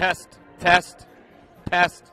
Test, test, test.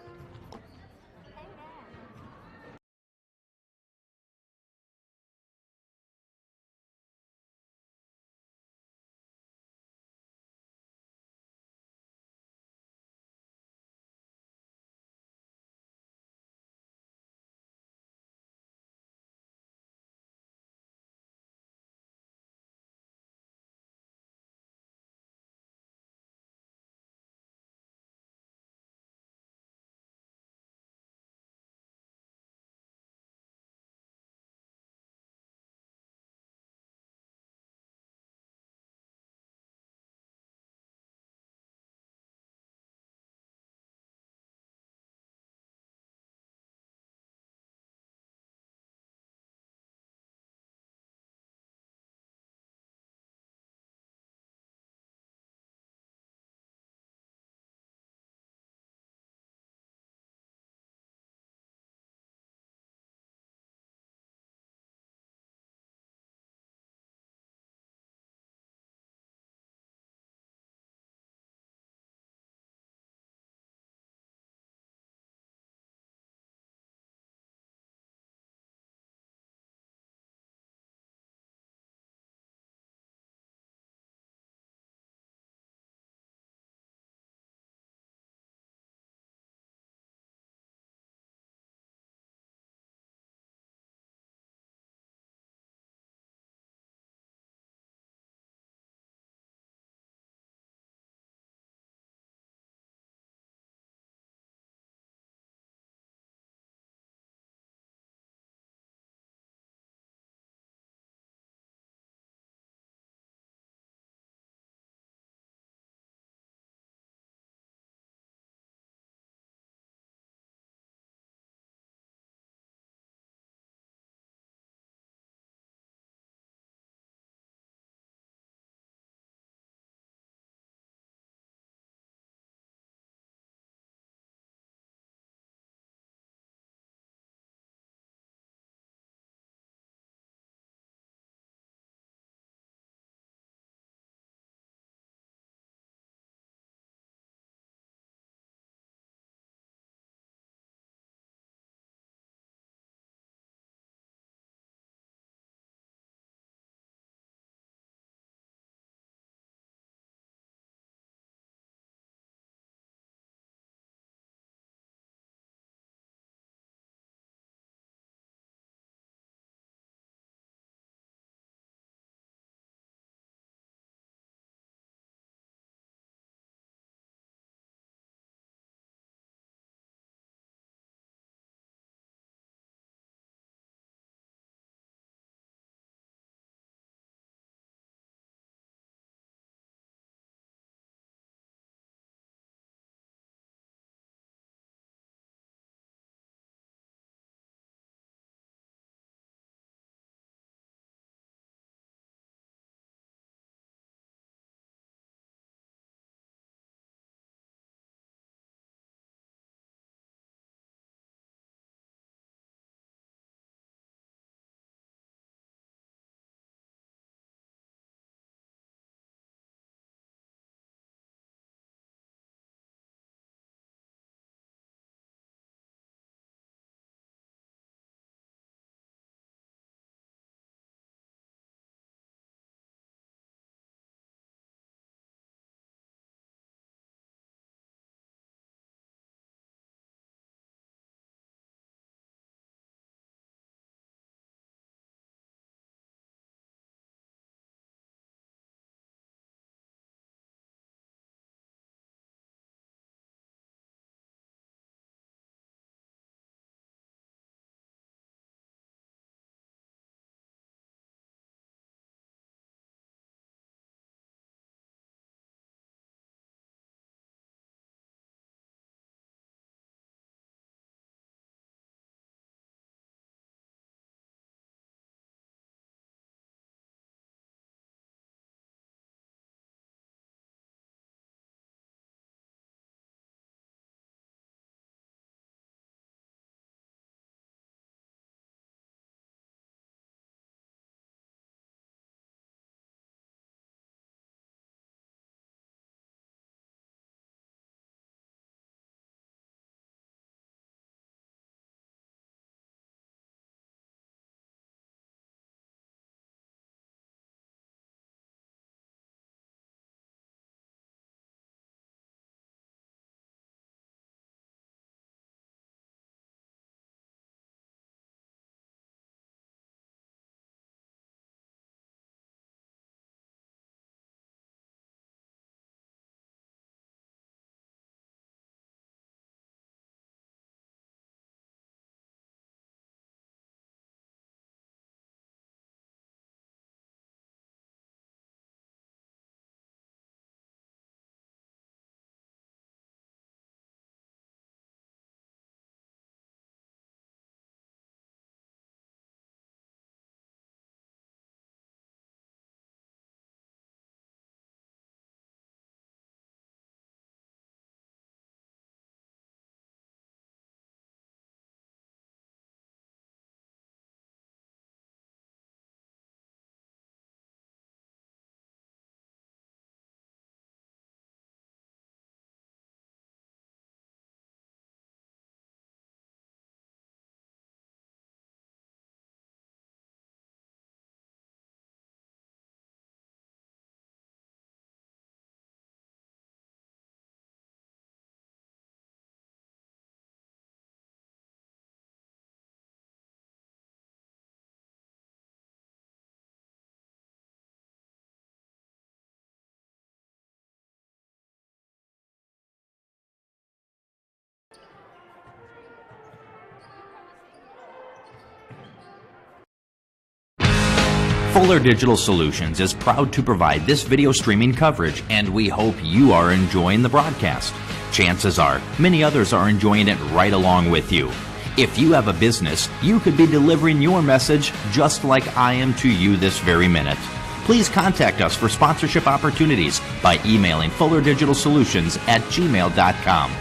Fuller Digital Solutions is proud to provide this video streaming coverage, and we hope you are enjoying the broadcast. Chances are, many others are enjoying it right along with you. If you have a business, you could be delivering your message just like I am to you this very minute. Please contact us for sponsorship opportunities by emailing fullerdigitalsolutions@gmail.com.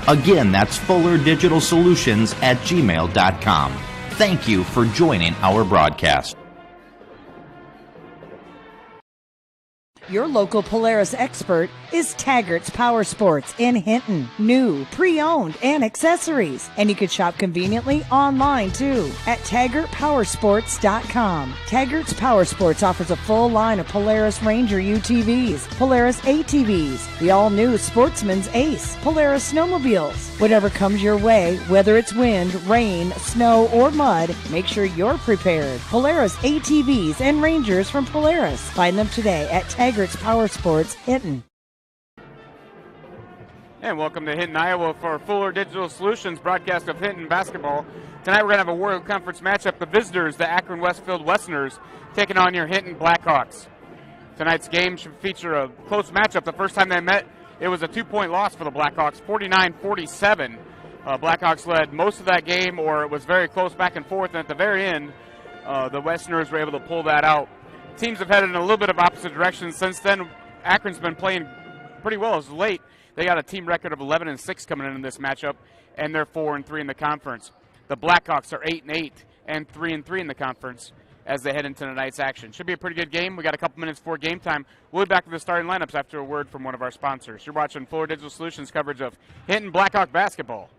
Again, that's fullerdigitalsolutions@gmail.com. Thank you for joining our broadcast. Your local Polaris expert is Taggart's Power Sports in Hinton. New, pre-owned, and accessories. And you can shop conveniently online too at taggartpowersports.com. Taggart's Power Sports offers a full line of Polaris Ranger UTVs, Polaris ATVs, the all-new Sportsman's Ace, Polaris snowmobiles. Whatever comes your way, whether it's wind, rain, snow, or mud, make sure you're prepared. Polaris ATVs and Rangers from Polaris. Find them today at Taggart's Power Sports, Hinton. And welcome to Hinton, Iowa for Fuller Digital Solutions broadcast of Hinton basketball. Tonight we're going to have a World Conference matchup. The visitors, the Akron-Westfield Westerners, taking on your Hinton Blackhawks. Tonight's game should feature a close matchup. The first time they met, it was a 2-point loss for the Blackhawks, 49-47. Blackhawks led most of that game, or it was very close back and forth, and at the very end, the Westerners were able to pull that out. Teams have headed in a little bit of opposite directions since then. Akron's been playing pretty well as of late. They got a team record of 11-6 coming in this matchup, and they're 4-3 in the conference. The Blackhawks are 8-8 and 3-3 in the conference as they head into tonight's action. Should be a pretty good game. We got a couple minutes before game time. We'll be back with the starting lineups after a word from one of our sponsors. You're watching Fuller Digital Solutions coverage of Hinton Blackhawk basketball.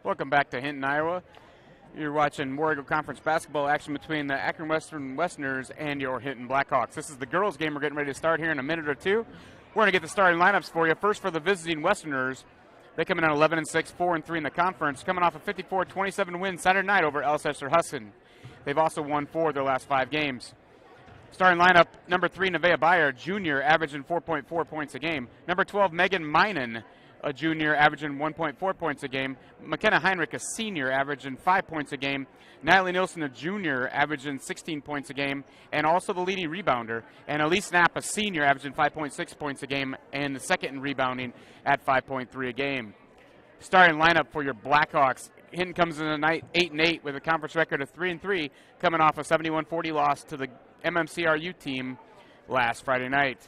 Welcome back to Hinton, Iowa. You're watching Warrego Conference basketball action between the Akron-Western Westerners and your Hinton Blackhawks. This is the girls' game we're getting ready to start here in a minute or two. We're going to get the starting lineups for you. First for the visiting Westerners. They come in at 11-6, 4-3 in the conference, coming off a 54-27 win Saturday night over Alcester-Husson. They've also won 4 of their last 5 games. Starting lineup, number 3, Nevaeh Byer, junior, averaging 4.4 points a game. Number 12, Megan Minen, a junior, averaging 1.4 points a game. McKenna Heinrich, a senior, averaging 5 points a game. Natalie Nielsen, a junior, averaging 16 points a game, and also the leading rebounder. And Elise Knapp, a senior, averaging 5.6 points a game, and the second in rebounding at 5.3 a game. Starting lineup for your Blackhawks. Hinton comes in tonight 8-8 with a conference record of 3-3, coming off a 71-40 loss to the MMCRU team last Friday night.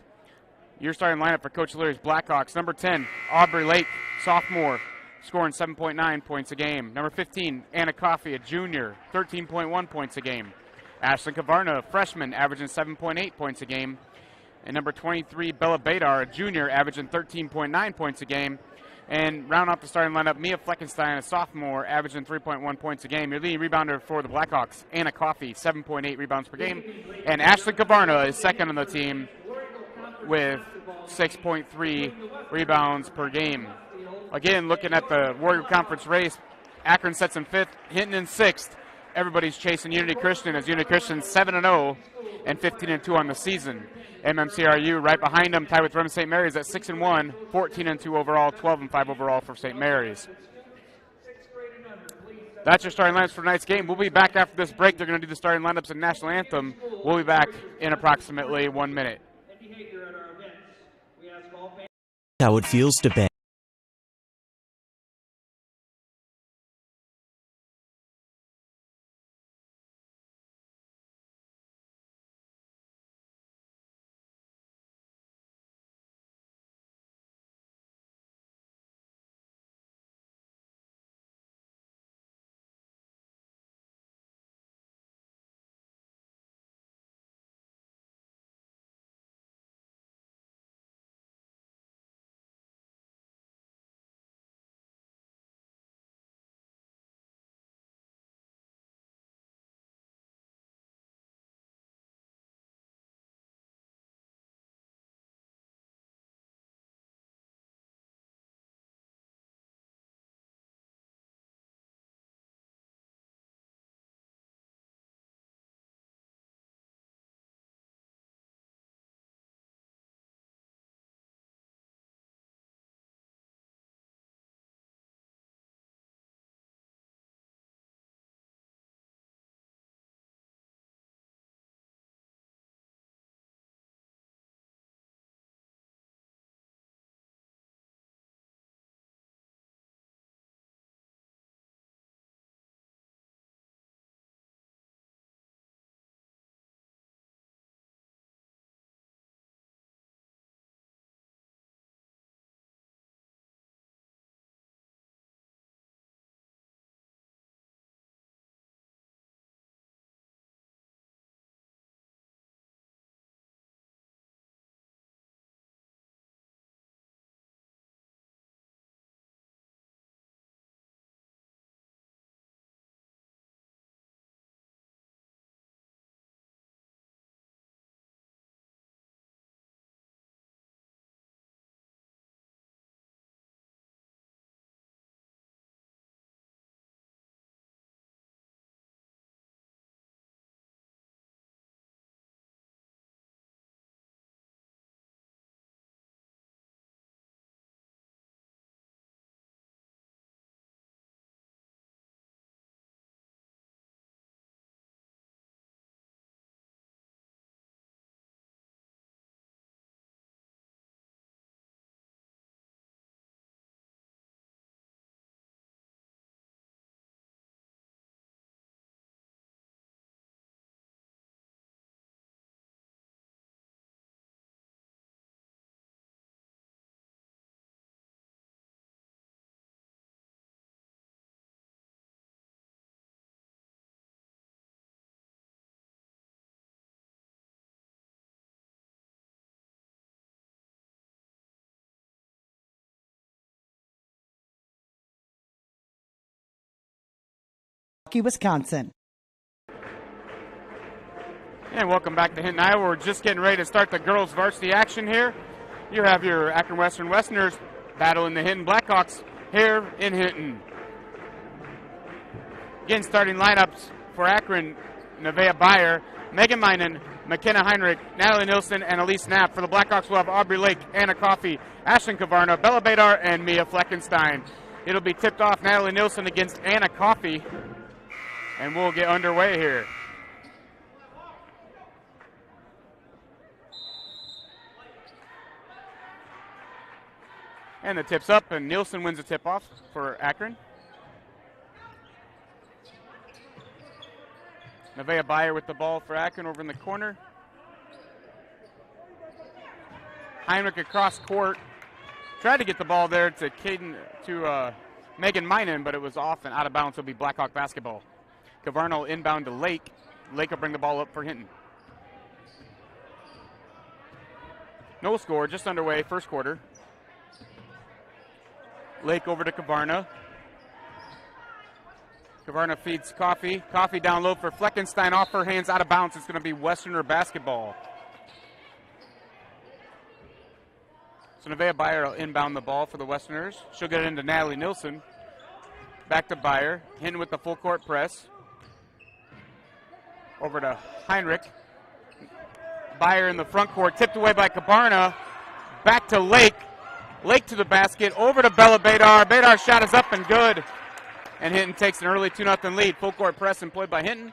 Your starting lineup for Coach Leary's Blackhawks. Number 10, Aubrey Lake, sophomore, scoring 7.9 points a game. Number 15, Anna Coffey, a junior, 13.1 points a game. Ashlyn Kavarna, a freshman, averaging 7.8 points a game. And number 23, Bella Badar, a junior, averaging 13.9 points a game. And round out the starting lineup, Mia Fleckenstein, a sophomore, averaging 3.1 points a game. Your leading rebounder for the Blackhawks, Anna Coffey, 7.8 rebounds per game. And Ashlyn Kavarna is second on the team with 6.3 rebounds per game. Again, looking at the Warrior Conference race, Akron sets in 5th, Hinton in 6th. Everybody's chasing Unity Christian as Unity Christian 7-0 and 15-2 on the season. MMCRU right behind them, tied with Rem St. Mary's at 6-1, 14-2 overall, 12-5 overall for St. Mary's. That's your starting lineups for tonight's game. We'll be back after this break. They're going to do the starting lineups and national anthem. We'll be back in approximately 1 minute. How it feels to bet. Wisconsin. And welcome back to Hinton, Iowa. We're just getting ready to start the girls varsity action here. You have your Akron-Western Westerners battling the Hinton Blackhawks here in Hinton. Again, starting lineups for Akron: Nevaeh Byer, Megan Minen, McKenna Heinrich, Natalie Nilsson, and Elise Knapp. For the Blackhawks, we'll have Aubrey Lake, Anna Coffey, Ashlyn Kavarna, Bella Badar, and Mia Fleckenstein. It'll be tipped off Natalie Nilsson against Anna Coffey, and we'll get underway here. And the tip's up, and Nielsen wins the tip-off for Akron. Nevaeh Byer with the ball for Akron over in the corner. Heinrich across court. Tried to get the ball there to Megan Minen, but it was off and out of bounds. It'll be Blackhawk basketball. Kavarna will inbound to Lake. Lake will bring the ball up for Hinton. No score, just underway, first quarter. Lake over to Kavarna. Kavarna feeds Coffey. Coffey down low for Fleckenstein, off her hands, out of bounds. It's going to be Westerner basketball. So Nevaeh Byer will inbound the ball for the Westerners. She'll get it into Natalie Nilsson. Back to Byer. Hinton with the full court press. Over to Heinrich. Byer in the front court, tipped away by Kavarna. Back to Lake. Lake to the basket, over to Bella Badar. Badar's shot is up and good. And Hinton takes an early 2-0 lead. Full court press employed by Hinton.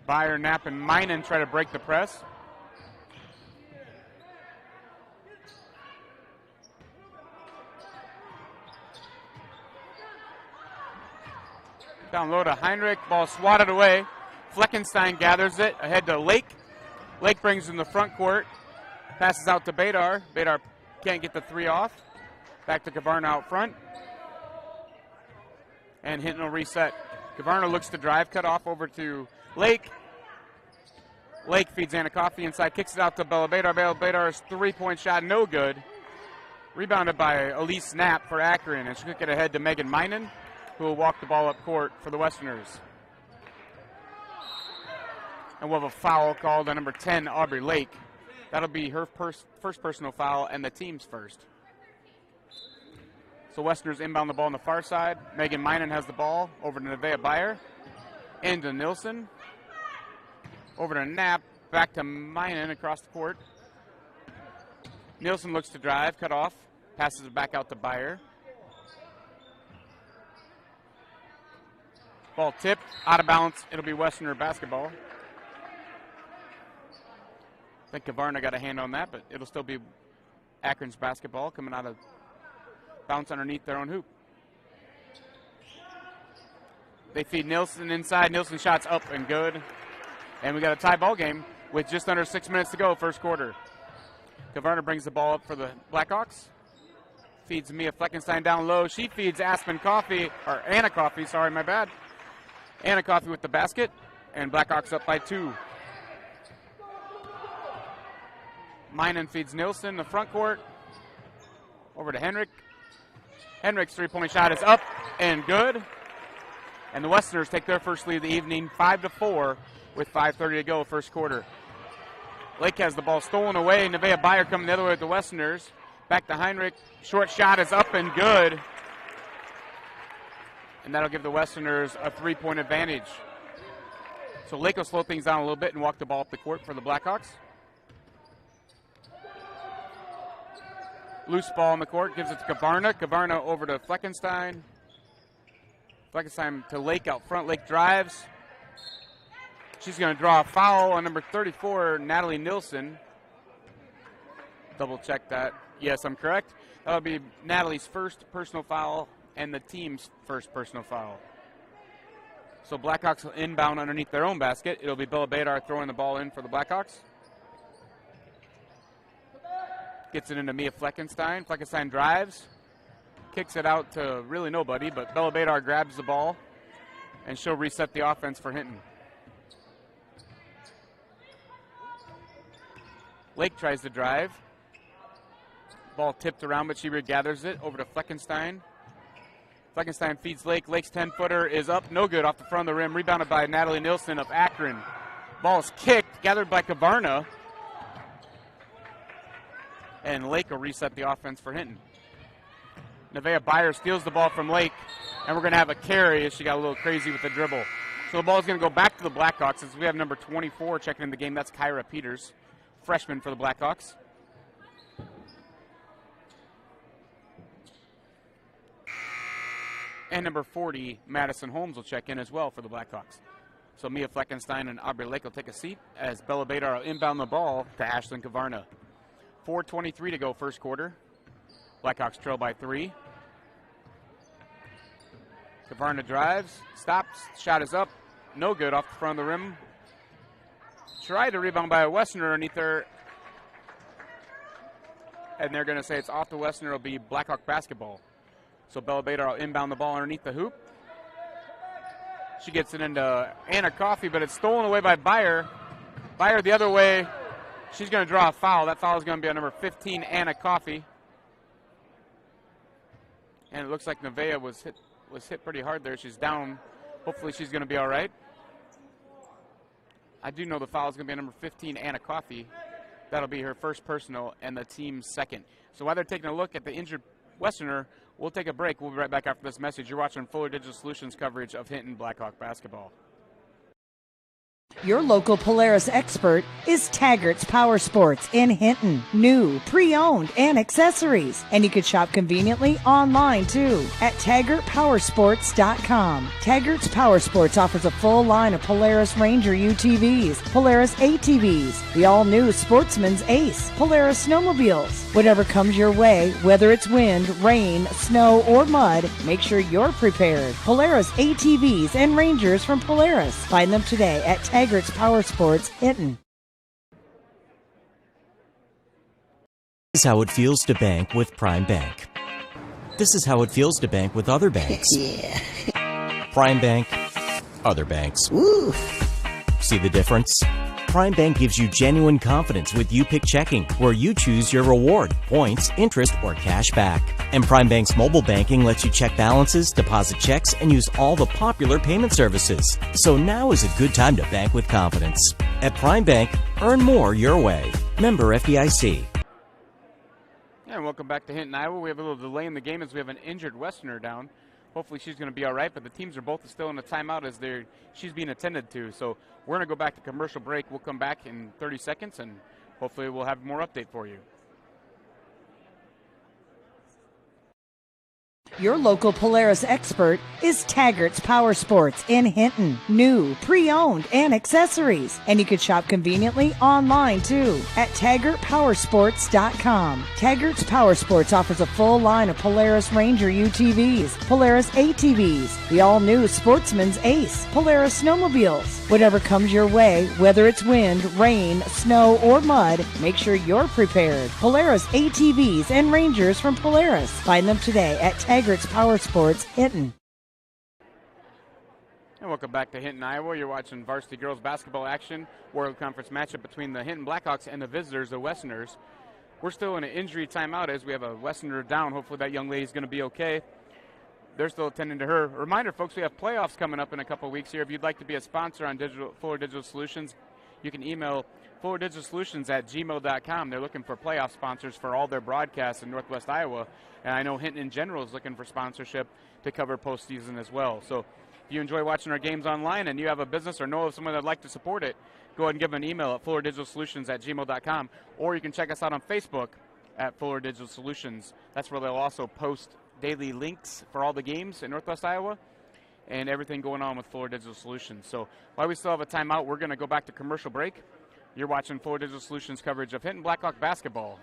Byer, Knapp, and Minen try to break the press. Down low to Heinrich, ball swatted away. Fleckenstein gathers it, ahead to Lake. Lake brings in the front court, passes out to Badar. Badar can't get the three off. Back to Kavarna out front. And Hinton will reset. Kavarna looks to drive, cut off over to Lake. Lake feeds Anna Coffey inside, kicks it out to Bella Badar. Bella Badar's three-point shot, no good. Rebounded by Elise Knapp for Akron, and she'll kick it ahead to Megan Minen, who will walk the ball up court for the Westerners. And we'll have a foul called on number 10, Aubrey Lake. That'll be her first personal foul and the team's first. So Westerners inbound the ball on the far side. Megan Minen has the ball over to Nevaeh Byer. Into Nilsson. Over to Knapp. Back to Minen across the court. Nilsson looks to drive, cut off. Passes it back out to Byer. Ball tipped, out of bounds. It'll be Westerner basketball. I think Kavarna got a hand on that, but it'll still be Akron's basketball coming out of bounce underneath their own hoop. They feed Nilsson inside. Nilsson shots up and good. And we got a tie ball game with just under 6 minutes to go, first quarter. Kavarna brings the ball up for the Blackhawks. Feeds Mia Fleckenstein down low. She feeds Anna Coffey, sorry, my bad. Anna Coffey with the basket, and Blackhawks up by 2. Minen feeds Nilsson in the front court. Over to Henrik. Henrik's three-point shot is up and good. And the Westerners take their first lead of the evening, 5-4, with 5:30 to go, first quarter. Lake has the ball stolen away. Nevaeh Byer coming the other way with the Westerners. Back to Heinrich. Short shot is up and good. And that'll give the Westerners a 3-point advantage. So Lake will slow things down a little bit and walk the ball up the court for the Blackhawks. Loose ball on the court, gives it to Kavarna. Kavarna over to Fleckenstein. Fleckenstein to Lake out front. Lake drives. She's going to draw a foul on number 34, Natalie Nilsson. Double check that. Yes, I'm correct. That'll be Natalie's first personal foul and the team's first personal foul. So Blackhawks will inbound underneath their own basket. It'll be Bella Badar throwing the ball in for the Blackhawks. Gets it into Mia Fleckenstein. Fleckenstein drives. Kicks it out to really nobody, but Bella Badar grabs the ball, and she'll reset the offense for Hinton. Lake tries to drive. Ball tipped around, but she regathers it over to Fleckenstein. Fleckenstein feeds Lake. Lake's 10-footer is up, no good, off the front of the rim. Rebounded by Natalie Nilsson of Akron. Ball's kicked, gathered by Kavarna. And Lake will reset the offense for Hinton. Nevaeh Byer steals the ball from Lake, and we're going to have a carry as she got a little crazy with the dribble. So the ball's going to go back to the Blackhawks as we have number 24 checking in the game. That's Kyra Peters, freshman for the Blackhawks. And number 40, Madison Holmes, will check in as well for the Blackhawks. So Mia Fleckenstein and Aubrey Lake will take a seat as Bella Badar will inbound the ball to Ashlyn Kavarna. 4:23 to go first quarter. Blackhawks trail by 3. Kavarna drives, stops, shot is up, no good, off the front of the rim. Tried to rebound by a Westerner underneath her. And they're going to say it's off the Westerner. It'll be Blackhawk basketball. So Bella Badar will inbound the ball underneath the hoop. She gets it into Anna Coffey, but it's stolen away by Byer. Byer the other way. She's going to draw a foul. That foul is going to be on number 15, Anna Coffey. And it looks like Nevaeh was hit pretty hard there. She's down. Hopefully she's going to be all right. I do know the foul is going to be on number 15, Anna Coffey. That'll be her first personal and the team's second. So while they're taking a look at the injured Westerner, we'll take a break. We'll be right back after this message. You're watching Fuller Digital Solutions coverage of Hinton Blackhawk basketball. Your local Polaris expert is Taggart's Power Sports in Hinton. New, pre-owned, and accessories. And you can shop conveniently online too at TaggartPowersports.com. Taggart's Power Sports offers a full line of Polaris Ranger UTVs, Polaris ATVs, the all-new Sportsman's Ace, Polaris snowmobiles. Whatever comes your way, whether it's wind, rain, snow, or mud, make sure you're prepared. Polaris ATVs and Rangers from Polaris. Find them today at Taggart's Power Sports, Hinton. This is how it feels to bank with Prime Bank. This is how it feels to bank with other banks. Yeah. Prime Bank, other banks. Woo. See the difference? Prime Bank gives you genuine confidence with You Pick Checking, where you choose your reward, points, interest, or cash back. And Prime Bank's mobile banking lets you check balances, deposit checks, and use all the popular payment services. So now is a good time to bank with confidence. At Prime Bank, earn more your way. Member FDIC. And welcome back to Hinton, Iowa. We have a little delay in the game as we have an injured Westerner down. Hopefully she's going to be all right, but the teams are both still in a timeout as she's being attended to. So we're going to go back to commercial break. We'll come back in 30 seconds, and hopefully we'll have more update for you. Your local Polaris expert is Taggart's Power Sports in Hinton. New, pre-owned, and accessories. And you can shop conveniently online too at TaggartPowersports.com. Taggart's Power Sports offers a full line of Polaris Ranger UTVs, Polaris ATVs, the all-new Sportsman's Ace, Polaris snowmobiles. Whatever comes your way, whether it's wind, rain, snow, or mud, make sure you're prepared. Polaris ATVs and Rangers from Polaris. Find them today at Taggart's Power Sports, Hinton. And welcome back to Hinton, Iowa. You're watching varsity girls basketball action, World Conference matchup between the Hinton Blackhawks and the visitors, the Westerners. We're still in an injury timeout as we have a Westerner down. Hopefully that young lady's going to be okay. They're still attending to her. Reminder, folks, we have playoffs coming up in a couple weeks here. If you'd like to be a sponsor on Fuller Digital Solutions, you can email FullerDigitalSolutions@gmail.com. They're looking for playoff sponsors for all their broadcasts in Northwest Iowa. And I know Hinton in general is looking for sponsorship to cover postseason as well. So if you enjoy watching our games online and you have a business or know of someone that'd like to support it, go ahead and give them an email at FullerDigitalSolutions@gmail.com. Or you can check us out on Facebook at Fuller Digital Solutions. That's where they'll also post daily links for all the games in Northwest Iowa and everything going on with Fuller Digital Solutions. So while we still have a timeout, we're going to go back to commercial break. You're watching Fuller Digital Solutions coverage of Hinton Blackhawk basketball.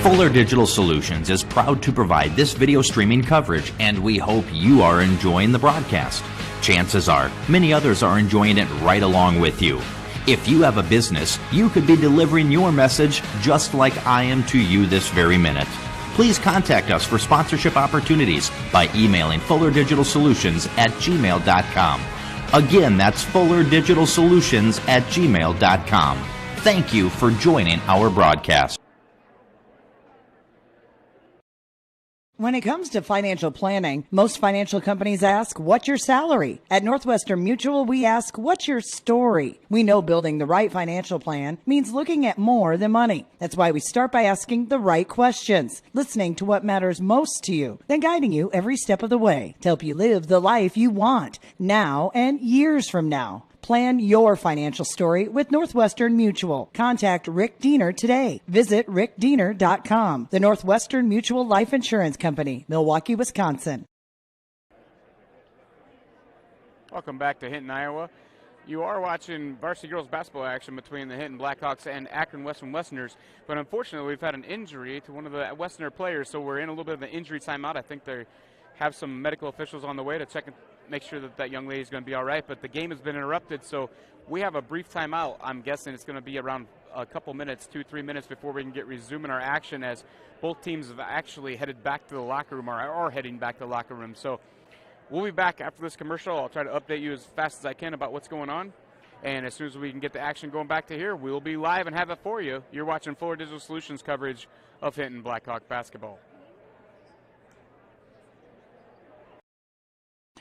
Fuller Digital Solutions is proud to provide this video streaming coverage, and we hope you are enjoying the broadcast. Chances are, many others are enjoying it right along with you. If you have a business, you could be delivering your message just like I am to you this very minute. Please contact us for sponsorship opportunities by emailing FullerDigitalSolutions@gmail.com Again, that's fullerdigitalsolutions@gmail.com. Thank you for joining our broadcast. When it comes to financial planning, most financial companies ask, what's your salary? At Northwestern Mutual, we ask, what's your story? We know building the right financial plan means looking at more than money. That's why we start by asking the right questions, listening to what matters most to you, then guiding you every step of the way to help you live the life you want now and years from now. Plan your financial story with Northwestern Mutual. Contact Rick Diener today. Visit rickdiener.com. The Northwestern Mutual Life Insurance Company, Milwaukee, Wisconsin. Welcome back to Hinton, Iowa. You are watching varsity girls basketball action between the Hinton Blackhawks and Akron-Westfield Westerners, but unfortunately we've had an injury to one of the Westerner players, so we're in a little bit of an injury timeout. I think they have some medical officials on the way to check and make sure that that young lady is going to be all right, but the game has been interrupted, so we have a brief timeout. I'm guessing it's going to be around a couple minutes, 2-3 minutes before we can get resuming our action, as both teams have actually headed back to the locker room or are heading back to the locker room. So we'll be back after this commercial. I'll try to update you as fast as I can about what's going on, and as soon as we can get the action going back to here, we'll be live and have it for you. You're watching Fuller Digital Solutions coverage of Hinton Blackhawk basketball.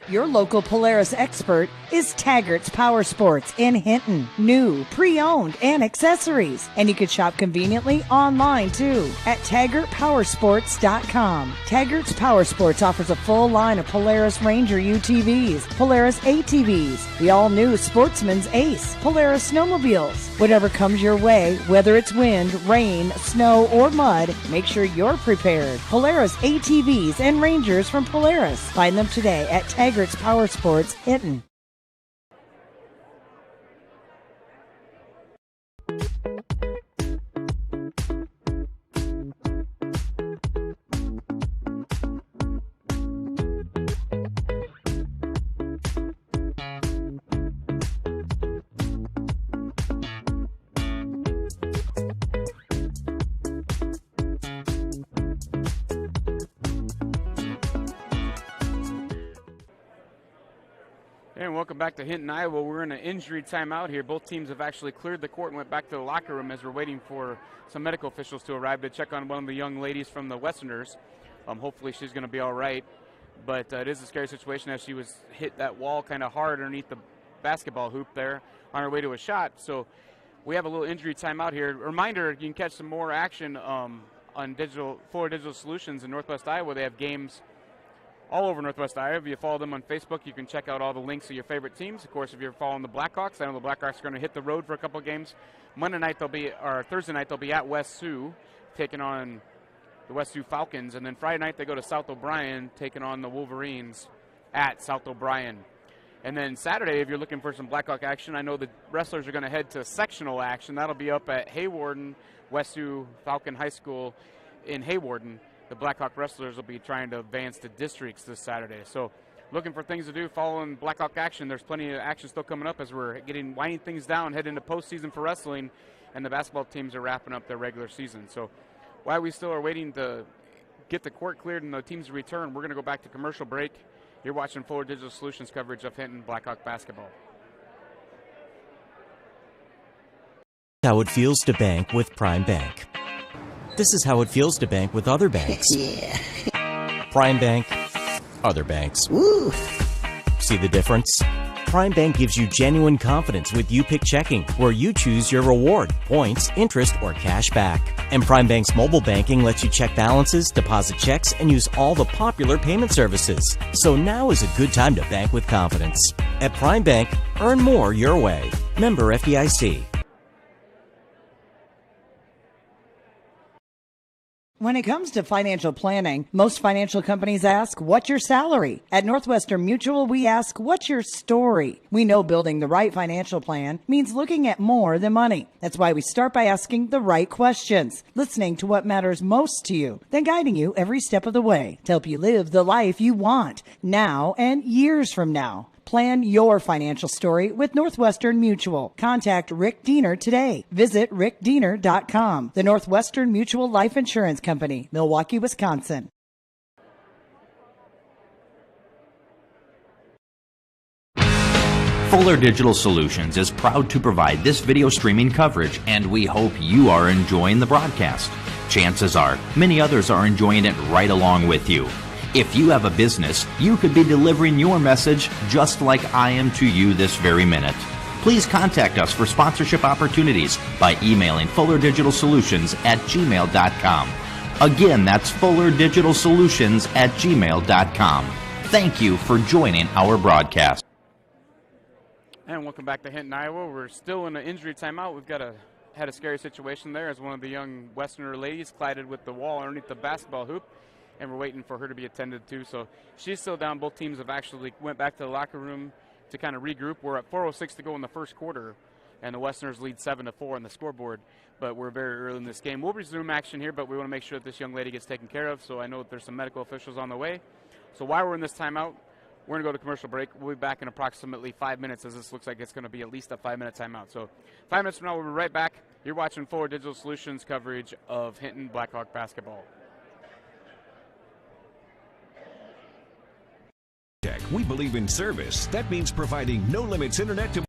Your local Polaris expert is Taggart's Power Sports in Hinton. New, pre-owned, and accessories. And you can shop conveniently online too at taggartpowersports.com. Taggart's Power Sports offers a full line of Polaris Ranger UTVs, Polaris ATVs, the all-new Sportsman's Ace, Polaris snowmobiles. Whatever comes your way, whether it's wind, rain, snow, or mud, make sure you're prepared. Polaris ATVs and Rangers from Polaris. Find them today at Taggart's Power Sports, Hinton. And welcome back to Hinton, Iowa. We're in an injury timeout here. Both teams have actually cleared the court and went back to the locker room as we're waiting for some medical officials to arrive to check on one of the young ladies from the Westerners. Hopefully she's going to be all right. But it is a scary situation as she was hit that wall kind of hard underneath the basketball hoop there on her way to a shot. So we have a little injury timeout here. Reminder, you can catch some more action on Fuller Digital Solutions in Northwest Iowa. They have games all over Northwest Iowa. If you follow them on Facebook, you can check out all the links of your favorite teams. Of course, if you're following the Blackhawks, I know the Blackhawks are going to hit the road for a couple of games. Thursday night they'll be at West Sioux, taking on the West Sioux Falcons, and then Friday night they go to South O'Brien, taking on the Wolverines at South O'Brien. And then Saturday, if you're looking for some Blackhawk action, I know the wrestlers are going to head to sectional action. That'll be up at Haywarden, West Sioux Falcon High School in Haywarden. The Blackhawk wrestlers will be trying to advance to districts this Saturday. So looking for things to do following Blackhawk action. There's plenty of action still coming up as we're winding things down, heading into postseason for wrestling, and the basketball teams are wrapping up their regular season. So while we still are waiting to get the court cleared and the teams return, we're going to go back to commercial break. You're watching Fuller Digital Solutions coverage of Hinton Blackhawk basketball. How it feels to bank with Prime Bank. This is how it feels to bank with other banks. Yeah. Prime Bank, other banks. Woo. See the difference? Prime Bank gives you genuine confidence with You Pick Checking, where you choose your reward, points, interest, or cash back. And Prime Bank's mobile banking lets you check balances, deposit checks, and use all the popular payment services. So now is a good time to bank with confidence. At Prime Bank, earn more your way. Member FDIC. When it comes to financial planning, most financial companies ask, what's your salary? At Northwestern Mutual, we ask, what's your story? We know building the right financial plan means looking at more than money. That's why we start by asking the right questions, listening to what matters most to you, then guiding you every step of the way to help you live the life you want now and years from now. Plan your financial story with Northwestern Mutual. Contact Rick Diener today. Visit rickdiener.com. The Northwestern Mutual Life Insurance Company, Milwaukee, Wisconsin. Fuller Digital Solutions is proud to provide this video streaming coverage, and we hope you are enjoying the broadcast. Chances are, many others are enjoying it right along with you. If you have a business, you could be delivering your message just like I am to you this very minute. Please contact us for sponsorship opportunities by emailing fullerdigitalsolutions@gmail.com. Again, that's fullerdigitalsolutions@gmail.com. Thank you for joining our broadcast. And welcome back to Hinton, Iowa. We're still in an injury timeout. We've had a scary situation there as one of the young Westerner ladies collided with the wall underneath the basketball hoop, and we're waiting for her to be attended to. So she's still down. Both teams have actually went back to the locker room to kind of regroup. We're at 4:06 to go in the first quarter, and the Westerners lead 7-4 on the scoreboard, but we're very early in this game. We'll resume action here, but we want to make sure that this young lady gets taken care of, so I know that there's some medical officials on the way. So while we're in this timeout, we're going to go to commercial break. We'll be back in approximately 5 minutes, as this looks like it's going to be at least a 5-minute timeout. So 5 minutes from now, we'll be right back. You're watching Fuller Digital Solutions coverage of Hinton Blackhawk basketball. We believe in service. That means providing no limits internet to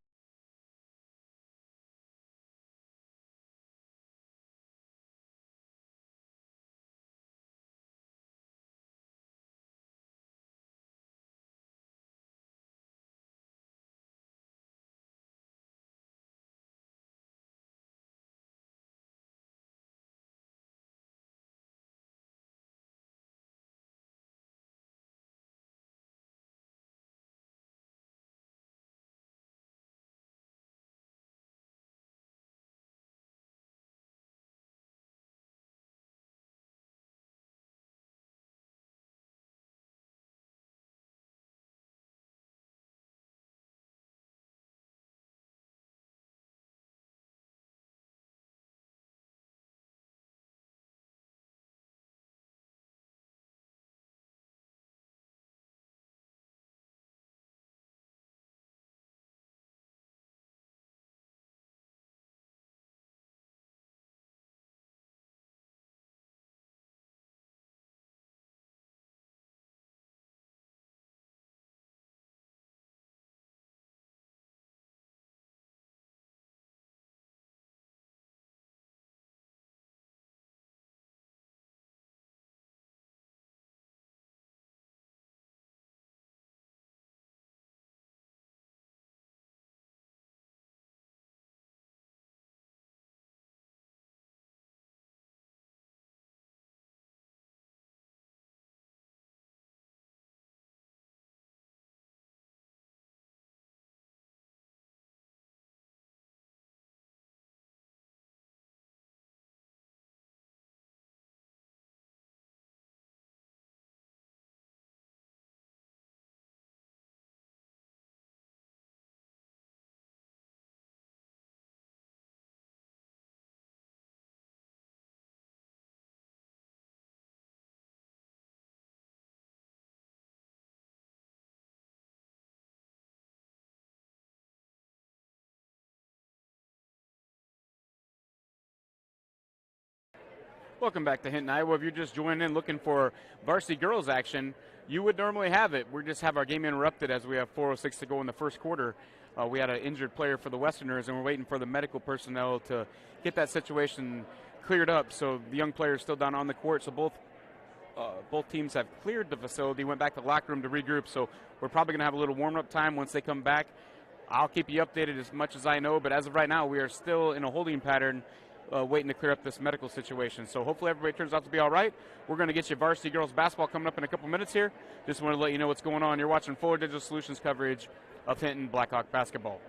Welcome back to Hinton, Iowa. If you're just joining in looking for varsity girls action, you would normally have it. We just have our game interrupted as we have 4:06 to go in the first quarter. We had an injured player for the Westerners, and we're waiting for the medical personnel to get that situation cleared up. So the young player is still down on the court. So both teams have cleared the facility, went back to the locker room to regroup. So we're probably going to have a little warm-up time once they come back. I'll keep you updated as much as I know, but as of right now, we are still in a holding pattern, waiting to clear up this medical situation. So hopefully everybody turns out to be all right. We're going to get you varsity girls basketball coming up in a couple minutes here. Just want to let you know what's going on. You're watching Fuller Digital Solutions coverage of Hinton Blackhawk basketball.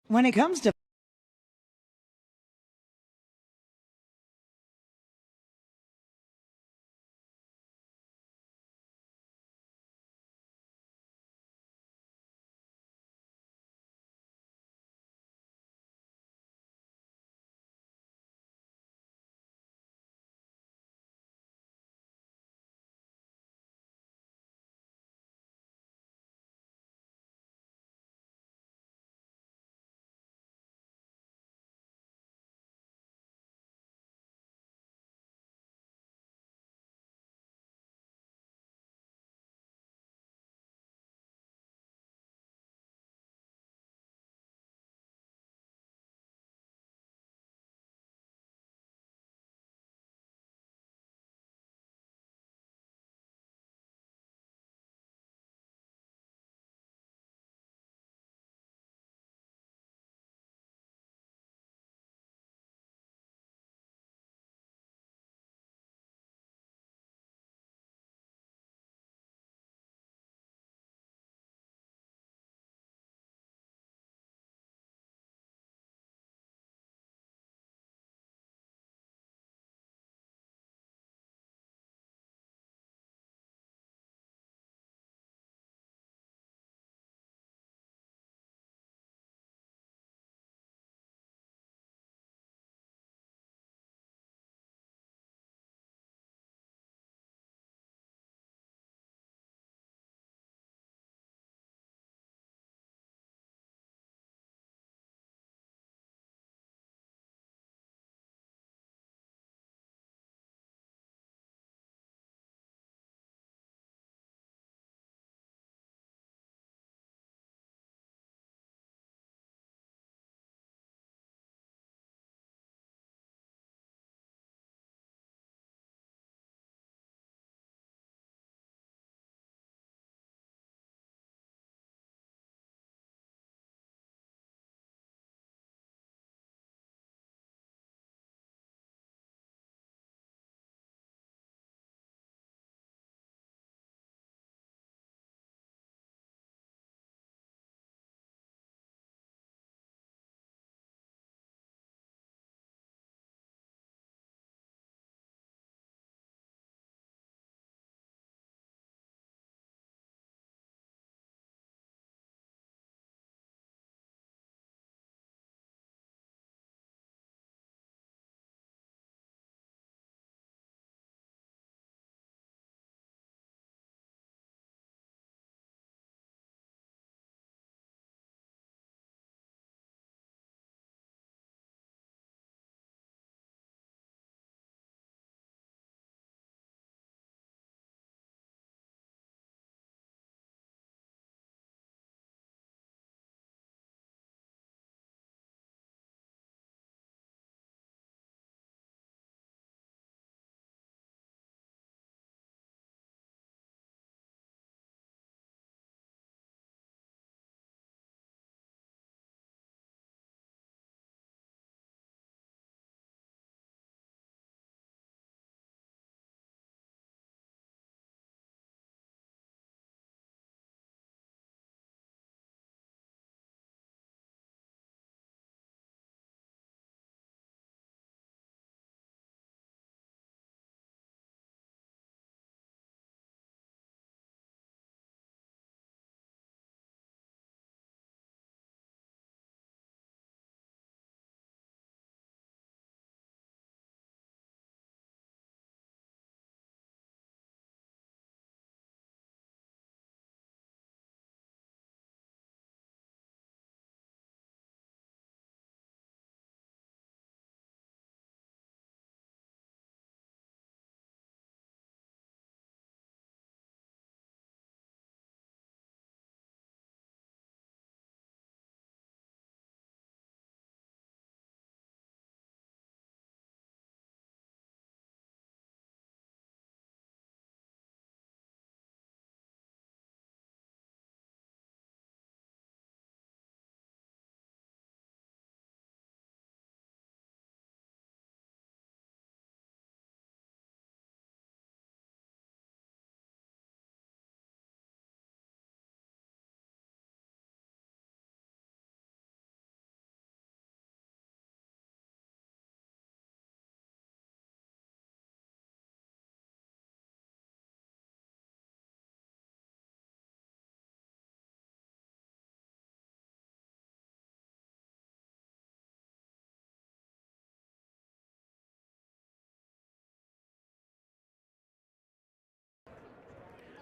When it comes to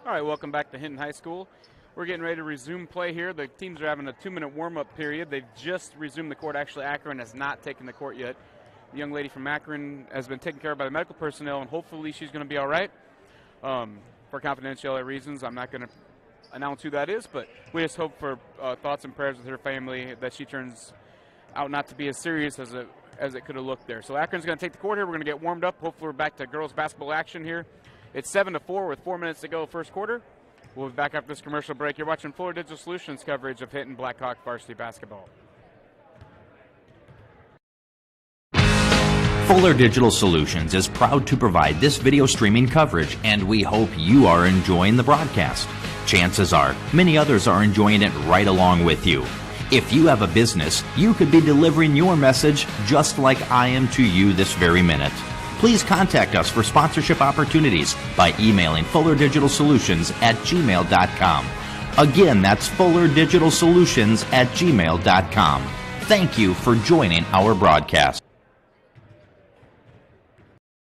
All right, welcome back to Hinton High School. We're getting ready to resume play here. The teams are having a 2-minute warm-up period. They've just resumed the court. Actually, Akron has not taken the court yet. The young lady from Akron has been taken care of by the medical personnel, and hopefully she's going to be all right. For confidentiality reasons, I'm not going to announce who that is, but we just hope for thoughts and prayers with her family that she turns out not to be as serious as it could have looked there. So Akron's going to take the court here. We're going to get warmed up. Hopefully we're back to girls basketball action here. It's 7-4 with 4 minutes to go first quarter. We'll be back after this commercial break. You're watching Fuller Digital Solutions coverage of Hinton Blackhawk varsity basketball. Fuller Digital Solutions is proud to provide this video streaming coverage, and we hope you are enjoying the broadcast. Chances are, many others are enjoying it right along with you. If you have a business, you could be delivering your message just like I am to you this very minute. Please contact us for sponsorship opportunities by emailing fullerdigitalsolutions@gmail.com. Again, that's fullerdigitalsolutions@gmail.com. Thank you for joining our broadcast.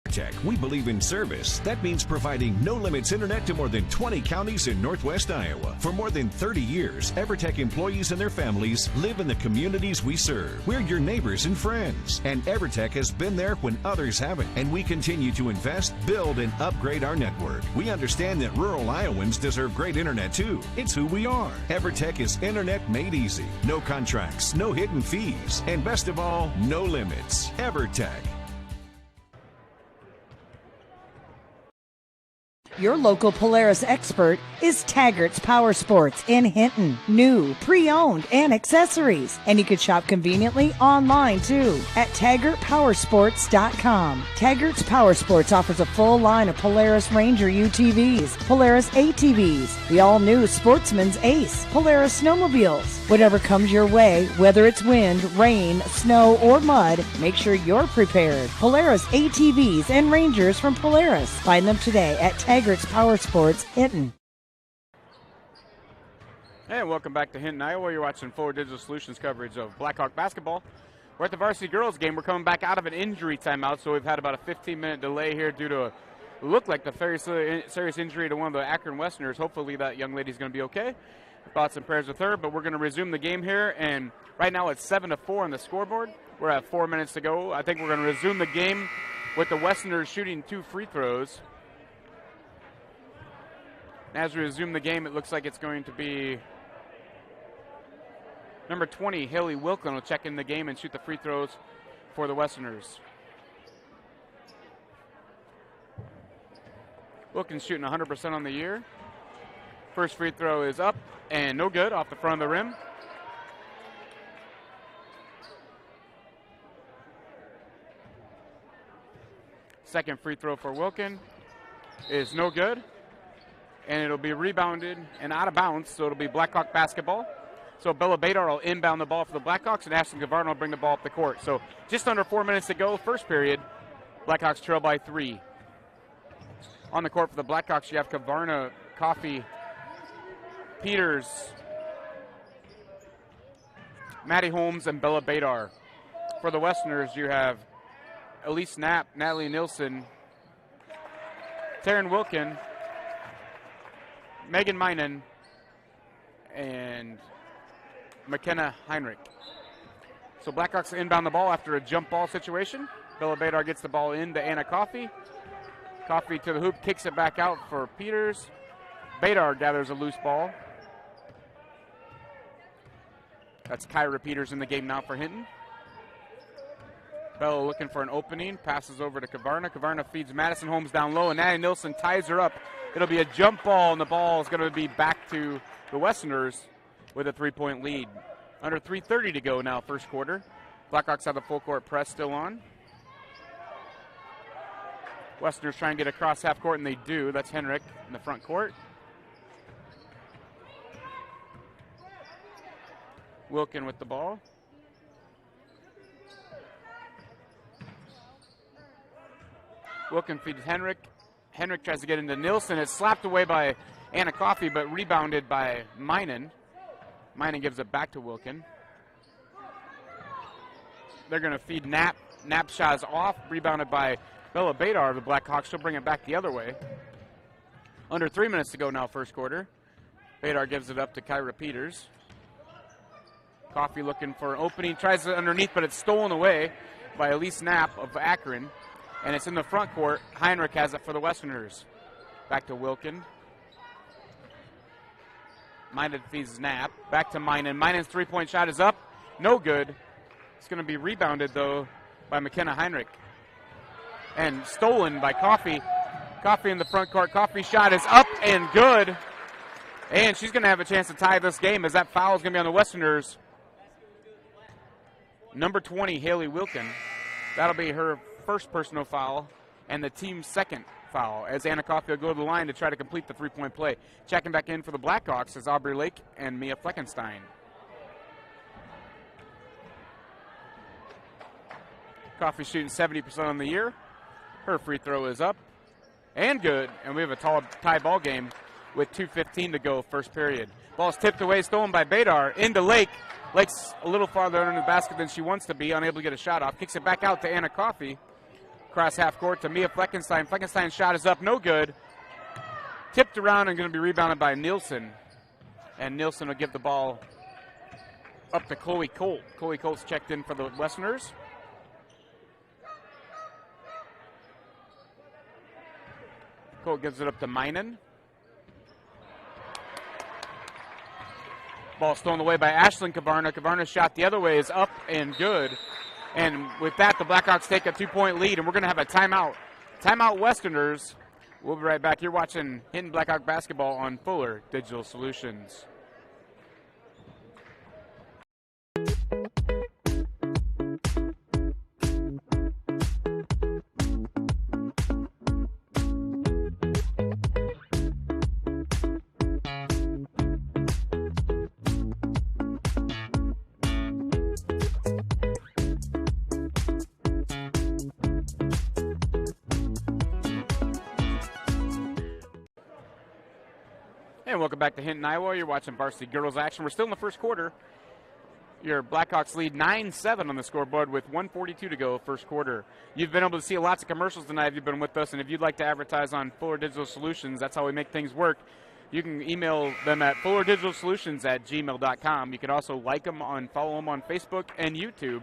EverTech, we believe in service. That means providing no-limits internet to more than 20 counties in Northwest Iowa. For more than 30 years, EverTech employees and their families live in the communities we serve. We're your neighbors and friends, and EverTech has been there when others haven't, and we continue to invest, build, and upgrade our network. We understand that rural Iowans deserve great internet too. It's who we are. EverTech is internet made easy. No contracts, no hidden fees, and best of all, no limits. EverTech. Your local Polaris expert is Taggart's Power Sports in Hinton. New, pre-owned, and accessories. And you can shop conveniently online too at TaggartPowersports.com. Taggart's Power Sports offers a full line of Polaris Ranger UTVs, Polaris ATVs, the all-new Sportsman's Ace, Polaris snowmobiles. Whatever comes your way, whether it's wind, rain, snow, or mud, make sure you're prepared. Polaris ATVs and Rangers from Polaris. Find them today at Taggart's Power Sports, Hinton. And welcome back to Hinton, Iowa. You're watching Fuller Digital Solutions coverage of Blackhawk basketball. We're at the varsity girls game. We're coming back out of an injury timeout, so we've had about a 15-minute delay here due to look like the very serious injury to one of the Akron-Westerners. Hopefully that young lady's going to be okay. Thoughts and prayers with her, but we're going to resume the game here, and right now it's 7-4 on the scoreboard. We're at 4 minutes to go. I think we're going to resume the game with the Westerners shooting 2 free throws. As we resume the game, it looks like it's going to be number 20, Haley Wilkin, will check in the game and shoot the free throws for the Westerners. Wilkin's shooting 100% on the year. First free throw is up and no good, off the front of the rim. Second free throw for Wilkin is no good. And it'll be rebounded and out of bounds, so it'll be Blackhawk basketball. So Bella Badar will inbound the ball for the Blackhawks, and Ashton Gavarno will bring the ball up the court. So just under 4 minutes to go, first period. Blackhawks trail by 3. On the court for the Blackhawks, you have Gavarno, Coffey, Peters, Maddie Holmes, and Bella Badar. For the Westerners, you have Elise Knapp, Natalie Nilsson, Taryn Wilkin, Megan Minen, and McKenna Heinrich. So Blackhawks inbound the ball after a jump ball situation. Bella Badar gets the ball in to Anna Coffey. Coffey to the hoop, kicks it back out for Peters. Badar gathers a loose ball. That's Kyra Peters in the game now for Hinton. Bella looking for an opening, passes over to Kavarna. Kavarna feeds Madison Holmes down low, and Natalie Nilsson ties her up. It'll be a jump ball, and the ball is going to be back to the Westerners with a 3-point lead. Under 3:30 to go now, first quarter. Blackhawks have the full court press still on. Westerners try and get across half court, and they do. That's Henrik in the front court. Wilkin with the ball. Wilkin feeds Henrik. Henrik tries to get into Nilsson. It's slapped away by Anna Coffey, but rebounded by Minen. Minen gives it back to Wilkin. They're going to feed Knapp. Knapp shot is off, rebounded by Bella Badar of the Blackhawks. She'll bring it back the other way. Under 3 minutes to go now, first quarter. Badar gives it up to Kyra Peters. Coffee looking for an opening, tries it underneath, but it's stolen away by Elise Knapp of Akron. And it's in the front court. Heinrich has it for the Westerners. Back to Wilkin. Mined feeds Knapp. Back to Minen. Minen's three-point shot is up. No good. It's going to be rebounded, though, by McKenna Heinrich. And stolen by Coffee. Coffee in the front court. Coffee's shot is up and good. And she's going to have a chance to tie this game as that foul is going to be on the Westerners. Number 20, Haley Wilkin. That'll be her first personal foul and the team's second foul as Anna Coffey will go to the line to try to complete the three-point play. Checking back in for the Blackhawks is Aubrey Lake and Mia Fleckenstein. Coffey shooting 70% on the year. Her free throw is up and good, and we have a tie ball game with 2:15 to go, first period. Ball's tipped away, stolen by Badar, into Lake. Lake's a little farther under the basket than she wants to be, unable to get a shot off. Kicks it back out to Anna Coffey. Cross half court to Mia Fleckenstein. Fleckenstein's shot is up, no good. Tipped around and going to be rebounded by Nielsen. And Nielsen will give the ball up to Chloe Colt. Chloe Colt's checked in for the Westerners. Colt gives it up to Minen. Ball stolen away by Ashlyn Kavarna. Kavarna's shot the other way is up and good. And with that, the Blackhawks take a 2-point lead, and we're going to have a timeout. Timeout, Westerners. We'll be right back. You're watching Hinton Blackhawk basketball on Fuller Digital Solutions. And welcome back to Hinton, Iowa. You're watching varsity girls action. We're still in the first quarter. Your Blackhawks lead 9-7 on the scoreboard with 1:42 to go, first quarter. You've been able to see lots of commercials tonight if you've been with us, and if you'd like to advertise on Fuller Digital Solutions, that's how we make things work. You can email them at fullerdigitalsolutions@gmail.com. You can also like them follow them on Facebook and YouTube,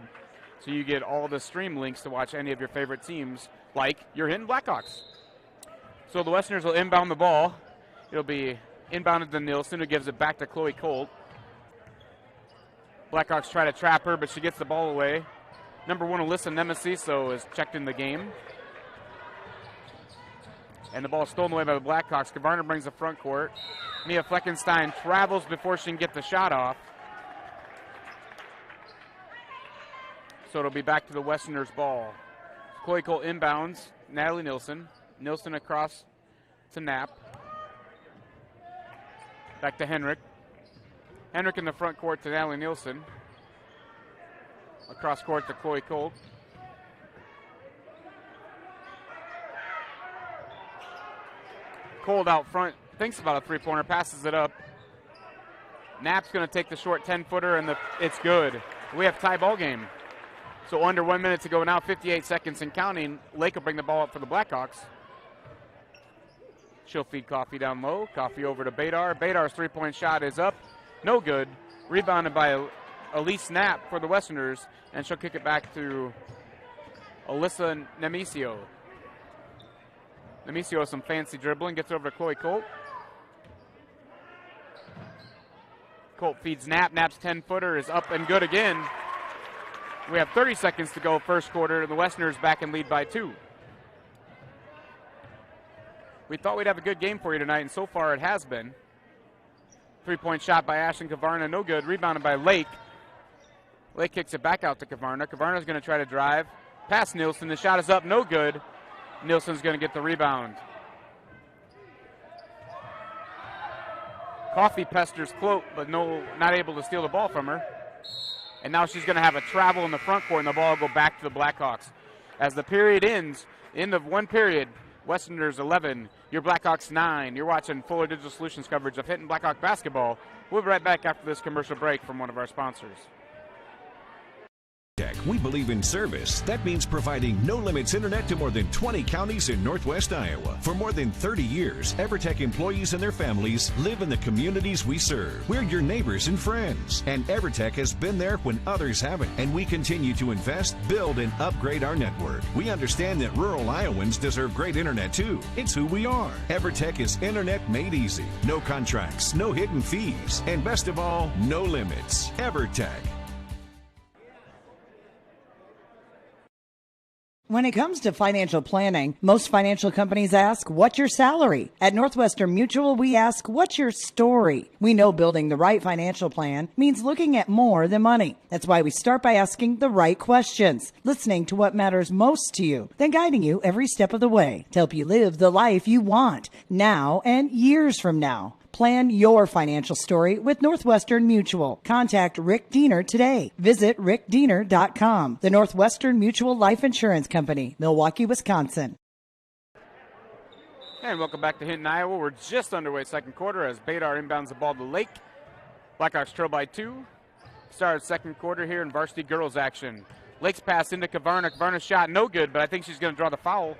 so you get all the stream links to watch any of your favorite teams, like your Hinton Blackhawks. So the Westerners will inbound the ball. It'll be inbounded to Nielsen, who gives it back to Chloe Colt. Blackhawks try to trap her, but she gets the ball away. Number 1, Alyssa Nemesiso is checked in the game. And the ball is stolen away by the Blackhawks. Kavarna brings the front court. Mia Fleckenstein travels before she can get the shot off. So it'll be back to the Westerners' ball. Chloe Colt inbounds. Natalie Nielsen. Nielsen across to Knapp. Back to Henrik. Henrik in the front court to Natalie Nielsen. Across court to Chloe Colt. Colt out front, thinks about a three-pointer, passes it up. Knapp's going to take the short 10-footer, and it's good. We have tie ball game. So under 1 minute to go now, 58 seconds and counting. Lake will bring the ball up for the Blackhawks. She'll feed Coffey down low. Coffey over to Badar. Badar's three-point shot is up. No good. Rebounded by Elise Knapp for the Westerners, and she'll kick it back to Alyssa Nemesio. Nemesio has some fancy dribbling. Gets over to Chloe Colt. Colt feeds Knapp. Knapp's 10-footer is up and good again. We have 30 seconds to go first quarter. The Westerners back in lead by 2. We thought we'd have a good game for you tonight, and so far it has been. Three-point shot by Ashlyn Kavarna, no good. Rebounded by Lake. Lake kicks it back out to Kavarna. Kavarna's going to try to drive. Past Nielsen. The shot is up, no good. Nielsen's going to get the rebound. Coffey pesters Cloak, but not able to steal the ball from her. And now she's going to have a travel in the front court, and the ball will go back to the Blackhawks. As the period ends, end of one period, Westerners 11, your Blackhawks 9. You're watching Fuller Digital Solutions coverage of Hinton Blackhawk basketball. We'll be right back after this commercial break from one of our sponsors. EverTech, we believe in service. That means providing no-limits internet to more than 20 counties in Northwest Iowa. For more than 30 years, EverTech employees and their families live in the communities we serve. We're your neighbors and friends, and EverTech has been there when others haven't, and we continue to invest, build, and upgrade our network. We understand that rural Iowans deserve great internet too. It's who we are. EverTech is internet made easy. No contracts, no hidden fees, and best of all, no limits. EverTech. When it comes to financial planning, most financial companies ask, what's your salary? At Northwestern Mutual, we ask, what's your story? We know building the right financial plan means looking at more than money. That's why we start by asking the right questions, listening to what matters most to you, then guiding you every step of the way to help you live the life you want now and years from now. Plan your financial story with Northwestern Mutual. Contact Rick Diener today. Visit rickdiener.com. The Northwestern Mutual Life Insurance Company, Milwaukee, Wisconsin. And welcome back to Hinton, Iowa. We're just underway second quarter as Bball inbounds the ball to Lake. Blackhawks trail by 2. Started second quarter here in varsity girls action. Lake's pass into Kavarna. Kavarna's shot no good, but I think she's going to draw the foul.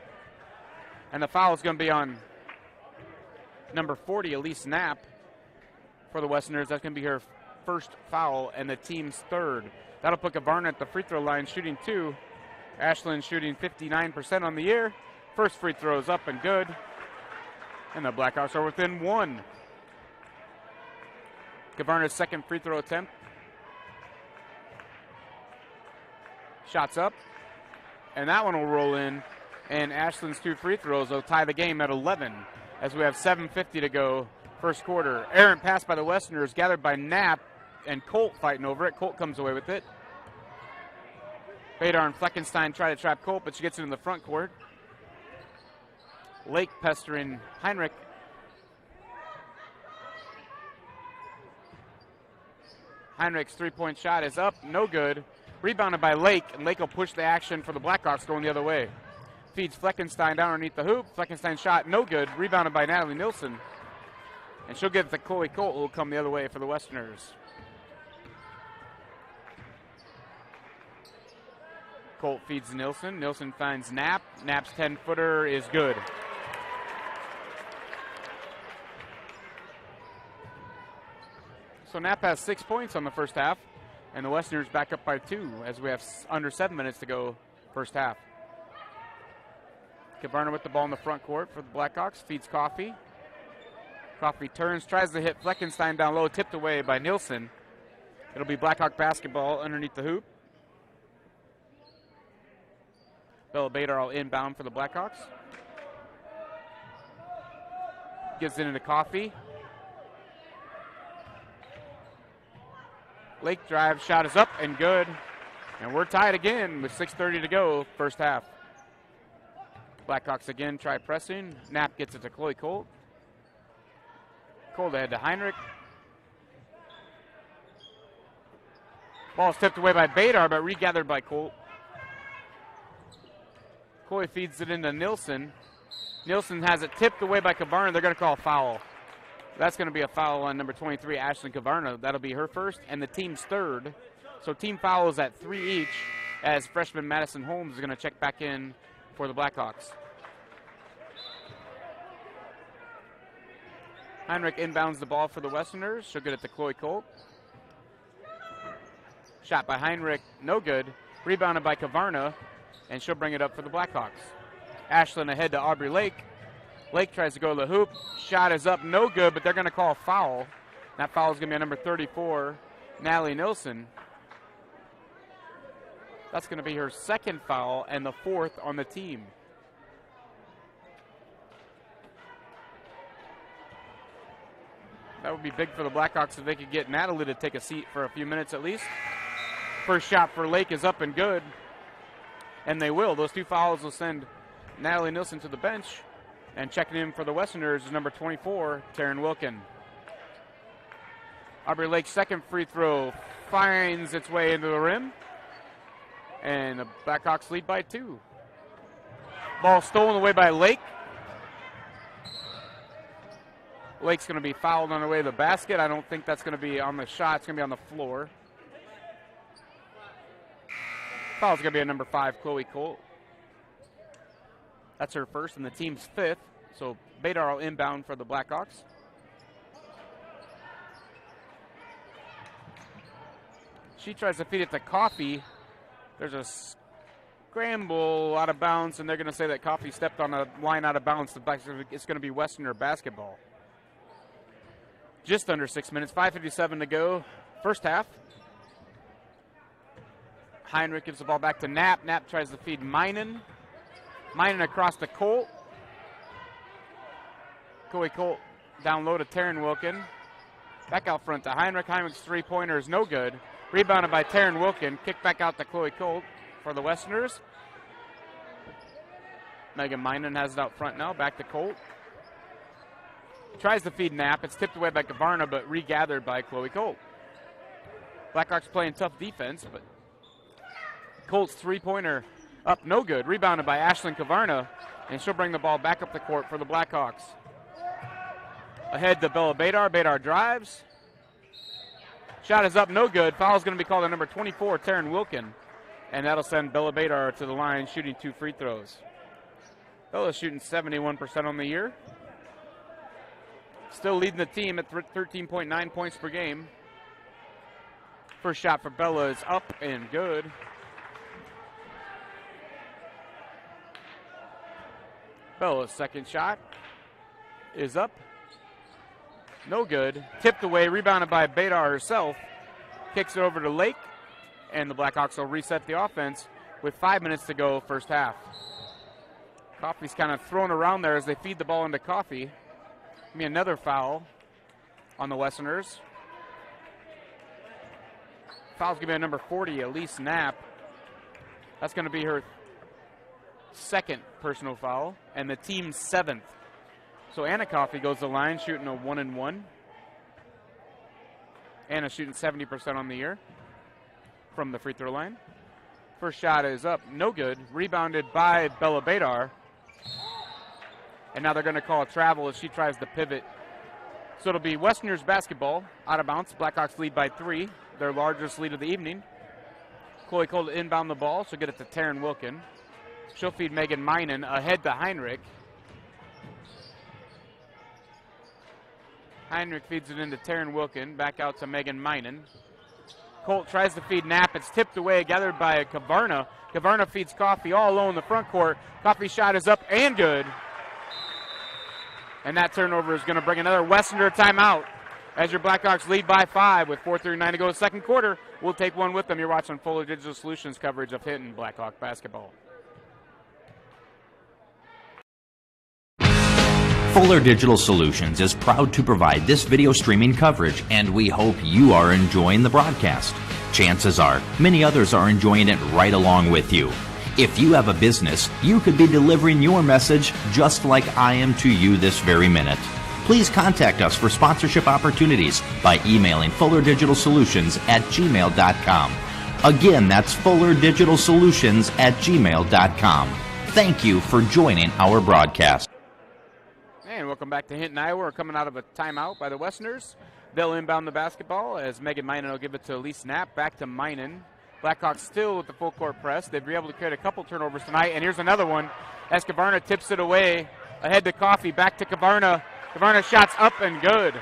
And the foul is going to be on number 40, Elise Knapp, for the Westerners. That's going to be her first foul and the team's third. That'll put Kavarna at the free throw line shooting 2. Ashland shooting 59% on the year. First free throw is up and good. And the Blackhawks are within 1. Kavarna's second free throw attempt. Shots up. And that one will roll in. And Ashland's 2 free throws will tie the game at 11. As we have 7:50 to go, first quarter. Errant pass by the Westerners, gathered by Knapp and Colt fighting over it. Colt comes away with it. Badar and Fleckenstein try to trap Colt, but she gets it in the front court. Lake pestering Heinrich. Heinrich's three-point shot is up, no good. Rebounded by Lake, and Lake will push the action for the Blackhawks going the other way. Feeds Fleckenstein down underneath the hoop. Fleckenstein shot no good. Rebounded by Natalie Nilsson. And she'll get it to Chloe Colt, who will come the other way for the Westerners. Colt feeds Nilsson. Nilsson finds Knapp. Knapp's 10-footer is good. So Knapp has 6 points on the first half, and the Westerners back up by 2 as we have under 7 minutes to go first half. Kavarna with the ball in the front court for the Blackhawks. Feeds Coffey. Coffey turns, tries to hit Fleckenstein down low, tipped away by Nilsson. It'll be Blackhawk basketball underneath the hoop. Bella Badar all inbound for the Blackhawks. Gives it into Coffey. Lake drive, shot is up and good. And we're tied again with 6:30 to go, first half. Blackhawks again try pressing. Knapp gets it to Chloe Colt. Colt ahead to Heinrich. Ball's tipped away by Badar, but regathered by Colt. Chloe feeds it into Nilsson. Nilsson has it tipped away by Kavarna. They're going to call a foul. That's going to be a foul on number 23, Ashlyn Kavarna. That'll be her first and the team's third. So team fouls at 3 each as freshman Madison Holmes is going to check back in for the Blackhawks. Heinrich inbounds the ball for the Westerners. She'll get it to Chloe Colt. Shot by Heinrich, no good. Rebounded by Kavarna, and she'll bring it up for the Blackhawks. Ashland ahead to Aubrey Lake. Lake tries to go to the hoop. Shot is up, no good, but they're going to call a foul. That foul is going to be on number 34, Natalie Nilsson. That's going to be her second foul and the fourth on the team. That would be big for the Blackhawks if they could get Natalie to take a seat for a few minutes at least. First shot for Lake is up and good, and they will. Those 2 fouls will send Natalie Nilsson to the bench, and checking in for the Westerners is number 24, Taryn Wilkin. Aubrey Lake's second free throw finds its way into the rim, and the Blackhawks lead by 2. Ball stolen away by Lake. Lake's going to be fouled on the way to the basket. I don't think that's going to be on the shot. It's going to be on the floor. Foul's going to be on number 5, Chloe Colt. That's her first and the team's 5th. So Badar will inbound for the Blackhawks. She tries to feed it to Coffee. There's a scramble out of bounds, and they're going to say that Coffee stepped on a line out of bounds. It's going to be Westerner basketball. Just under 6 minutes, 5:57 to go. First half. Heinrich gives the ball back to Knapp. Knapp tries to feed Meinen. Meinen across to Colt. Chloe Colt down low to Taryn Wilkin. Back out front to Heinrich. Heinrich's three-pointer is no good. Rebounded by Taryn Wilkin. Kick back out to Chloe Colt for the Westerners. Megan Meinen has it out front now. Back to Colt. Tries to feed Knapp. It's tipped away by Kavarna, but regathered by Chloe Colt. Blackhawks playing tough defense, but Colt's three-pointer up no good. Rebounded by Ashlyn Kavarna, and she'll bring the ball back up the court for the Blackhawks. Ahead to Bella Badar. Badar drives. Shot is up, no good. Foul is going to be called on number 24, Taryn Wilkin, and that'll send Bella Badar to the line shooting 2 free throws. Bella's shooting 71% on the year. Still leading the team at 13.9 points per game. First shot for Bella is up and good. Bella's second shot is up. No good. Tipped away, rebounded by Badar herself. Kicks it over to Lake, and the Blackhawks will reset the offense with 5 minutes to go first half. Coffey's kind of thrown around there as they feed the ball into Coffey. Give me another foul on the Westerners. Foul's going to be on number 40, Elise Knapp. That's going to be her second personal foul, and the team's 7th. So Anna Coffey goes to the line shooting a 1-and-1. Anna shooting 70% on the year from the free throw line. First shot is up, no good. Rebounded by Bella Badar. And now they're going to call a travel as she tries to pivot. So it'll be Westerners basketball out of bounds. Blackhawks lead by 3, their largest lead of the evening. Chloe Cole to inbound the ball. She'll get it to Taryn Wilkin. She'll feed Megan Meinen ahead to Heinrich. Heinrich feeds it into Taryn Wilkin. Back out to Megan Meinen. Colt tries to feed Knapp. It's tipped away, gathered by Kavarna. Kavarna feeds Coffey all alone in the front court. Coffey's shot is up and good. And that turnover is going to bring another Westerner timeout as your Blackhawks lead by 5 with 4:39 to go second quarter. We'll take one with them. You're watching Fuller Digital Solutions coverage of Hinton Blackhawk basketball. Fuller Digital Solutions is proud to provide this video streaming coverage, and we hope you are enjoying the broadcast. Chances are, many others are enjoying it right along with you. If you have a business, you could be delivering your message just like I am to you this very minute. Please contact us for sponsorship opportunities by emailing fullerdigitalsolutions@gmail.com. Again, that's fullerdigitalsolutions@gmail.com. Thank you for joining our broadcast. And welcome back to Hinton, Iowa. We're coming out of a timeout by the Westerners. They'll inbound the basketball as Megan Meinen will give it to Elise Knapp. Back to Meinen. Blackhawks still with the full court press. They've been able to create a couple turnovers tonight. And here's another one as Kavarna tips it away. Ahead to Coffey. Back to Kavarna. Kavarna shots up and good.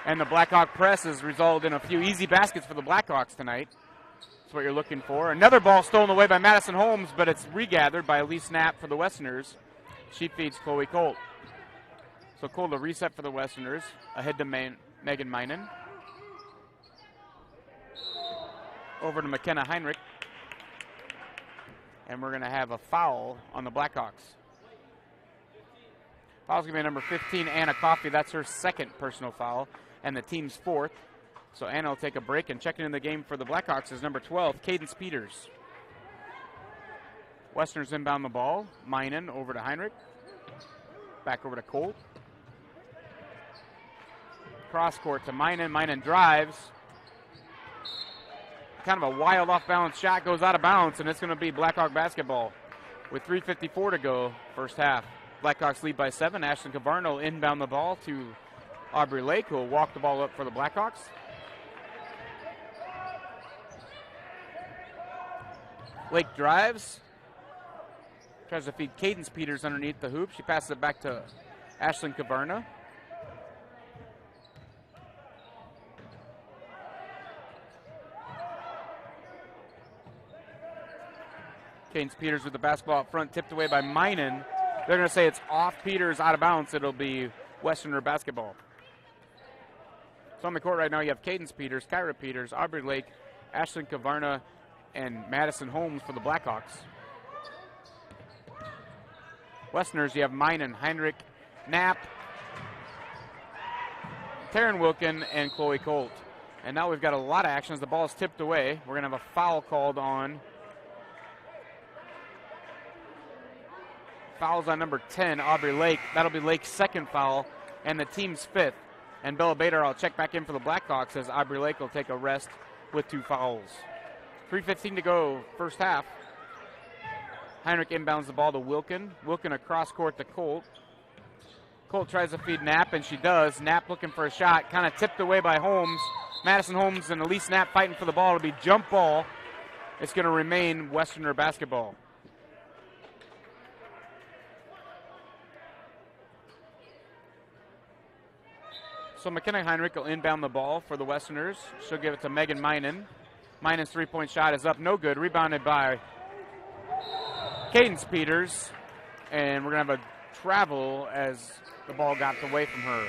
And the Blackhawk press has resulted in a few easy baskets for the Blackhawks tonight. That's what you're looking for. Another ball stolen away by Madison Holmes, but it's regathered by Elise Knapp for the Westerners. She feeds Chloe Colt. So Colt to reset for the Westerners. Ahead to Megan Meinen. Over to McKenna Heinrich. And we're going to have a foul on the Blackhawks. Foul's going to be number 15, Anna Coffey. That's her second personal foul, and the team's 4th. So Anna will take a break, and checking in the game for the Blackhawks is number 12, Cadence Peters. Westerners inbound the ball. Meinen over to Heinrich. Back over to Colt. Cross court to Meinen. Meinen drives. Kind of a wild off-balance shot goes out of bounds, and it's going to be Blackhawk basketball with 3:54 to go first half. Blackhawks lead by 7. Ashlyn Kavarna will inbound the ball to Aubrey Lake, who will walk the ball up for the Blackhawks. Lake drives. Tries to feed Cadence Peters underneath the hoop. She passes it back to Ashlyn Caverna. Cadence Peters with the basketball up front, tipped away by Minen. They're going to say it's off Peters, out of bounds. It'll be Westerner basketball. So on the court right now, you have Cadence Peters, Kyra Peters, Aubrey Lake, Ashlyn Caverna, and Madison Holmes for the Blackhawks. Westerners, you have Minen, Heinrich, Knapp, Taryn Wilkin, and Chloe Colt. And now we've got a lot of action as the ball is tipped away. We're going to have a foul called on. Fouls on number 10, Aubrey Lake. That'll be Lake's second foul and the team's fifth. And Bella Bader will check back in for the Blackhawks as Aubrey Lake will take a rest with 2 fouls. 3:15 to go, first half. Heinrich inbounds the ball to Wilkin. Wilkin across court to Colt. Colt tries to feed Knapp, and she does. Knapp looking for a shot, kind of tipped away by Holmes. Madison Holmes and Elise Knapp fighting for the ball. It'll be jump ball. It's going to remain Westerner basketball. So McKenna Heinrich will inbound the ball for the Westerners. She'll give it to Megan Minen. Minen's three-point shot is up, no good. Rebounded by Cadence Peters. And we're going to have a travel as the ball got away from her.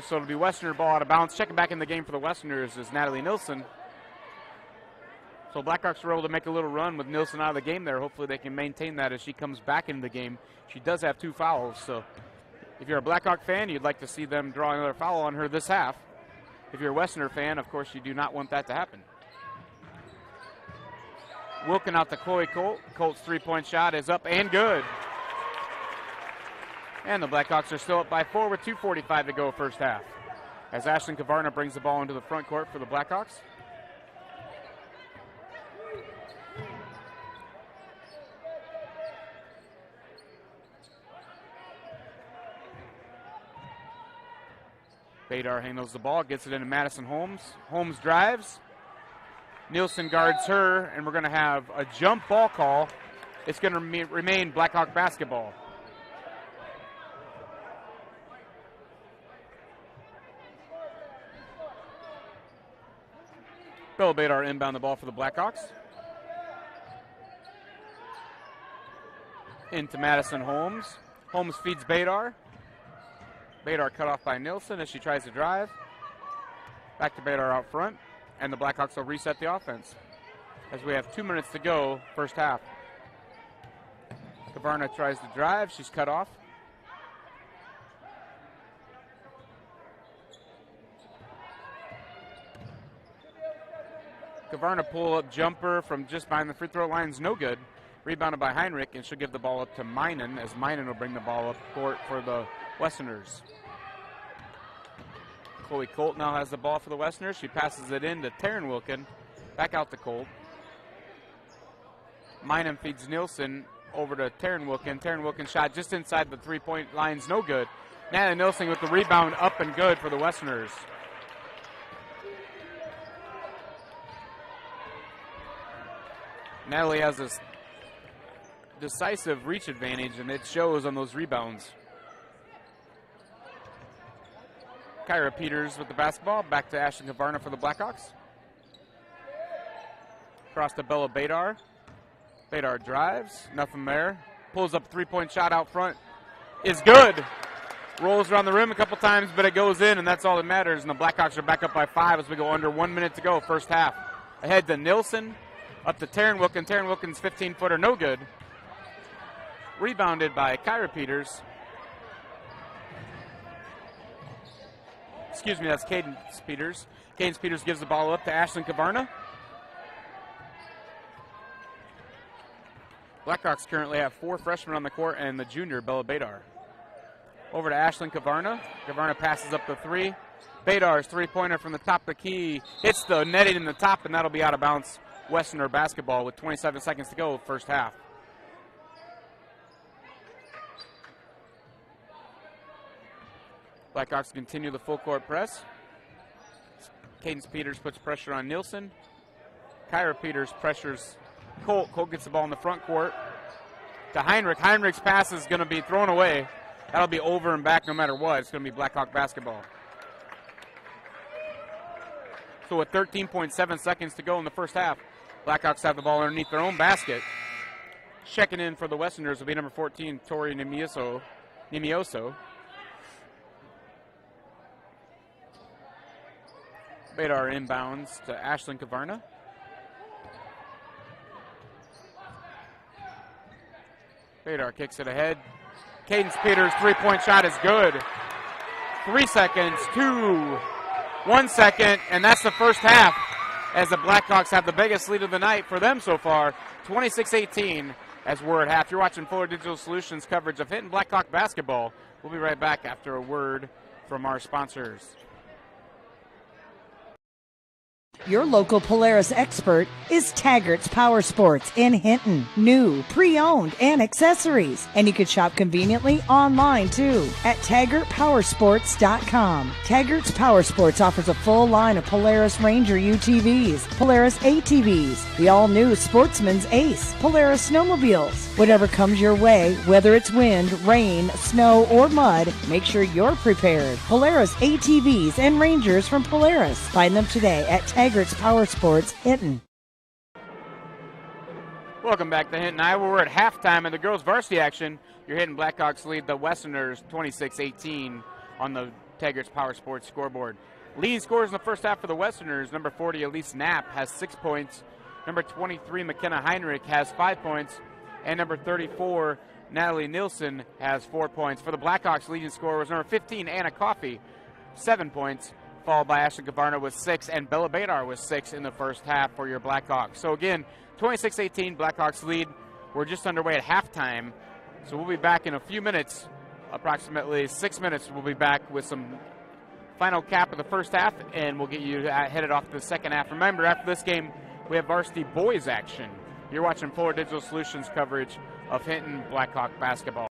So it'll be Westerner ball out of bounds. Checking back in the game for the Westerners is Natalie Nilsson. So Blackhawks were able to make a little run with Nilsson out of the game there. Hopefully they can maintain that as she comes back into the game. She does have 2 fouls, so if you're a Blackhawk fan, you'd like to see them draw another foul on her this half. If you're a Westerner fan, of course, you do not want that to happen. Wilkin out to Chloe Colt. Colt's three-point shot is up and good. And the Blackhawks are still up by 4 with 2:45 to go first half. As Ashlyn Caverna brings the ball into the front court for the Blackhawks. Badar handles the ball, gets it into Madison Holmes. Holmes drives. Nielsen guards her, and we're going to have a jump ball call. It's going to remain Blackhawk basketball. Bill Badar inbound the ball for the Blackhawks. Into Madison Holmes. Holmes feeds Badar. Badar cut off by Nilsson as she tries to drive. Back to Badar out front, and the Blackhawks will reset the offense as we have 2 minutes to go, first half. Caverna tries to drive. She's cut off. Caverna pull-up jumper from just behind the free throw line is no good. Rebounded by Heinrich, and she'll give the ball up to Minen as Minen will bring the ball up court for the Westerners. Chloe Colt now has the ball for the Westerners. She passes it in to Taryn Wilkin. Back out to Colt. Minen feeds Nielsen over to Taryn Wilkin. Taryn Wilkin shot just inside the three-point line's no good. Natalie Nielsen with the rebound up and good for the Westerners. Natalie has this decisive reach advantage, and it shows on those rebounds. Kyra Peters with the basketball. Back to Ashlyn Caverna for the Blackhawks. Across to Bella Badar. Badar drives. Nothing there. Pulls up a three-point shot out front. Is good. Rolls around the rim a couple times, but it goes in, and that's all that matters. And the Blackhawks are back up by 5 as we go under 1 minute to go, first half. Ahead to Nielsen. Up to Taryn Wilkin. Taryn Wilkin's 15-footer, no good. Rebounded by Kyra Peters. Excuse me, that's Cadence Peters. Cadence Peters gives the ball up to Ashlyn Caverna. Blackhawks currently have 4 freshmen on the court and the junior, Bella Badar. Over to Ashlyn Caverna. Caverna passes up the 3. Badar's three-pointer from the top of the key. Hits the netting in the top, and that'll be out of bounds. Westerner basketball with 27 seconds to go, first half. Blackhawks continue the full court press. Cadence Peters puts pressure on Nielsen. Kyra Peters pressures Colt. Colt gets the ball in the front court to Heinrich. Heinrich's pass is going to be thrown away. That'll be over and back no matter what. It's going to be Blackhawk basketball. So with 13.7 seconds to go in the first half, Blackhawks have the ball underneath their own basket. Checking in for the Westerners will be number 14, Tori Nimioso. Badar inbounds to Ashlyn Kavarna. Badar kicks it ahead. Cadence Peters' three-point shot is good. 3 seconds, 2, 1 second, and that's the first half as the Blackhawks have the biggest lead of the night for them so far, 26-18 as we're at half. You're watching Fuller Digital Solutions coverage of Hinton Blackhawk basketball. We'll be right back after a word from our sponsors. Your local Polaris expert is Taggart's Power Sports in Hinton. New, pre-owned, and accessories. And you can shop conveniently online too at TaggartPowersports.com. Taggart's Power Sports offers a full line of Polaris Ranger UTVs, Polaris ATVs, the all-new Sportsman's Ace, Polaris snowmobiles. Whatever comes your way, whether it's wind, rain, snow, or mud, make sure you're prepared. Polaris ATVs and Rangers from Polaris. Find them today at Taggart's Power Sports, Hinton. Welcome back to Hinton, Iowa. We're at halftime in the girls' varsity action. Your Hinton Blackhawks lead the Westerners 26-18 on the Taggart's Power Sports scoreboard. Leading scorers in the first half for the Westerners, number 40, Elise Knapp, has 6 points. Number 23, McKenna Heinrich, has 5 points. And number 34, Natalie Nilsson, has 4 points. For the Blackhawks, leading scorer was number 15, Anna Coffey, 7 points. Followed by Ashley Gavarna with 6, and Bella Badar with 6 in the first half for your Blackhawks. So again, 26-18, Blackhawks lead. We're just underway at halftime. So we'll be back in a few minutes, approximately 6 minutes. We'll be back with some final cap of the first half, and we'll get you headed off to the second half. Remember, after this game, we have varsity boys action. You're watching Fuller Digital Solutions coverage of Hinton Blackhawk basketball.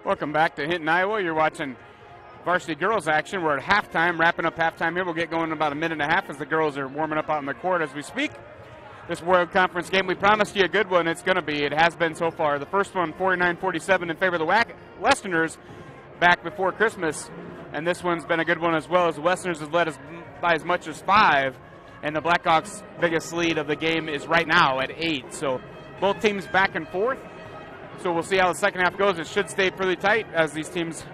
Welcome back to Hinton, Iowa. You're watching varsity girls action. We're at halftime, wrapping up halftime here. We'll get going in about a minute and a half as the girls are warming up out on the court as we speak. This World Conference game, we promised you a good one. It's going to be. It has been so far. The first one, 49-47 in favor of the Westerners back before Christmas. And this one's been a good one as well, as the Westerners have led us by as much as 5. And the Blackhawks' biggest lead of the game is right now at 8. So both teams back and forth. So we'll see how the second half goes. It should stay pretty tight as these teams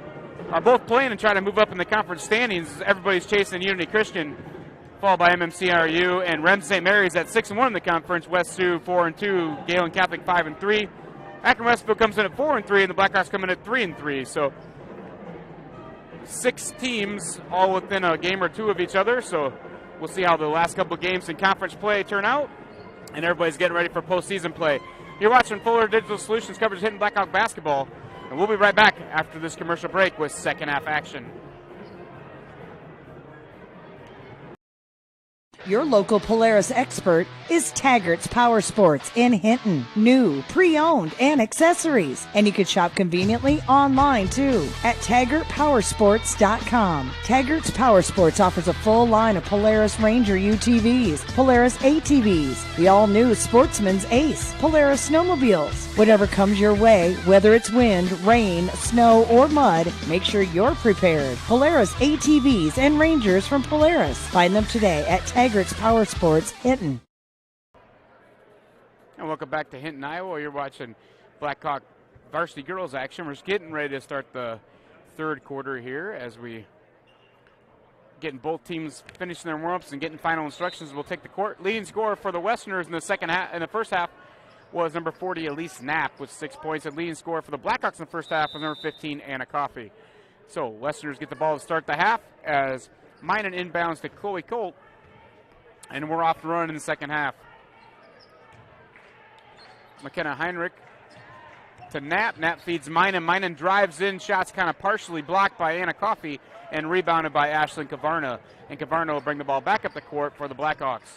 are both playing and trying to move up in the conference standings. Everybody's chasing Unity Christian, followed by MMCRU and Rem St. Mary's at 6-1 in the conference. West Sioux 4-2, Galen Catholic 5-3. Akron-Westfield comes in at 4-3, and the Blackhawks come in at 3-3. So 6 teams all within a game or two of each other. So we'll see how the last couple of games in conference play turn out, and everybody's getting ready for postseason play. You're watching Fuller Digital Solutions coverage Hinton Blackhawk basketball, and we'll be right back after this commercial break with second half action. Your local Polaris expert is Taggart's Power Sports in Hinton. New, pre-owned, and accessories. And you can shop conveniently online too at TaggartPowersports.com. Taggart's Power Sports offers a full line of Polaris Ranger UTVs, Polaris ATVs, the all-new Sportsman's Ace, Polaris snowmobiles. Whatever comes your way, whether it's wind, rain, snow, or mud, make sure you're prepared. Polaris ATVs and Rangers from Polaris. Find them today at Taggart's Power Sports, Hinton. And welcome back to Hinton, Iowa. You're watching Blackhawk varsity girls action. We're just getting ready to start the third quarter here as we getting both teams finishing their warm-ups and getting final instructions. We'll take the court. Leading scorer for the Westerners in the second half, in the first half, was number 40, Elise Knapp, with 6 points. And leading scorer for the Blackhawks in the first half was number 15, Anna Coffey. So Westerners get the ball to start the half as Minen inbounds to Chloe Colt. And we're off the run in the second half. McKenna Heinrich to Knapp. Knapp feeds Minen. Minen drives in. Shots kind of partially blocked by Anna Coffey and rebounded by Ashlyn Kavarna. And Kavarna will bring the ball back up the court for the Blackhawks.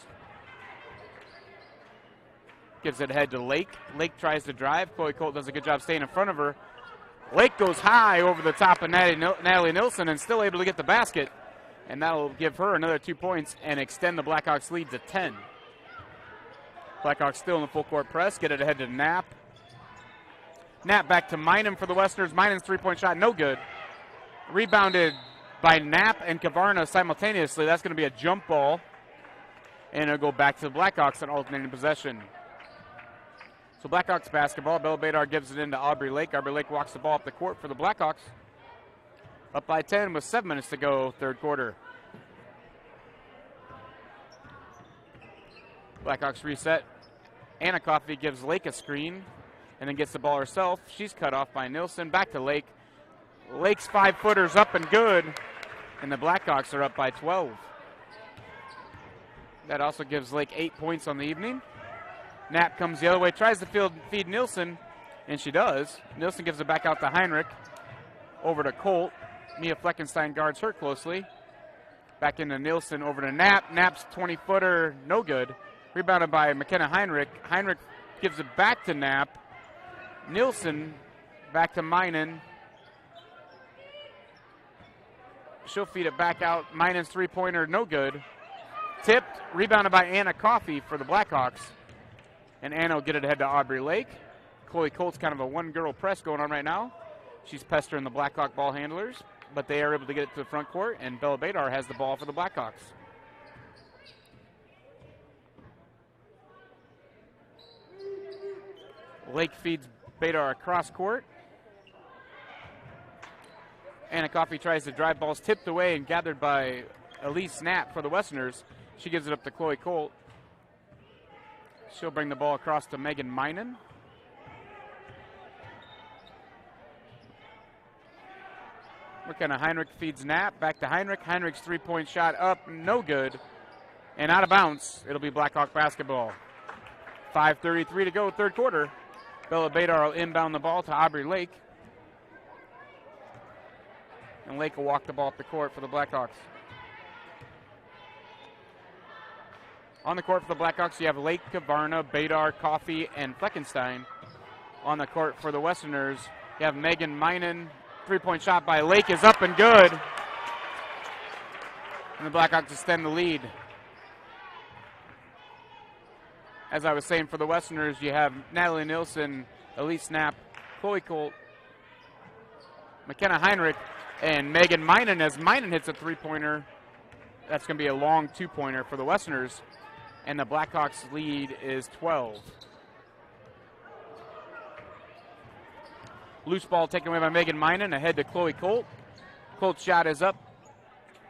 Gives it ahead to Lake. Lake tries to drive. Chloe Colt does a good job staying in front of her. Lake goes high over the top of Natalie Nilsson and still able to get the basket. And that'll give her another 2 points and extend the Blackhawks lead to 10. Blackhawks still in the full court press. Get it ahead to Knapp. Knapp back to Minen for the Westerners. Minen's three-point shot, no good. Rebounded by Knapp and Kavarna simultaneously. That's going to be a jump ball. And it'll go back to the Blackhawks in alternating possession. So Blackhawks basketball. Bella Badar gives it into Aubrey Lake. Aubrey Lake walks the ball up the court for the Blackhawks. Up by 10 with 7 minutes to go, third quarter. Blackhawks reset. Anna Coffey gives Lake a screen and then gets the ball herself. She's cut off by Nilsson. Back to Lake. Lake's 5-footer's up and good, and the Blackhawks are up by 12. That also gives Lake 8 points on the evening. Knapp comes the other way, tries to feed Nilsson, and she does. Nilsson gives it back out to Heinrich. Over to Colt. Mia Fleckenstein guards her closely. Back into Nilsson, over to Knapp. Knapp's 20-footer, no good. Rebounded by McKenna Heinrich. Heinrich gives it back to Knapp. Nilsson back to Minen. She'll feed it back out. Minen's three-pointer, no good. Tipped, rebounded by Anna Coffey for the Blackhawks. And Anna will get it ahead to Aubrey Lake. Chloe Colt's kind of a one-girl press going on right now. She's pestering the Blackhawk ball handlers, but they are able to get it to the front court, and Bella Badar has the ball for the Blackhawks. Lake feeds Badar across court. Anna Coffey tries to drive, balls tipped away and gathered by Elise Knapp for the Westerners. She gives it up to Chloe Colt. She'll bring the ball across to Megan Minen. McKenna Heinrich feeds Knapp. Back to Heinrich. Heinrich's three-point shot up, no good. And out of bounds. It'll be Blackhawk basketball. 5:33 to go, third quarter. Bella Badar will inbound the ball to Aubrey Lake. And Lake will walk the ball up the court for the Blackhawks. On the court for the Blackhawks, you have Lake, Kavarna, Badar, Coffey, and Fleckenstein. On the court for the Westerners, You have Megan Minen. Three-point shot by Lake is up and good. And the Blackhawks extend the lead. As I was saying, for the Westerners, you have Natalie Nilsson, Elise Knapp, Chloe Colt, McKenna Heinrich, and Megan Minen. As Minen hits a three-pointer, that's going to be a long two-pointer for the Westerners. And the Blackhawks lead is 12. Loose ball taken away by Megan Minen, ahead to Chloe Colt. Colt's shot is up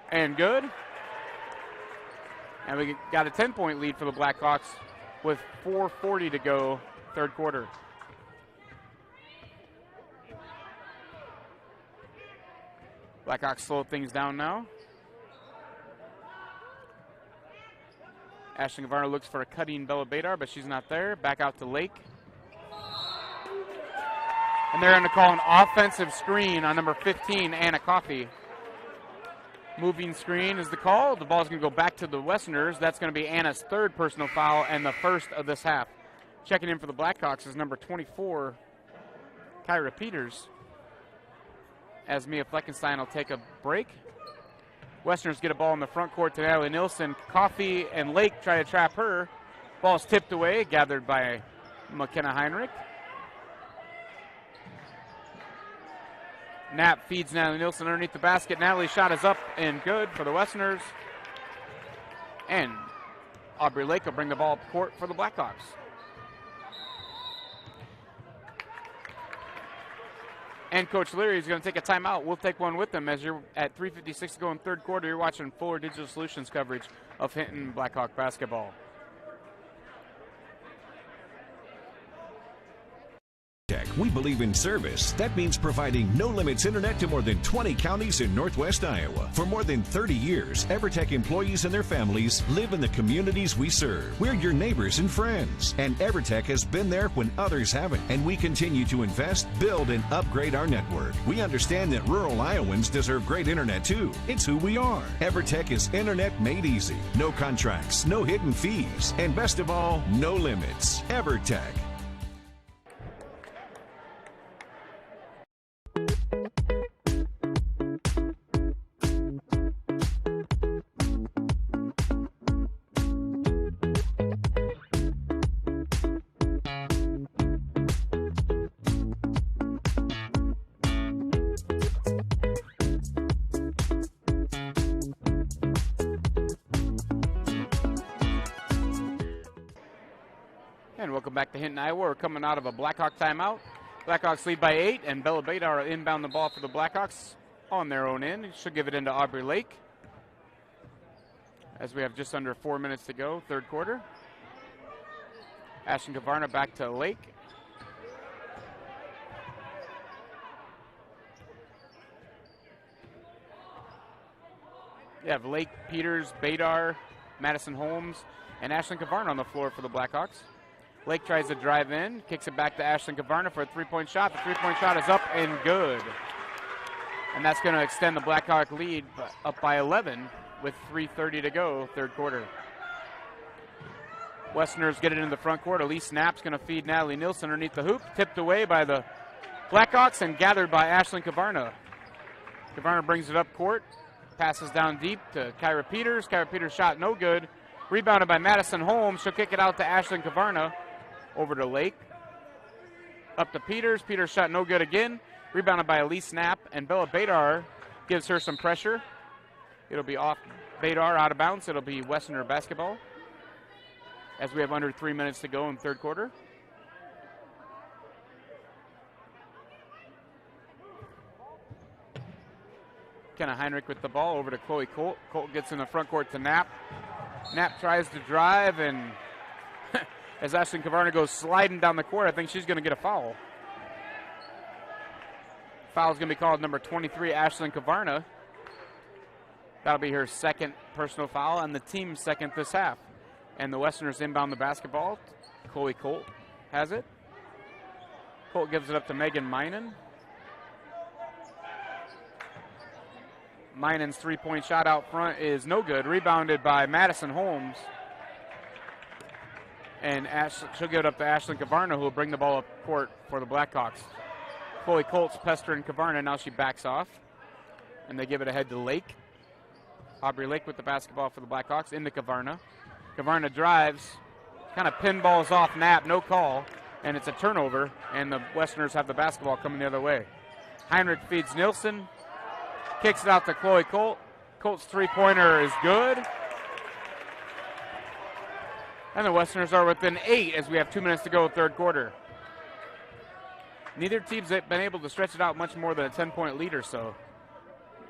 and good. And we got a 10-point lead for the Blackhawks with 4:40 to go, third quarter. Blackhawks slow things down now. Ashlyn Gavarno looks for a cutting Bella Badar, but she's not there. Back out to Lake. And they're going to call an offensive screen on number 15, Anna Coffey. Moving screen is the call. The ball's going to go back to the Westerners. That's going to be Anna's third personal foul and the first of this half. Checking in for the Blackhawks is number 24, Kyra Peters. As Mia Fleckenstein will take a break. Westerners get a ball in the front court to Natalie Nilsson. Coffey and Lake try to trap her. Ball's tipped away, gathered by McKenna Heinrich. Knapp feeds Natalie Nilsson underneath the basket. Natalie's shot is up and good for the Westerners. And Aubrey Lake will bring the ball up court for the Blackhawks. And Coach Leary is going to take a timeout. We'll take one with them as you're at 3:56 to go in third quarter. You're watching Fuller Digital Solutions coverage of Hinton Blackhawk basketball. We believe in service. That means providing no-limits internet to more than 20 counties in Northwest Iowa. For more than 30 years, EverTech employees and their families live in the communities we serve. We're your neighbors and friends. And EverTech has been there when others haven't. And we continue to invest, build, and upgrade our network. We understand that rural Iowans deserve great internet too. It's who we are. EverTech is internet made easy. No contracts, no hidden fees. And best of all, no limits. EverTech. And welcome back to Hinton, Iowa. We're coming out of a Blackhawk timeout. Blackhawks lead by 8, and Bella Badar inbound the ball for the Blackhawks on their own end. She'll give it into Aubrey Lake as we have just under 4 minutes to go, third quarter. Ashton Gavarna back to Lake. You have Lake, Peters, Badar, Madison Holmes, and Ashlyn Gavarna on the floor for the Blackhawks. Lake tries to drive in, kicks it back to Ashlyn Gavarna for a three-point shot. The three-point shot is up and good. And that's going to extend the Blackhawk lead up by 11 with 3:30 to go, third quarter. Westerners get it in the front court. Elise Knapp's going to feed Natalie Nilsson underneath the hoop. Tipped away by the Blackhawks and gathered by Ashlyn Gavarna. Gavarna brings it up court. Passes down deep to Kyra Peters. Kyra Peters' shot no good. Rebounded by Madison Holmes. She'll kick it out to Ashlyn Gavarna. Over to Lake. Up to Peters. Peters' shot no good again. Rebounded by Elise Knapp. And Bella Badar gives her some pressure. It'll be off Badar, out of bounds. It'll be Westerner basketball as we have under 3 minutes to go in third quarter. Kenna Heinrich with the ball over to Chloe Colt. Colt gets in the front court to Knapp. Knapp tries to drive, and as Ashlyn Gavarna goes sliding down the court, I think she's going to get a foul. Foul's going to be called number 23, Ashlyn Gavarna. That'll be her second personal foul and the team's second this half. And the Westerners inbound the basketball. Chloe Colt has it. Colt gives it up to Megan Minen. Minen's three-point shot out front is no good. Rebounded by Madison Holmes. And she'll give it up to Ashlyn Gavarna, who will bring the ball up court for the Blackhawks. Chloe Colt's pestering Kavarna. Now she backs off. And they give it ahead to Lake. Aubrey Lake with the basketball for the Blackhawks into Kavarna. Kavarna drives, kind of pinballs off Knapp, no call. And it's a turnover, and the Westerners have the basketball coming the other way. Heinrich feeds Nilsson. Kicks it out to Chloe Colt. Colt's three-pointer is good. And the Westerners are within 8 as we have 2 minutes to go, third quarter. Neither team's been able to stretch it out much more than a 10-point lead or so.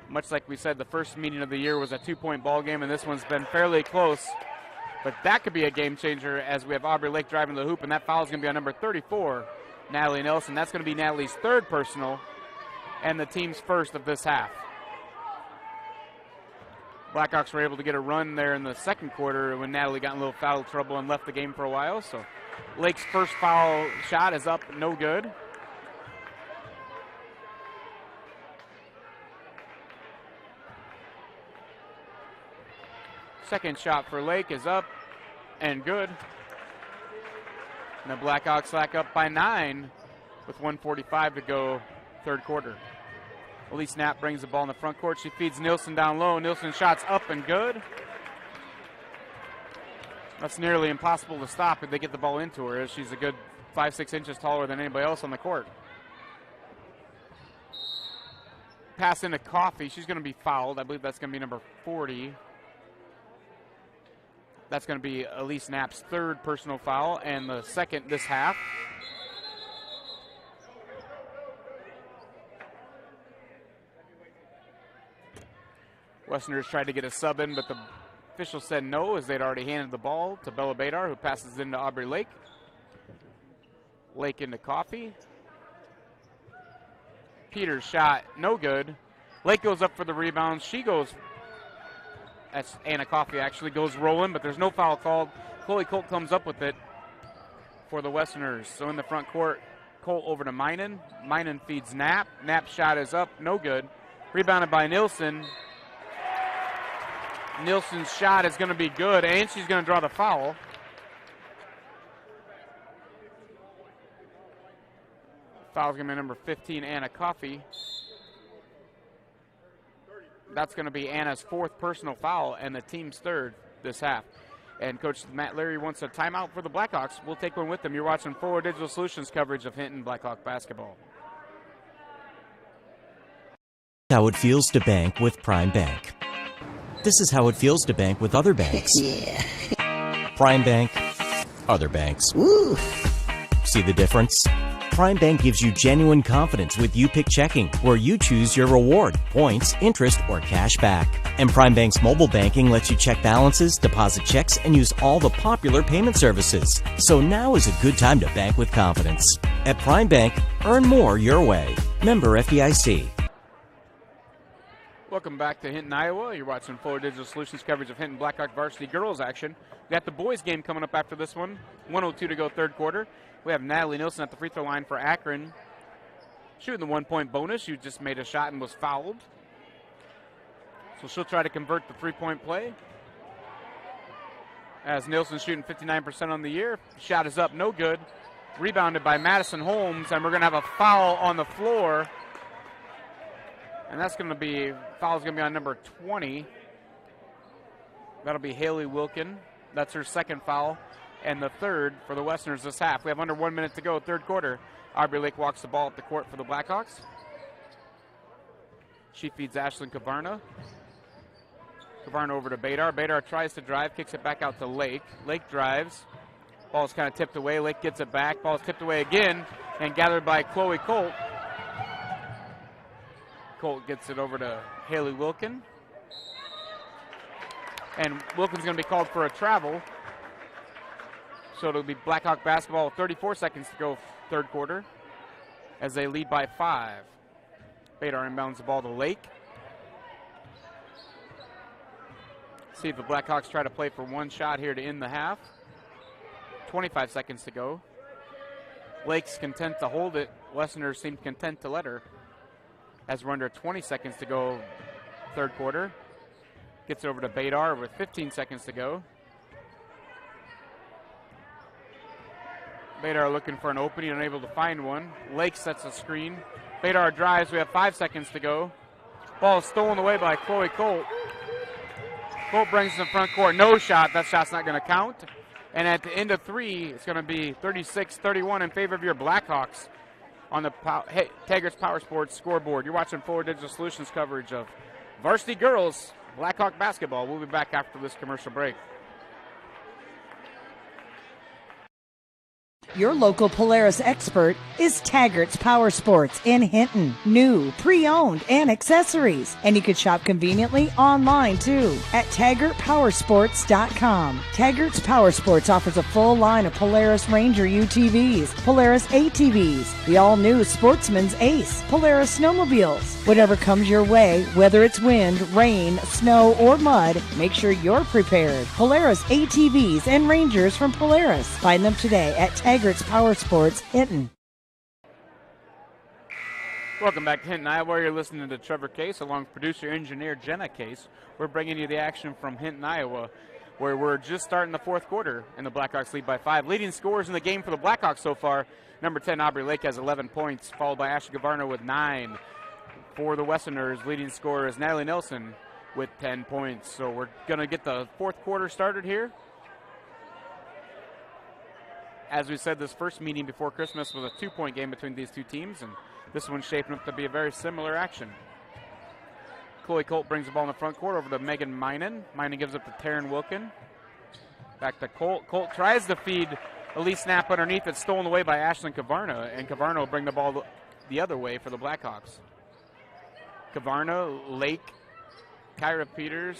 Much like we said, the first meeting of the year was a 2-point ball game, and this one's been fairly close. But that could be a game changer as we have Aubrey Lake driving the hoop, and that foul is going to be on number 34, Natalie Nelson. That's going to be Natalie's third personal and the team's first of this half. Blackhawks were able to get a run there in the second quarter when Natalie got in a little foul trouble and left the game for a while. So Lake's first foul shot is up, no good. Second shot for Lake is up and good. And the Blackhawks slack up by 9 with 1:45 to go, third quarter. Elise Knapp brings the ball in the front court. She feeds Nilsson down low. Nilsson shots up and good. That's nearly impossible to stop if they get the ball into her, as she's a good 5-6 inches taller than anybody else on the court. Pass into Coffey. She's going to be fouled. I believe that's going to be number 40. That's going to be Elise Knapp's third personal foul and the second this half. Westerners tried to get a sub in, but the official said no, as they'd already handed the ball to Bella Badar, who passes into Aubrey Lake. Lake into Coffey. Peters shot, no good. Lake goes up for the rebound. She goes, that's Anna Coffey actually, goes rolling, but there's no foul called. Chloe Colt comes up with it for the Westerners. So in the front court, Colt over to Minen. Minen feeds Knapp. Knapp's shot is up, no good. Rebounded by Nilsson. Nilsson's shot is going to be good, and she's going to draw the foul. Foul's going to be number 15, Anna Coffey. That's going to be Anna's fourth personal foul and the team's third this half. And Coach Matt Leary wants a timeout for the Blackhawks. We'll take one with them. You're watching Forward Digital Solutions coverage of Hinton Blackhawk basketball. How it feels to bank with Prime Bank. This is how it feels to bank with other banks. Yeah. Prime Bank, other banks. Woo. See the difference? Prime Bank gives you genuine confidence with You Pick Checking, where you choose your reward, points, interest, or cash back. And Prime Bank's mobile banking lets you check balances, deposit checks, and use all the popular payment services. So now is a good time to bank with confidence. At Prime Bank, earn more your way. Member FDIC. Welcome back to Hinton, Iowa. You're watching Forward Digital Solutions coverage of Hinton Blackhawk varsity girls action. We got the boys game coming up after this one. 1:02 to go, third quarter. We have Natalie Nilsson at the free throw line for Akron, shooting the 1-point bonus. She just made a shot and was fouled. So she'll try to convert the 3-point play. As Nilsson's shooting 59% on the year. Shot is up, no good. Rebounded by Madison Holmes, and we're going to have a foul on the floor. And that's going to be, foul's going to be on number 20. That'll be Haley Wilkin. That's her second foul and the third for the Westerners this half. We have under 1 minute to go, third quarter. Aubrey Lake walks the ball up the court for the Blackhawks. She feeds Ashlyn Kavarna. Kavarna over to Badar. Badar tries to drive, kicks it back out to Lake. Lake drives. Ball's kind of tipped away. Lake gets it back. Ball's tipped away again and gathered by Chloe Colt. Colt gets it over to Haley Wilkin. And Wilkin's going to be called for a travel. So it'll be Blackhawk basketball with 34 seconds to go, third quarter, as they lead by 5. Badar inbounds the ball to Lake. See if the Blackhawks try to play for one shot here to end the half. 25 seconds to go. Lake's content to hold it. Westerners seem content to let her. As we're under 20 seconds to go, third quarter. Gets over to Badar with 15 seconds to go. Badar looking for an opening, unable to find one. Lake sets a screen. Badar drives. We have 5 seconds to go. Ball is stolen away by Chloe Colt. Colt brings it in front court. No shot. That shot's not going to count. And at the end of 3, it's going to be 36-31 in favor of your Blackhawks on the Tigers Power Sports scoreboard. You're watching Forward Digital Solutions coverage of varsity girls Blackhawk basketball. We'll be back after this commercial break. Your local Polaris expert is Taggart's Power Sports in Hinton. New, pre-owned, and accessories. And you can shop conveniently online too at TaggartPowersports.com. Taggart's Power Sports offers a full line of Polaris Ranger UTVs, Polaris ATVs, the all-new Sportsman's Ace, Polaris snowmobiles. Whatever comes your way, whether it's wind, rain, snow, or mud, make sure you're prepared. Polaris ATVs and Rangers from Polaris. Find them today at Taggart's Power Sports, Hinton. Welcome back to Hinton, Iowa. You're listening to Trevor Case along with producer engineer Jenna Case. We're bringing you the action from Hinton, Iowa, where we're just starting the 4th quarter and the Blackhawks lead by 5. Leading scorers in the game for the Blackhawks so far, number 10 Aubrey Lake has 11 points, followed by Ashley Gavarno with 9. For the Westerners, leading scorer is Natalie Nelson with 10 points. So we're going to get the 4th quarter started here. As we said, this first meeting before Christmas was a 2-point game between these two teams, and this one's shaping up to be a very similar action. Chloe Colt brings the ball in the front court over to Megan Minen. Minen gives up to Taryn Wilkin. Back to Colt. Colt tries to feed Elise Snap underneath. It's stolen away by Ashlyn Kavarna, and Kavarna will bring the ball the other way for the Blackhawks. Kavarna, Lake, Kyra Peters,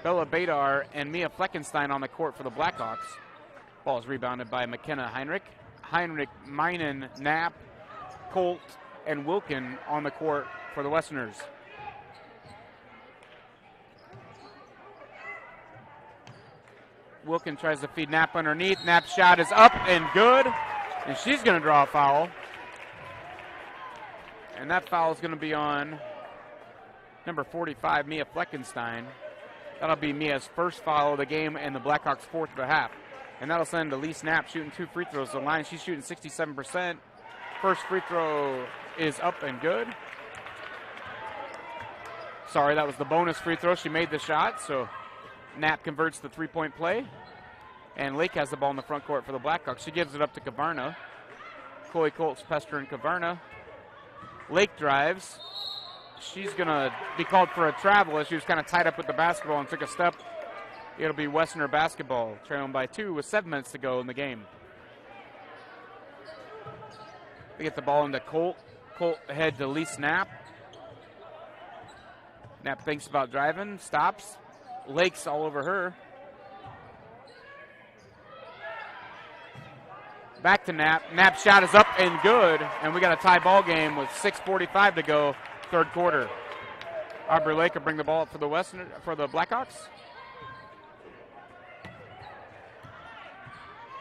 Bella Badar, and Mia Fleckenstein on the court for the Blackhawks. Ball is rebounded by McKenna Heinrich. Heinrich, Minen, Knapp, Colt, and Wilkin on the court for the Westerners. Wilkin tries to feed Knapp underneath. Knapp's shot is up and good, and she's going to draw a foul. And that foul is going to be on number 45, Mia Fleckenstein. That'll be Mia's first foul of the game and the Blackhawks' 4th of the half. And that'll send Elise Knapp shooting 2 free throws to the line. She's shooting 67%. First free throw is up and good. Sorry, that was the bonus free throw. She made the shot, so Knapp converts the 3-point play. And Lake has the ball in the front court for the Blackhawks. She gives it up to Kavarna. Chloe Colt's pestering Kavarna. Lake drives. She's going to be called for a travel as she was kind of tied up with the basketball and took a step. It'll be Westerner basketball, trailing by 2 with 7 minutes to go in the game. They get the ball into Colt. Colt ahead to Lee Snap. Knapp thinks about driving, stops. Lake's all over her. Back to Knapp. Knapp's shot is up and good, and we got a tie ball game with 6:45 to go, 3rd quarter. Aubrey Lake will bring the ball up for the Blackhawks.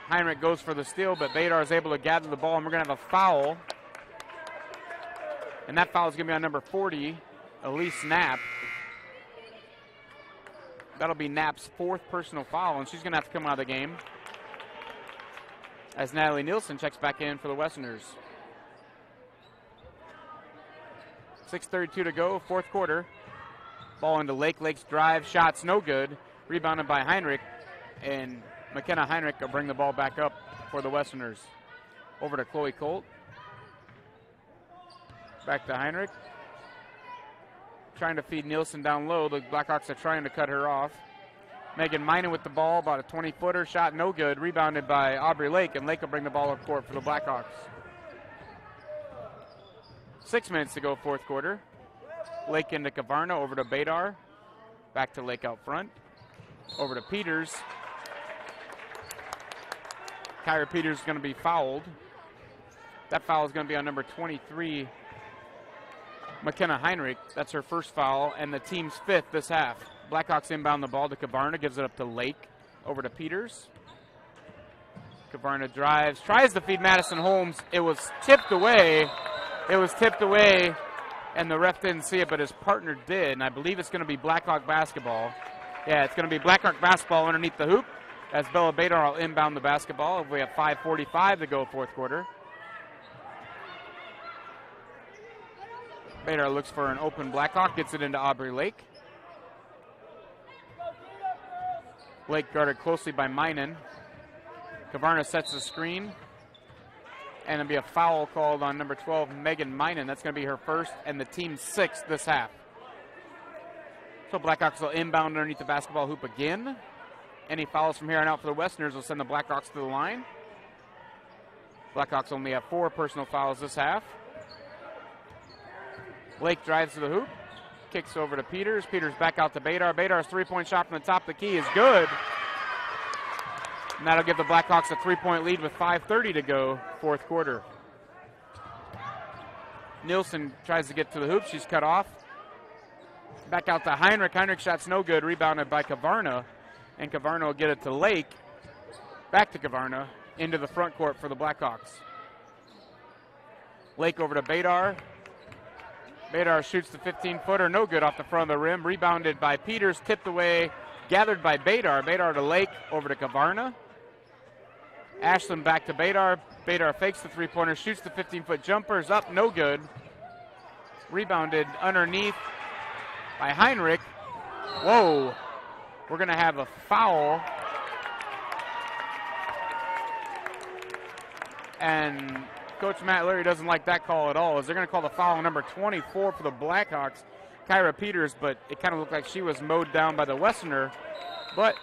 Heinrich goes for the steal, but Badar is able to gather the ball, and we're going to have a foul. And that foul is going to be on number 40, Elise Knapp. That'll be Knapp's 4th personal foul, and she's going to have to come out of the game as Natalie Nielsen checks back in for the Westerners. 6:32 to go, 4th quarter. Ball into Lake. Lake's drive, shots no good. Rebounded by Heinrich, and McKenna Heinrich will bring the ball back up for the Westerners. Over to Chloe Colt. Back to Heinrich. Trying to feed Nielsen down low. The Blackhawks are trying to cut her off. Megan Minen with the ball, about a 20-footer. Shot no good. Rebounded by Aubrey Lake, and Lake will bring the ball up court for the Blackhawks. 6 minutes to go, 4th quarter. Lake into Kavarna, over to Badar. Back to Lake out front. Over to Peters. Kyra Peters is going to be fouled. That foul is going to be on number 23, McKenna Heinrich. That's her first foul, and the team's 5th this half. Blackhawks inbound the ball to Kavarna, gives it up to Lake. Over to Peters. Kavarna drives, tries to feed Madison Holmes. It was tipped away. And the ref didn't see it, but his partner did, and I believe it's going to be Blackhawk basketball. Yeah, it's going to be Blackhawk basketball underneath the hoop. as Bella Badar will inbound the basketball. We have 5:45 to go fourth quarter. Badar looks for an open Blackhawk, gets it into Aubrey Lake. Lake guarded closely by Minen. Kavarna sets the screen. And there'll be a foul called on number 12, Megan Minen. That's going to be her first and the team's sixth this half. So Blackhawks will inbound underneath the basketball hoop again. Any fouls from here on out for the Westerners will send the Blackhawks to the line. Blackhawks only have 4 personal fouls this half. Lake drives to the hoop, kicks over to Peters. Peters back out to Badar. Badar's three-point shot from the top of the key is good. And that'll give the Blackhawks a 3-point lead with 5:30 to go, fourth quarter. Nielsen tries to get to the hoop. She's cut off. Back out to Heinrich. Heinrich shot's no good. Rebounded by Kavarna. And Kavarna will get it to Lake. Back to Kavarna. Into the front court for the Blackhawks. Lake over to Badar. Badar shoots the 15-footer. No good off the front of the rim. Rebounded by Peters. Tipped away. Gathered by Badar. Badar to Lake. Over to Kavarna. Ashland back to Badar. Badar fakes the three-pointer. Shoots the 15-foot jumpers. Up. No good. Rebounded underneath by Heinrich. Whoa. We're going to have a foul. And Coach Matt Leary doesn't like that call at all, as they're going to call the foul on number 24 for the Blackhawks, Kyra Peters, but it kind of looked like she was mowed down by the Westerner. But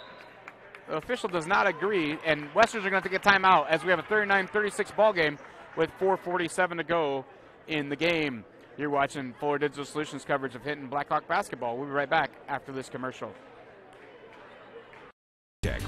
the official does not agree, and Westerners are going to take a timeout as we have a 39-36 ball game with 4:47 to go in the game. You're watching Fuller Digital Solutions coverage of Hinton Blackhawk basketball. We'll be right back after this commercial.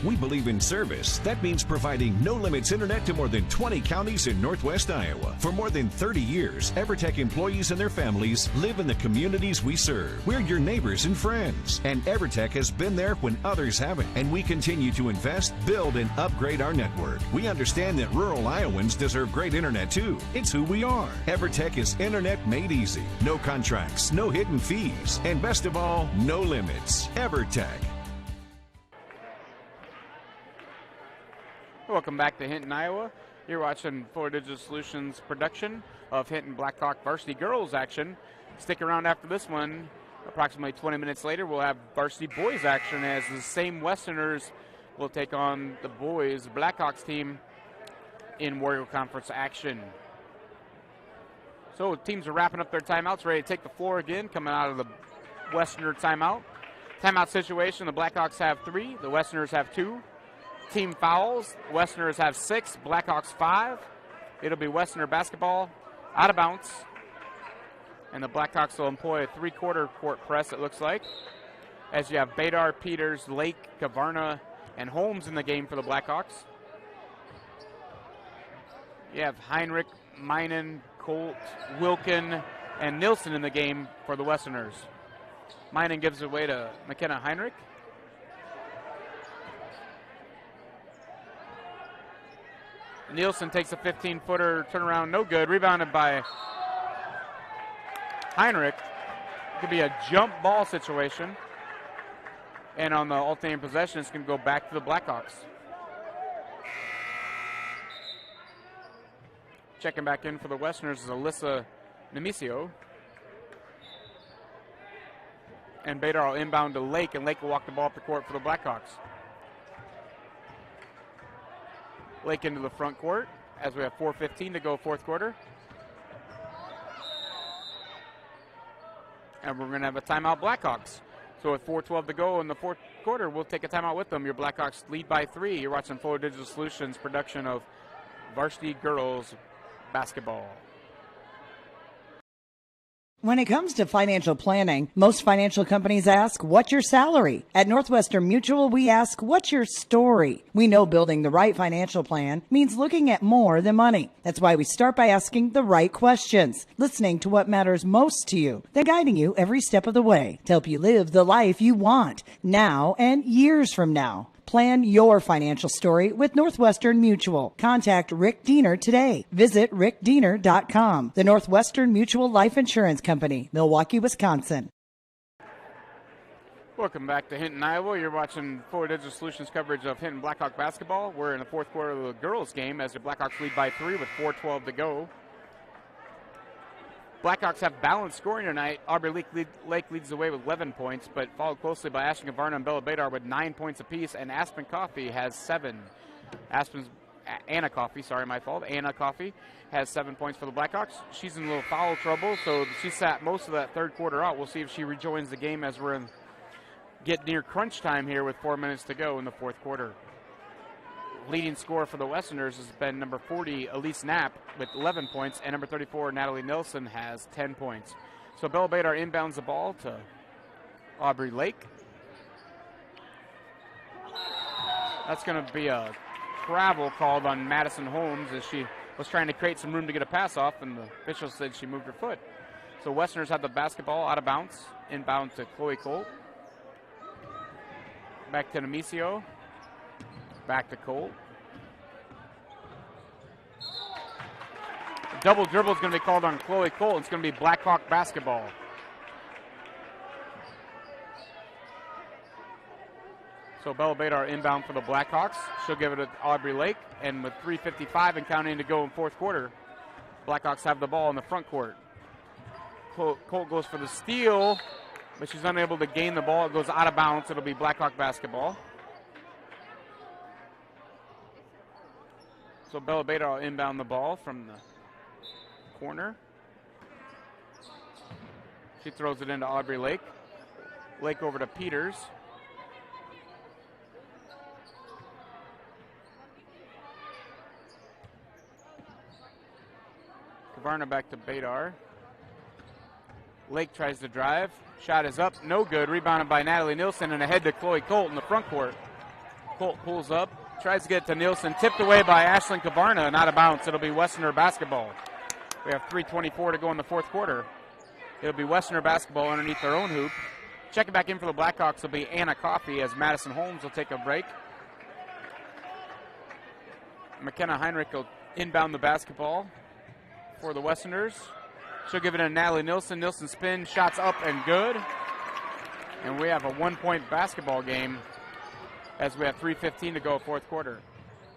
We believe in service. That means providing no-limits internet to more than 20 counties in Northwest Iowa. For more than 30 years, EverTech employees and their families live in the communities we serve. We're your neighbors and friends. And EverTech has been there when others haven't. And we continue to invest, build, and upgrade our network. We understand that rural Iowans deserve great internet too. It's who we are. EverTech is internet made easy. No contracts, no hidden fees. And best of all, no limits. EverTech. Welcome back to Hinton, Iowa. You're watching Fuller Digital Solutions production of Hinton Blackhawk varsity girls action. Stick around after this one. Approximately 20 minutes later, we'll have varsity boys action as the same Westerners will take on the boys Blackhawks team in Warrior Conference action. So teams are wrapping up their timeouts, ready to take the floor again, coming out of the Westerner timeout. Timeout situation, the Blackhawks have 3, the Westerners have 2. Team fouls, Westerners have 6, Blackhawks 5. It'll be Westerner basketball out of bounds. And the Blackhawks will employ a 3-quarter court press, it looks like. As you have Badar, Peters, Lake, Kavarna, and Holmes in the game for the Blackhawks. You have Heinrich, Minen, Colt, Wilkin, and Nielsen in the game for the Westerners. Minen gives it away to McKenna Heinrich. Nielsen takes a 15-footer turnaround, no good. Rebounded by Heinrich. It could be a jump ball situation. And on the alternating possession, it's going to go back to the Blackhawks. Checking back in for the Westerners is Alyssa Nemesio. And Badar will inbound to Lake, and Lake will walk the ball up the court for the Blackhawks. Lake into the front court as we have 4:15 to go fourth quarter. And we're going to have a timeout Blackhawks. So with 4:12 to go in the fourth quarter, we'll take a timeout with them. Your Blackhawks lead by 3. You're watching Fuller Digital Solutions production of varsity girls basketball. When it comes to financial planning, most financial companies ask, what's your salary? At Northwestern Mutual, we ask, what's your story? We know building the right financial plan means looking at more than money. That's why we start by asking the right questions, listening to what matters most to you, then guiding you every step of the way to help you live the life you want now and years from now. Plan your financial story with Northwestern Mutual. Contact Rick Diener today. Visit rickdiener.com. The Northwestern Mutual Life Insurance Company, Milwaukee, Wisconsin. Welcome back to Hinton, Iowa. You're watching Forward Digital Solutions coverage of Hinton Blackhawk basketball. We're in the fourth quarter of the girls' game as the Blackhawks lead by 3 with 4:12 to go. Blackhawks have balanced scoring tonight. Aubrey Lake leads the way with 11 points, but followed closely by Ashton Kavarna and Bella Badar with 9 points apiece, and Aspen Coffey has 7. Anna Coffey has 7 points for the Blackhawks. She's in a little foul trouble, so she sat most of that third quarter out. We'll see if she rejoins the game as we're get near crunch time here with 4 minutes to go in the fourth quarter. Leading scorer for the Westerners has been number 40, Elise Knapp, with 11 points, and number 34, Natalie Nilsson, has 10 points. So Bella Badar inbounds the ball to Aubrey Lake. That's going to be a travel called on Madison Holmes as she was trying to create some room to get a pass off, and the official said she moved her foot. So Westerners have the basketball out of bounds, inbound to Chloe Colt. Back to Nemesio. Back to Colt. The double dribble is going to be called on Chloe Colt. It's going to be Blackhawk basketball. So Bella Badar inbound for the Blackhawks. She'll give it to Aubrey Lake. And with 3:55 and counting to go in fourth quarter, Blackhawks have the ball in the front court. Colt goes for the steal, but she's unable to gain the ball. It goes out of bounds. It'll be Blackhawk basketball. So Bella Badar will inbound the ball from the corner. She throws it into Aubrey Lake. Lake over to Peters. Kavarna back to Badar. Lake tries to drive. Shot is up, no good. Rebounded by Natalie Nilsson and ahead to Chloe Colt in the front court. Colt pulls up, tries to get to Nilsson, tipped away by Ashlyn Kavarna and out of bounds. It'll be Westerner basketball. We have 3:24 to go in the fourth quarter. It'll be Westerner basketball underneath their own hoop. Checking back in for the Blackhawks will be Anna Coffey as Madison Holmes will take a break. McKenna Heinrich will inbound the basketball for the Westerners. She'll give it to Natalie Nilsson. Nilsson spin, shots up and good. And we have a 1-point basketball game as we have 3:15 to go fourth quarter.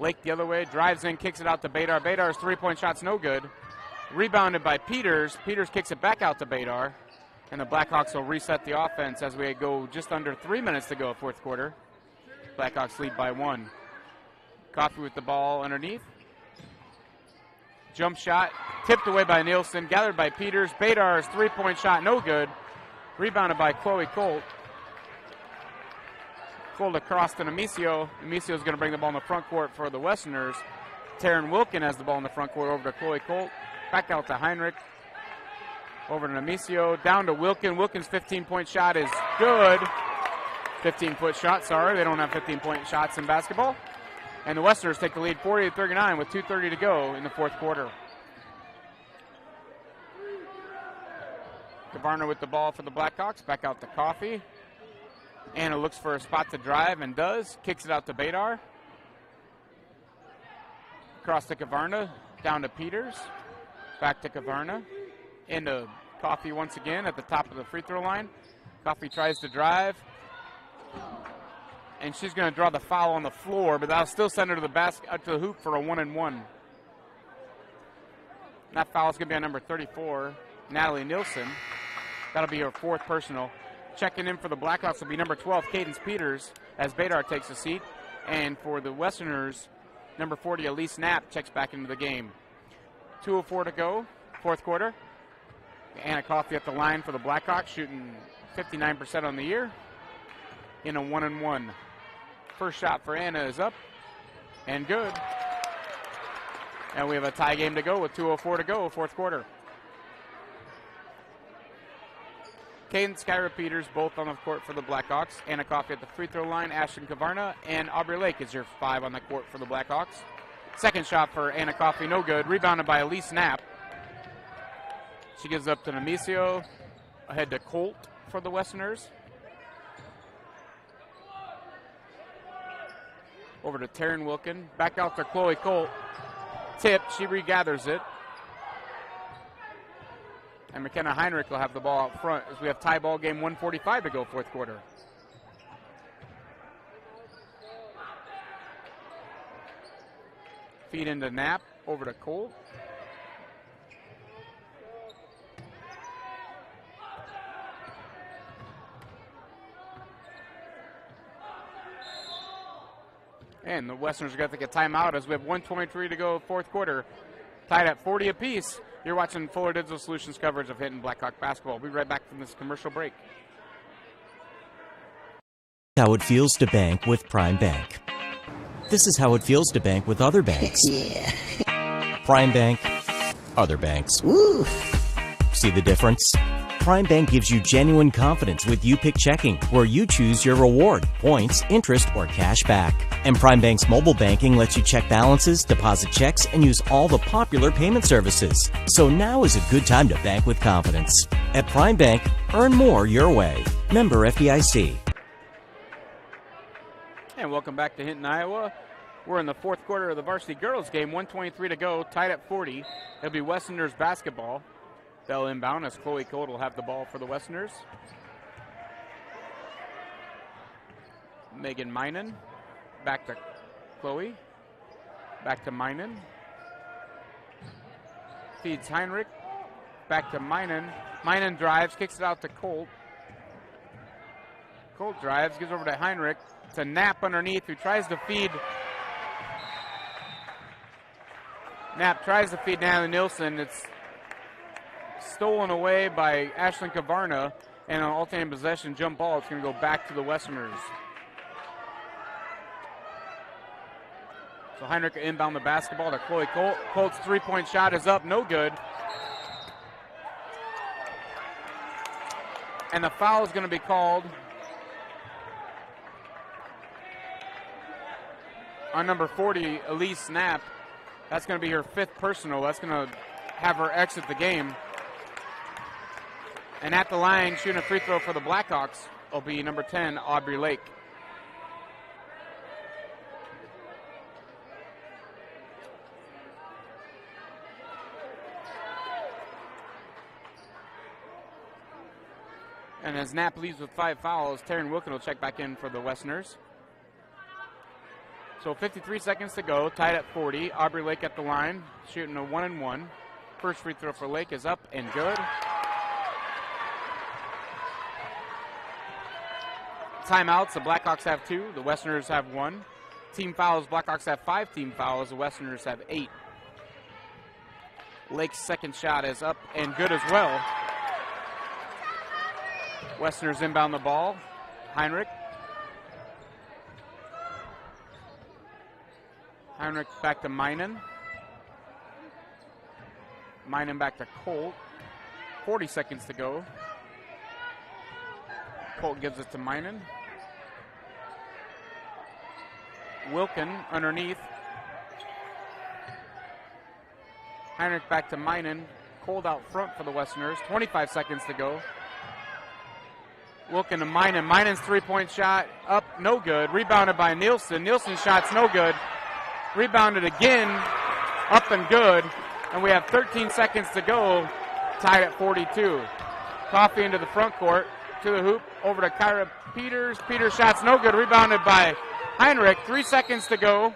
Lake the other way, drives in, kicks it out to Badar. Badar's three-point shot's no good. Rebounded by Peters. Peters kicks it back out to Badar. And the Blackhawks will reset the offense as we go just under 3 minutes to go fourth quarter. Blackhawks lead by 1. Coffey with the ball underneath. Jump shot, tipped away by Nielsen, gathered by Peters. Badar's three-point shot, no good. Rebounded by Chloe Colt. Colt across to Nemesio. Nemesio's going to bring the ball in the front court for the Westerners. Taryn Wilkin has the ball in the front court over to Chloe Colt. Back out to Heinrich. Over to Nemesio. Down to Wilkin. Wilkin's 15-point shot is good. 15-foot shot, sorry. They don't have 15-point shots in basketball. And the Westerners take the lead 40-39 with 2:30 to go in the fourth quarter. Kavarna with the ball for the Blackhawks. Back out to Coffey. Anna looks for a spot to drive and does. Kicks it out to Badar. Across to Kavarna. Down to Peters. Back to Kavarna. Into Coffey once again at the top of the free throw line. Coffey tries to drive. And she's going to draw the foul on the floor, but that'll still send her to the basket, to the hoop for a 1-and-1. That foul is going to be on number 34, Natalie Nilsson. That'll be her fourth personal. Checking in for the Blackhawks will be number 12, Cadence Peters, as Badar takes a seat. And for the Westerners, number 40, Elise Knapp, checks back into the game. 2:04 to go, fourth quarter. Anna Coffey at the line for the Blackhawks, shooting 59% on the year in a 1-and-1. First shot for Anna is up and good. And we have a tie game to go with 2:04 to go, fourth quarter. Cadence, Skyra Peters, both on the court for the Blackhawks. Anna Coffey at the free throw line. Ashton Kavarna and Aubrey Lake is your 5 on the court for the Blackhawks. Second shot for Anna Coffey, no good. Rebounded by Elise Knapp. She gives up to Nemesio. Ahead to Colt for the Westerners. Over to Taryn Wilkin. Back out to Chloe Colt. Tip. She regathers it. And McKenna Heinrich will have the ball out front as we have tie ball game, 1:45 to go, fourth quarter. Feed into Knapp, over to Colt. And the Westerners are going to take a timeout as we have 1:23 to go, fourth quarter. Tied at 40 apiece. You're watching Fuller Digital Solutions coverage of Hinton Blackhawk basketball. We'll be right back from this commercial break. How it feels to bank with Prime Bank. This is how it feels to bank with other banks. Yeah. Prime Bank, other banks. Woo. See the difference? Prime Bank gives you genuine confidence with You Pick Checking, where you choose your reward, points, interest, or cash back. And Prime Bank's mobile banking lets you check balances, deposit checks, and use all the popular payment services. So now is a good time to bank with confidence. At Prime Bank, earn more your way. Member FDIC. And welcome back to Hinton, Iowa. We're in the fourth quarter of the varsity girls game, 1:23 to go, tied at 40. It'll be Westerners basketball. They'll inbound as Chloe Colt will have the ball for the Westerners. Megan Minen, back to Chloe, back to Minen. Feeds Heinrich, back to Minen. Minen drives, kicks it out to Colt. Colt drives, gives over to Heinrich. To Knapp underneath, who tries to feed. Knapp tries to feed Natalie Nielsen. It's stolen away by Ashlyn Kavarna, and on alternating possession jump ball, it's going to go back to the Westerners. So Heinrich inbound the basketball to Chloe Colt. Colt's three-point shot is up, no good. And the foul is going to be called on number 40, Elise Knapp. That's going to be her fifth personal. That's going to have her exit the game. And at the line, shooting a free throw for the Blackhawks will be number 10, Aubrey Lake. And as Knapp leaves with 5 fouls, Taryn Wilkin will check back in for the Westerners. So 53 seconds to go, tied at 40. Aubrey Lake at the line, shooting a 1-and-1. First free throw for Lake is up and good. Timeouts, the Blackhawks have 2, the Westerners have 1. Team fouls, Blackhawks have 5 team fouls, the Westerners have 8. Lake's second shot is up and good as well. Westerners inbound the ball. Heinrich. Heinrich back to Minen. Minen back to Colt. 40 seconds to go. Colt gives it to Minen. Wilkin underneath. Heinrich back to Minen. Colt out front for the Westerners. 25 seconds to go. Wilkin to Minen. Minen's three-point shot up, no good. Rebounded by Nielsen. Nielsen's shot's no good. Rebounded again, up and good. And we have 13 seconds to go, tied at 42. Coffey into the front court, to the hoop, over to Kyra Peters. Peters' shot's no good, rebounded by Heinrich. 3 seconds to go.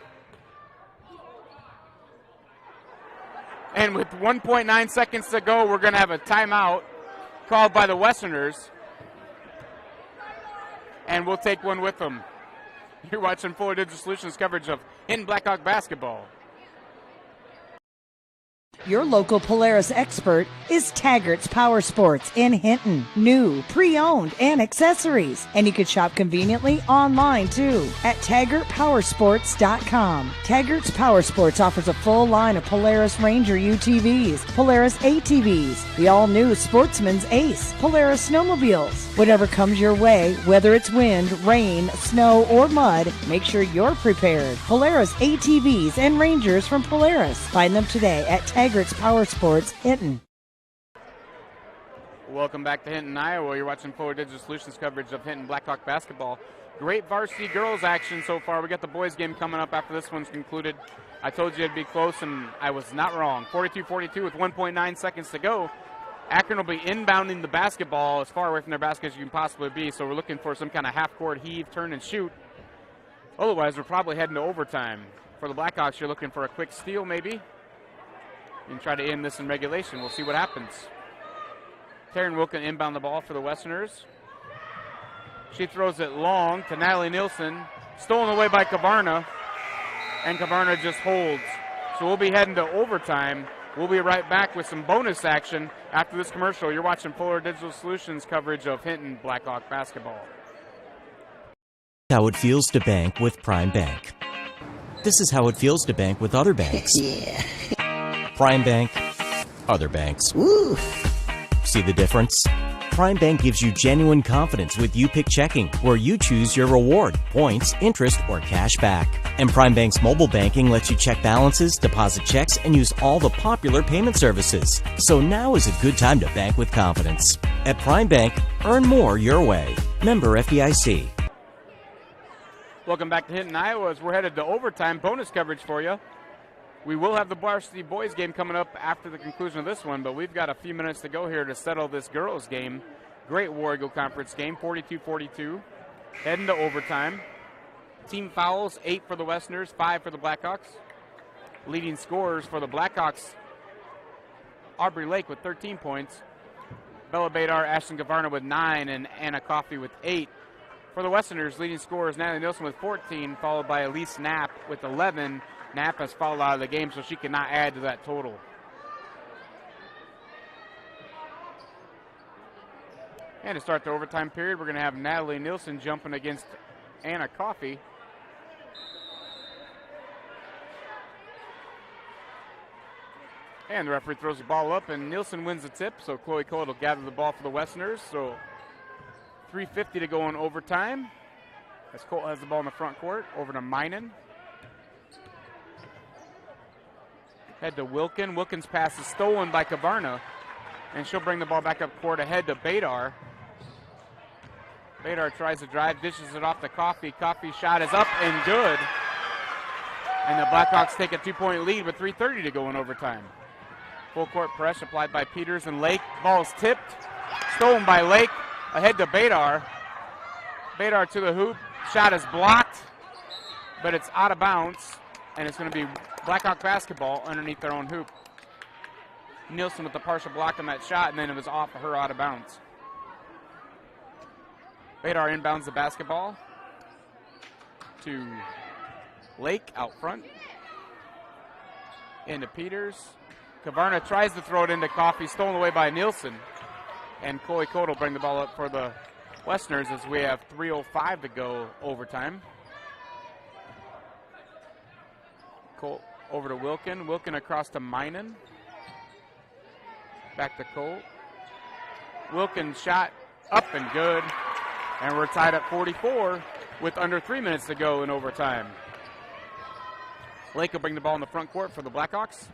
And with 1.9 seconds to go, we're going to have a timeout called by the Westerners. And we'll take one with them. You're watching Fuller Digital Solutions coverage of Hinton Blackhawk basketball. Your local Polaris expert is Taggart's Power Sports in Hinton. New, pre-owned, and accessories. And you can shop conveniently online too at TaggartPowersports.com. Taggart's Power Sports offers a full line of Polaris Ranger UTVs, Polaris ATVs, the all-new Sportsman's Ace, Polaris snowmobiles. Whatever comes your way, whether it's wind, rain, snow, or mud, make sure you're prepared. Polaris ATVs and Rangers from Polaris. Find them today at Taggart's Power Sports, Hinton. Welcome back to Hinton, Iowa. You're watching Fuller Digital Solutions coverage of Hinton Blackhawk basketball. Great varsity girls action so far. We got the boys game coming up after this one's concluded. I told you it'd be close, and I was not wrong. 42-42 with 1.9 seconds to go. Akron will be inbounding the basketball as far away from their basket as you can possibly be, so we're looking for some kind of half-court heave, turn, and shoot. Otherwise, we're probably heading to overtime. For the Blackhawks, you're looking for a quick steal maybe and try to end this in regulation. We'll see what happens. Taryn Wilkin inbound the ball for the Westerners. She throws it long to Natalie Nielsen. Stolen away by Kavarna, and Kavarna just holds. So we'll be heading to overtime. We'll be right back with some bonus action after this commercial. You're watching Fuller Digital Solutions coverage of Hinton Blackhawk basketball. How it feels to bank with Prime Bank. This is how it feels to bank with other banks. Yeah. Prime Bank, other banks. Woo. See the difference? Prime Bank gives you genuine confidence with You Pick Checking, where you choose your reward, points, interest, or cash back. And Prime Bank's mobile banking lets you check balances, deposit checks, and use all the popular payment services. So now is a good time to bank with confidence. At Prime Bank, earn more your way. Member FDIC. Welcome back to Hinton, Iowa, as we're headed to overtime. Bonus coverage for you. We will have the varsity boys game coming up after the conclusion of this one, but we've got a few minutes to go here to settle this girls game. Great War Eagle Conference game, 42-42. Heading to overtime. Team fouls, 8 for the Westerners, 5 for the Blackhawks. Leading scorers for the Blackhawks, Aubrey Lake with 13 points. Bella Badar, Ashton Gavarna with 9, and Anna Coffey with 8. For the Westerners, leading scorers Natalie Nielsen with 14, followed by Elise Knapp with 11. Knapp has fouled out of the game, so she cannot add to that total. And to start the overtime period, we're going to have Natalie Nielsen jumping against Anna Coffey. And the referee throws the ball up, and Nielsen wins the tip, so Chloe Cole will gather the ball for the Westerners. So 3:50 to go in overtime. As Colt has the ball in the front court, over to Minen. Head to Wilkin. Wilkin's pass is stolen by Kavarna, and she'll bring the ball back up court ahead to Badar. Badar tries to drive, dishes it off to Coffey. Coffey's shot is up and good. And the Blackhawks take a 2-point lead with 3:30 to go in overtime. Full court press applied by Peters and Lake. Ball's tipped, stolen by Lake, ahead to Badar. Badar to the hoop. Shot is blocked, but it's out of bounds, and it's going to be Blackhawk basketball underneath their own hoop. Nielsen with the partial block on that shot, and then it was off of her out of bounds. Badar inbounds the basketball to Lake out front. Into Peters. Kavarna tries to throw it into Coffey, stolen away by Nielsen. And Chloe Cote will bring the ball up for the Westerners as we have 3:05 to go overtime. Colt over to Wilkin. Wilkin across to Minen. Back to Colt. Wilkin shot up and good. And we're tied at 44 with under 3 minutes to go in overtime. Lake will bring the ball in the front court for the Blackhawks.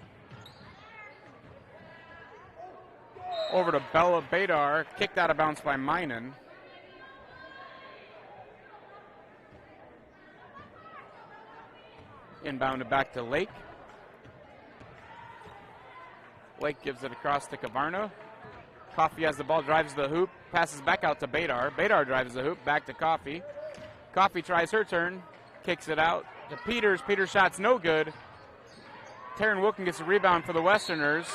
Over to Bella Badar, kicked out of bounds by Minen. Inbounded back to Lake. Lake gives it across to Kavarna. Coffey has the ball, drives the hoop, passes back out to Badar. Badar drives the hoop, back to Coffey. Coffey tries her turn, kicks it out to Peters. Peters' shot's no good. Taryn Wilkin gets a rebound for the Westerners,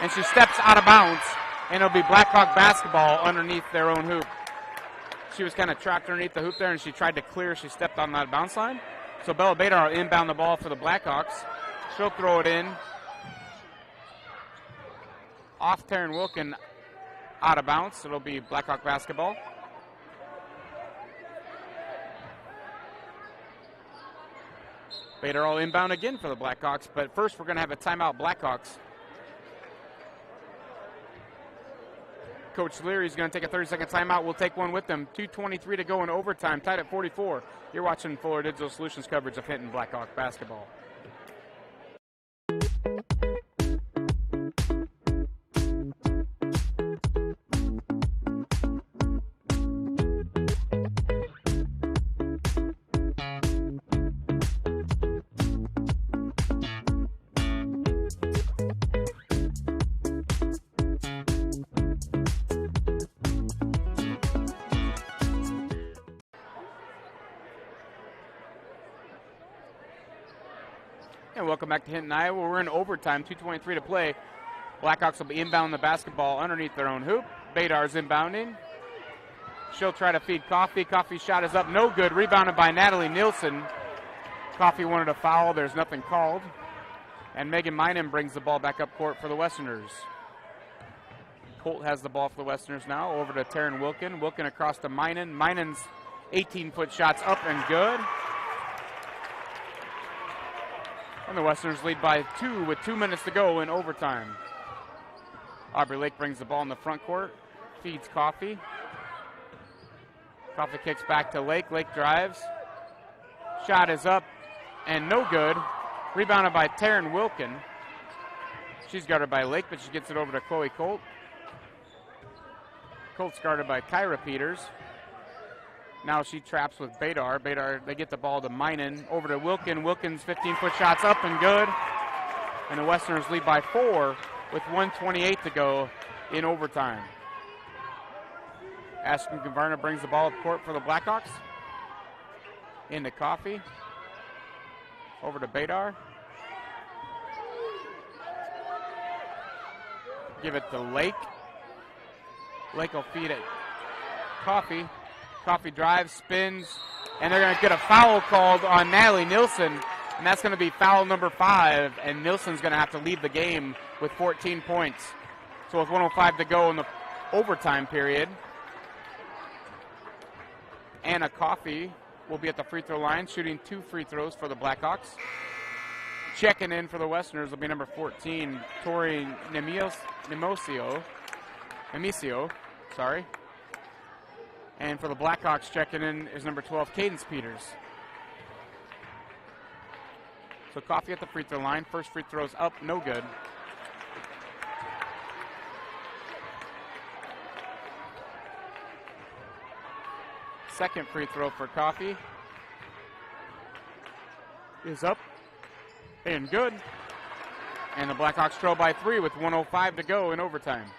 and she steps out of bounds, and it'll be Blackhawk basketball underneath their own hoop. She was kind of trapped underneath the hoop there, and she tried to clear. She stepped on that bounce line. So Bella Badar will inbound the ball for the Blackhawks. She'll throw it in. Off Taryn Wilkin, out of bounds. It'll be Blackhawk basketball. Badar will inbound again for the Blackhawks, but first we're going to have a timeout Blackhawks. Coach Leary's going to take a 30-second timeout. We'll take one with them. 2:23 to go in overtime, tied at 44. You're watching Fuller Digital Solutions coverage of Hinton Blackhawk basketball. And welcome back to Hinton, Iowa. We're in overtime, 2:23 to play. Blackhawks will be inbound the basketball underneath their own hoop. Badar's inbounding. She'll try to feed Coffee. Coffee's shot is up, no good. Rebounded by Natalie Nielsen. Coffee wanted a foul. There's nothing called. And Megan Minen brings the ball back up court for the Westerners. Colt has the ball for the Westerners now. Over to Taryn Wilkin. Wilkin across to Minen. Minen's 18-foot shot's up and good. And the Westerners lead by 2 with 2 minutes to go in overtime. Aubrey Lake brings the ball in the front court. Feeds Coffee. Coffee kicks back to Lake. Lake drives. Shot is up and no good. Rebounded by Taryn Wilkin. She's guarded by Lake, but she gets it over to Chloe Colt. Colt's guarded by Kyra Peters. Now she traps with Badar. Badar, they get the ball to Minen. Over to Wilkin. Wilkin's 15-foot shot's up and good. And the Westerners lead by 4 with 1:28 to go in overtime. Ashton Gavarna brings the ball up court for the Blackhawks. Into Coffee. Over to Badar. Give it to Lake. Lake will feed it. Coffee. Coffee drives, spins, and they're going to get a foul called on Natalie Nielsen, and that's going to be foul number 5, and Nielsen's going to have to leave the game with 14 points. So with 1:05 to go in the overtime period, Anna Coffee will be at the free throw line, shooting 2 free throws for the Blackhawks. Checking in for the Westerners will be number 14, Tori Nemesio. And for the Blackhawks, checking in is number 12, Cadence Peters. So Coffee at the free throw line. First free throw's up, no good. Second free throw for Coffee is up and good. And the Blackhawks trail by 3 with 1:05 to go in overtime.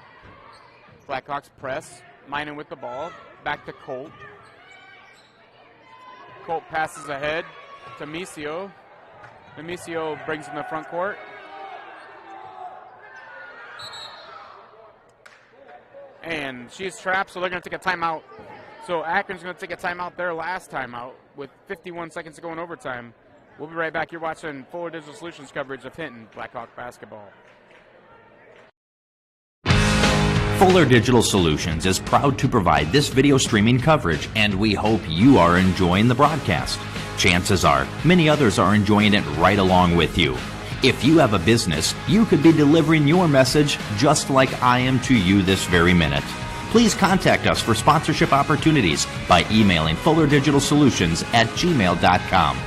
Blackhawks press. Minen with the ball. Back to Colt. Colt passes ahead to Nemesio. Nemesio brings in the front court. And she's trapped, so they're going to take a timeout. So Akron's going to take a timeout, their last timeout, with 51 seconds to go in overtime. We'll be right back. You're watching Fuller Digital Solutions coverage of Hinton Blackhawk basketball. Fuller Digital Solutions is proud to provide this video streaming coverage, and we hope you are enjoying the broadcast. Chances are, many others are enjoying it right along with you. If you have a business, you could be delivering your message just like I am to you this very minute. Please contact us for sponsorship opportunities by emailing fullerdigitalsolutions@gmail.com.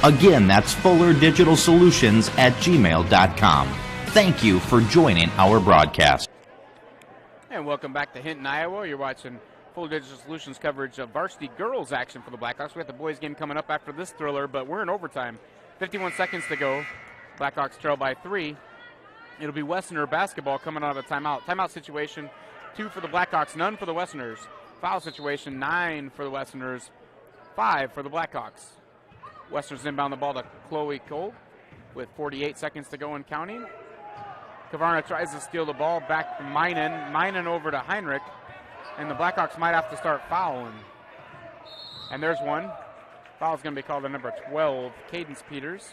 Again, that's fullerdigitalsolutions@gmail.com. Thank you for joining our broadcast. And welcome back to Hinton, Iowa. You're watching Full Digital Solutions coverage of varsity girls action for the Blackhawks. We have the boys game coming up after this thriller, but we're in overtime. 51 seconds to go. Blackhawks trail by 3. It'll be Westerner basketball coming out of a timeout. Timeout situation, 2 for the Blackhawks, none for the Westerners. Foul situation, 9 for the Westerners, 5 for the Blackhawks. Westerners inbound the ball to Chloe Cole with 48 seconds to go and counting. Kavarna tries to steal the ball back to Minen. Minen over to Heinrich. And the Blackhawks might have to start fouling. And there's one. Foul's going to be called on number 12, Cadence Peters.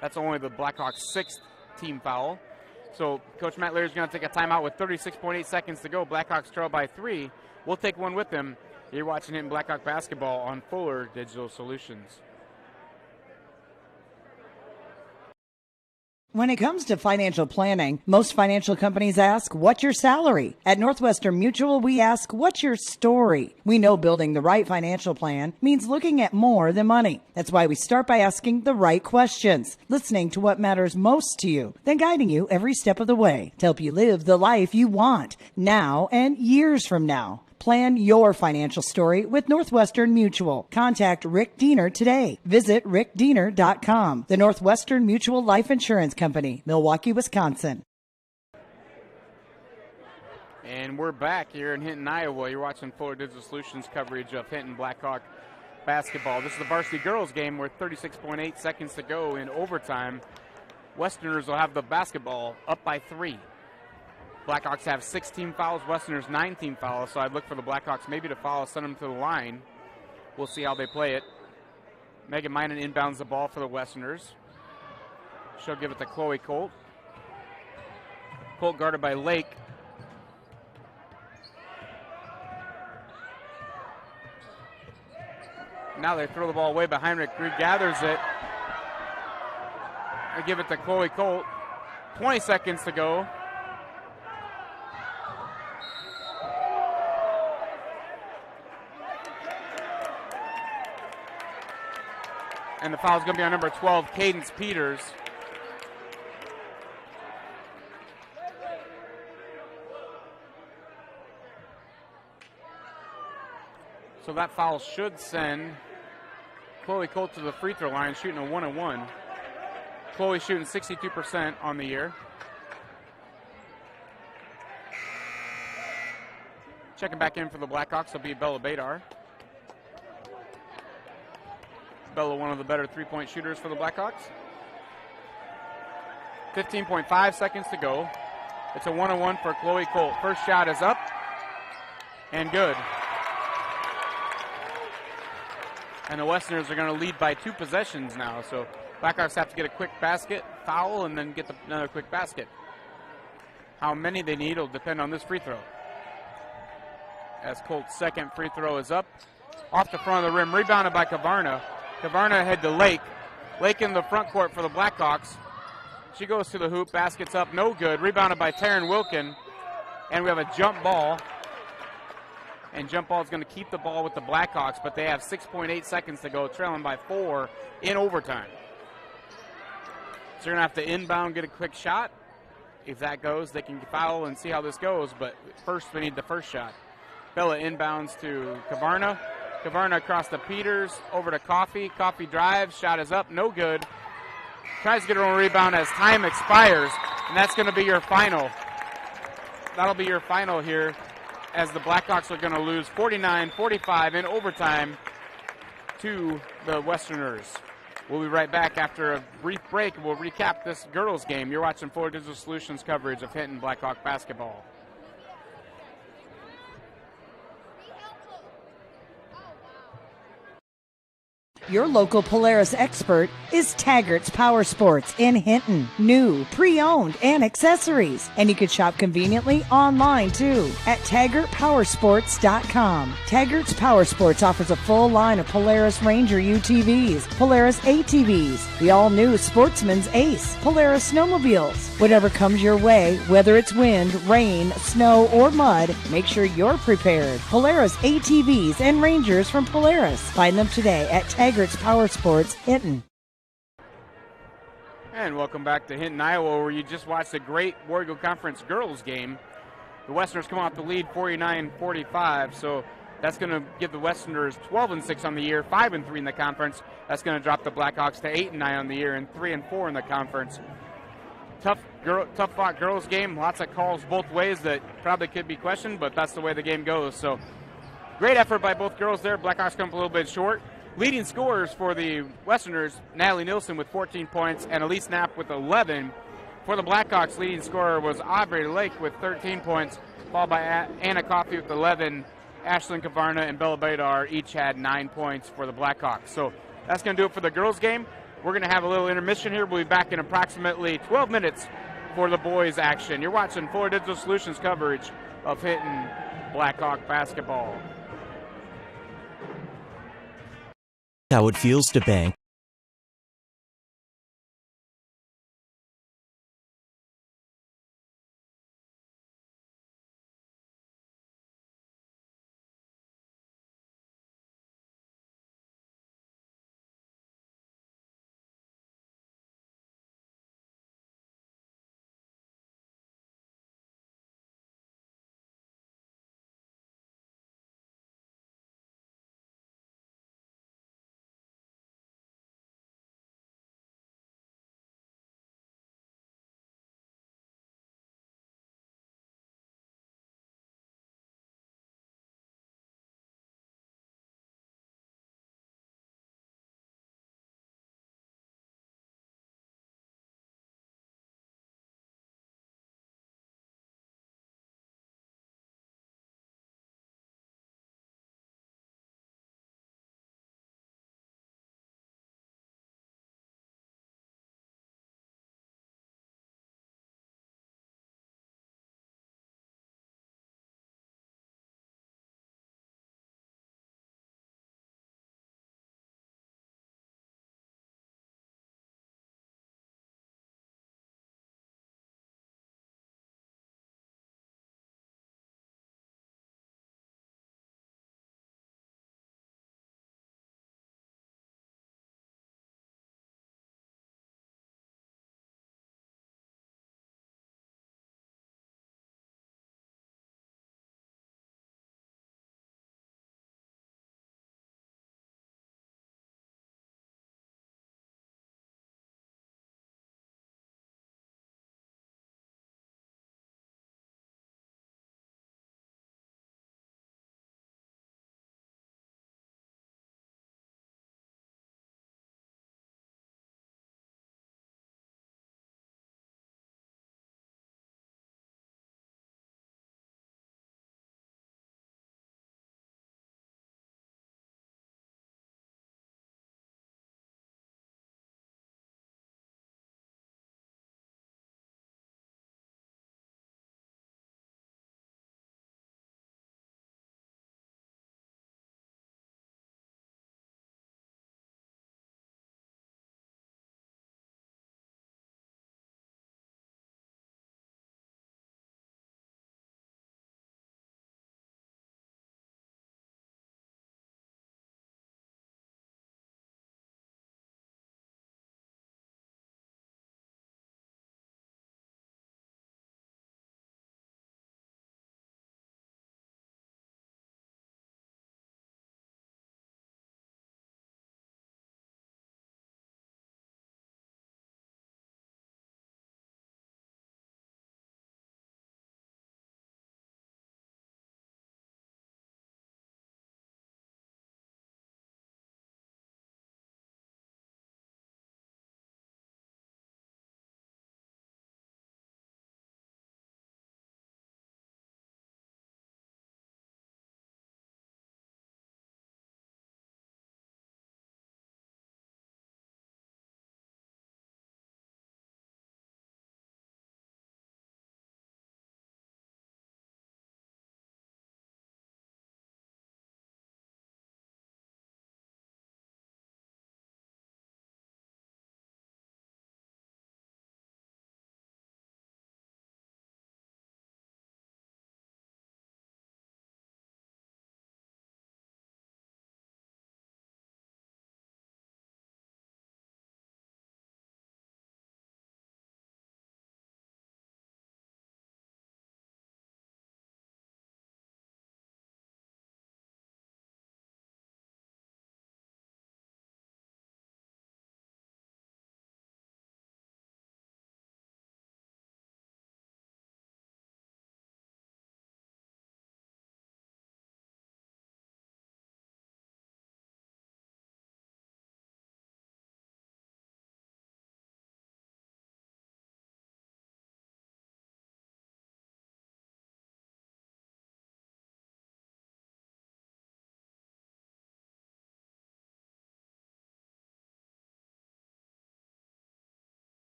That's only the Blackhawks' 6th team foul. So Coach Matt Leary's going to take a timeout with 36.8 seconds to go. Blackhawks trail by 3. We'll take one with them. You're watching Hinton Blackhawk basketball on Fuller Digital Solutions. When it comes to financial planning, most financial companies ask, what's your salary? At Northwestern Mutual, we ask, what's your story? We know building the right financial plan means looking at more than money. That's why we start by asking the right questions, listening to what matters most to you, then guiding you every step of the way to help you live the life you want now and years from now. Plan your financial story with Northwestern Mutual. Contact Rick Diener today. Visit rickdiener.com. The Northwestern Mutual Life Insurance Company, Milwaukee, Wisconsin. And we're back here in Hinton, Iowa. You're watching Fuller Digital Solutions coverage of Hinton Blackhawk basketball. This is the varsity girls game with 36.8 seconds to go in overtime. Westerners will have the basketball up by 3. Blackhawks have 16 fouls, Westerners 19 fouls, so I'd look for the Blackhawks maybe to foul, send them to the line. We'll see how they play it. Megan Minen inbounds the ball for the Westerners. She'll give it to Chloe Colt. Colt guarded by Lake. Now they throw the ball away, but Heinrich regathers it. They give it to Chloe Colt. 20 seconds to go. And the foul's going to be on number 12, Cadence Peters. So that foul should send Chloe Colt to the free throw line, shooting a 1-on-1. Chloe shooting 62% on the year. Checking back in for the Blackhawks will be Bella Badar. Bella, one of the better three-point shooters for the Blackhawks. 15.5 seconds to go. It's a 1-on-1 for Chloe Colt. First shot is up and good. And the Westerners are going to lead by 2 possessions now. So Blackhawks have to get a quick basket, foul, and then get another quick basket. How many they need will depend on this free throw. As Colt's second free throw is up. Off the front of the rim, rebounded by Kavarna. Kavarna head to Lake. Lake in the front court for the Blackhawks. She goes to the hoop, basket's up, no good. Rebounded by Taryn Wilkin. And we have a jump ball. And jump ball is going to keep the ball with the Blackhawks, but they have 6.8 seconds to go, trailing by 4 in overtime. So you're going to have to inbound, get a quick shot. If that goes, they can foul and see how this goes, but first we need the first shot. Bella inbounds to Kavarna. Kavarna across to Peters, over to Coffey. Coffey drives, shot is up, no good. Tries to get her own rebound as time expires, and that's going to be your final. That'll be your final here, as the Blackhawks are going to lose 49-45 in overtime to the Westerners. We'll be right back after a brief break, and we'll recap this girls' game. You're watching Florida Digital Solutions coverage of Hinton Blackhawk basketball. Your local Polaris expert is Taggart's Power Sports in Hinton. New, pre-owned, and accessories. And you can shop conveniently online too at TaggartPowersports.com. Taggart's Power Sports offers a full line of Polaris Ranger UTVs, Polaris ATVs, the all-new Sportsman's Ace, Polaris snowmobiles. Whatever comes your way, whether it's wind, rain, snow, or mud, make sure you're prepared. Polaris ATVs and Rangers from Polaris. Find them today at Taggart's Power Sports, Hinton. And welcome back to Hinton, Iowa, where you just watched a great War Eagle Conference girls game. The Westerners come off the lead 49-45, so that's going to give the Westerners 12-6 on the year, 5-3 in the conference. That's going to drop the Blackhawks to 8-9 on the year and 3-4 in the conference. Tough fought girls game, lots of calls both ways that probably could be questioned, but that's the way the game goes. So great effort by both girls there. Blackhawks come up a little bit short. Leading scorers for the Westerners, Natalie Nielsen with 14 points and Elise Knapp with 11. For the Blackhawks, leading scorer was Aubrey Lake with 13 points, followed by Anna Coffey with 11. Ashlyn Kavarna and Bella Badar each had 9 points for the Blackhawks. So that's going to do it for the girls' game. We're going to have a little intermission here. We'll be back in approximately 12 minutes for the boys' action. You're watching Florida Digital Solutions coverage of Hinton Blackhawk basketball. How it feels to bank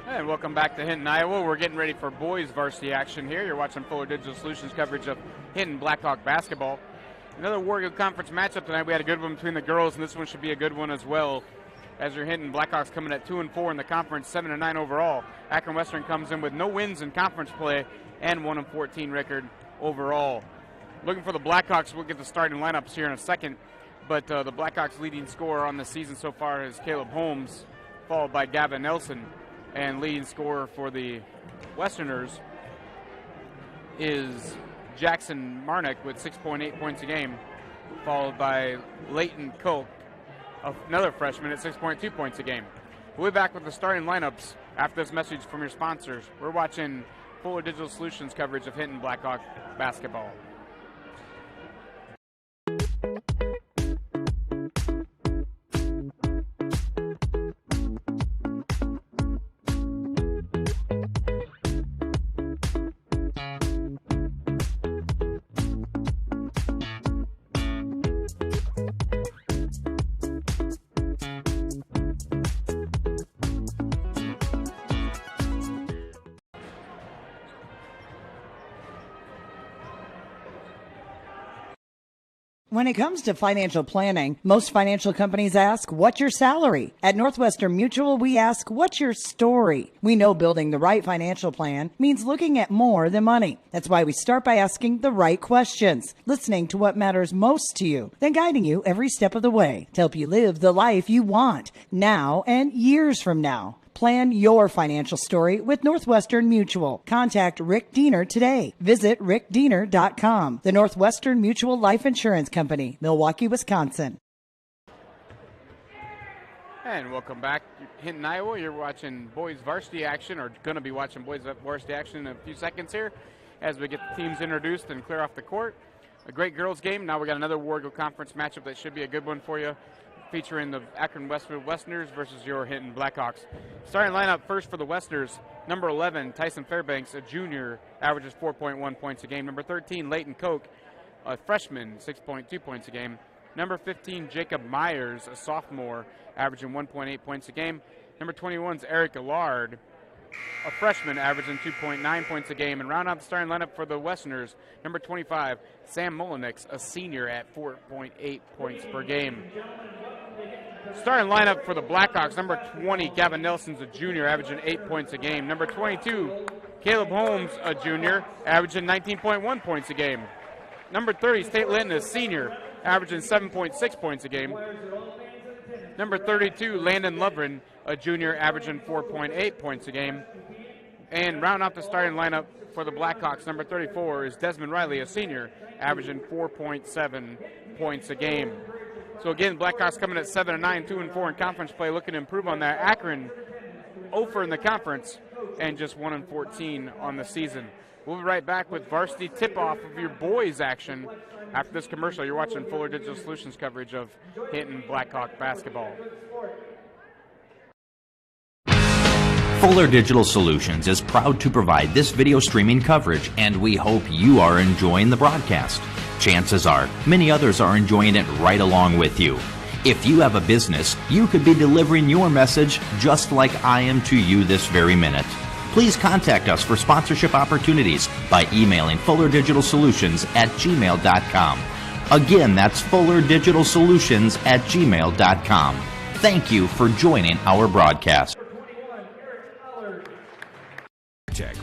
And welcome back to Hinton, Iowa. We're getting ready for boys varsity action here. You're watching Fuller Digital Solutions coverage of Hinton Blackhawk basketball. Another Warrior Conference matchup tonight. We had a good one between the girls, and this one should be a good one as well. As your Hinton Blackhawks coming at 2-4 in the conference, 7-9 overall. Akron-Western comes in with no wins in conference play and 1-14 record overall. Looking for the Blackhawks. We'll get the starting lineups here in a second. But the Blackhawks' leading scorer on the season so far is Caleb Holmes, followed by Gavin Nelson. And leading scorer for the Westerners is Jackson Marnick with 6.8 points a game, followed by Leighton Koch, another freshman, at 6.2 points a game. We'll be back with the starting lineups after this message from your sponsors. We're watching Fuller Digital Solutions coverage of Hinton Blackhawk basketball. When it comes to financial planning, most financial companies ask, what's your salary? At Northwestern Mutual, we ask, what's your story? We know building the right financial plan means looking at more than money. That's why we start by asking the right questions, listening to what matters most to you, then guiding you every step of the way to help you live the life you want now and years from now. Plan your financial story with Northwestern Mutual. Contact Rick Diener today. Visit rickdiener.com. The Northwestern Mutual Life Insurance Company, Milwaukee, Wisconsin. And welcome back, Hinton, Iowa. You're watching boys varsity action, or going to be watching boys varsity action in a few seconds here as we get the teams introduced and clear off the court. A great girls game. Now we got another Warrior Conference matchup that should be a good one for you, featuring the Akron-Westfield Westerners versus your Hinton Blackhawks. Starting lineup first for the Westerners, number 11, Tyson Fairbanks, a junior, averages 4.1 points a game. Number 13, Leighton Koch, a freshman, 6.2 points a game. Number 15, Jacob Myers, a sophomore, averaging 1.8 points a game. Number 21 is Eric Allard, a freshman, averaging 2.9 points a game. And round out the starting lineup for the Westerners, number 25, Sam Molinix, a senior, at 4.8 points per game. Starting lineup for the Blackhawks, number 20, Gavin Nelson's a junior, averaging 8 points a game. Number 22, Caleb Holmes, a junior, averaging 19.1 points a game. Number 30, State Linton, a senior, averaging 7.6 points a game. Number 32, Landon Lovren, a junior, averaging 4.8 points a game. And round out the starting lineup for the Blackhawks, number 34 is Desmond Riley, a senior, averaging 4.7 points a game. So again, Blackhawks coming at 7-9, 2-4 in conference play, looking to improve on that. Akron 0 in the conference and just 1-14 on the season. We'll be right back with varsity tip-off of your boys action after this commercial. You're watching Fuller Digital Solutions coverage of Hinton Blackhawk basketball. Fuller Digital Solutions is proud to provide this video streaming coverage, and we hope you are enjoying the broadcast. Chances are, many others are enjoying it right along with you. If you have a business, you could be delivering your message just like I am to you this very minute. Please contact us for sponsorship opportunities by emailing fullerdigitalsolutions@gmail.com. Again, that's fullerdigitalsolutions@gmail.com. Thank you for joining our broadcast.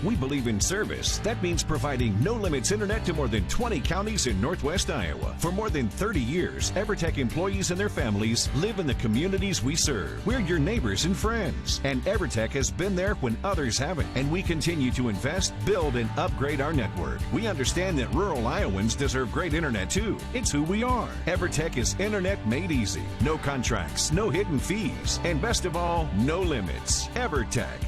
We believe in service. That means providing no-limits internet to more than 20 counties in Northwest Iowa. For more than 30 years, EverTech employees and their families live in the communities we serve. We're your neighbors and friends. And EverTech has been there when others haven't. And we continue to invest, build, and upgrade our network. We understand that rural Iowans deserve great internet too. It's who we are. EverTech is internet made easy. No contracts, no hidden fees, and best of all, no limits. EverTech.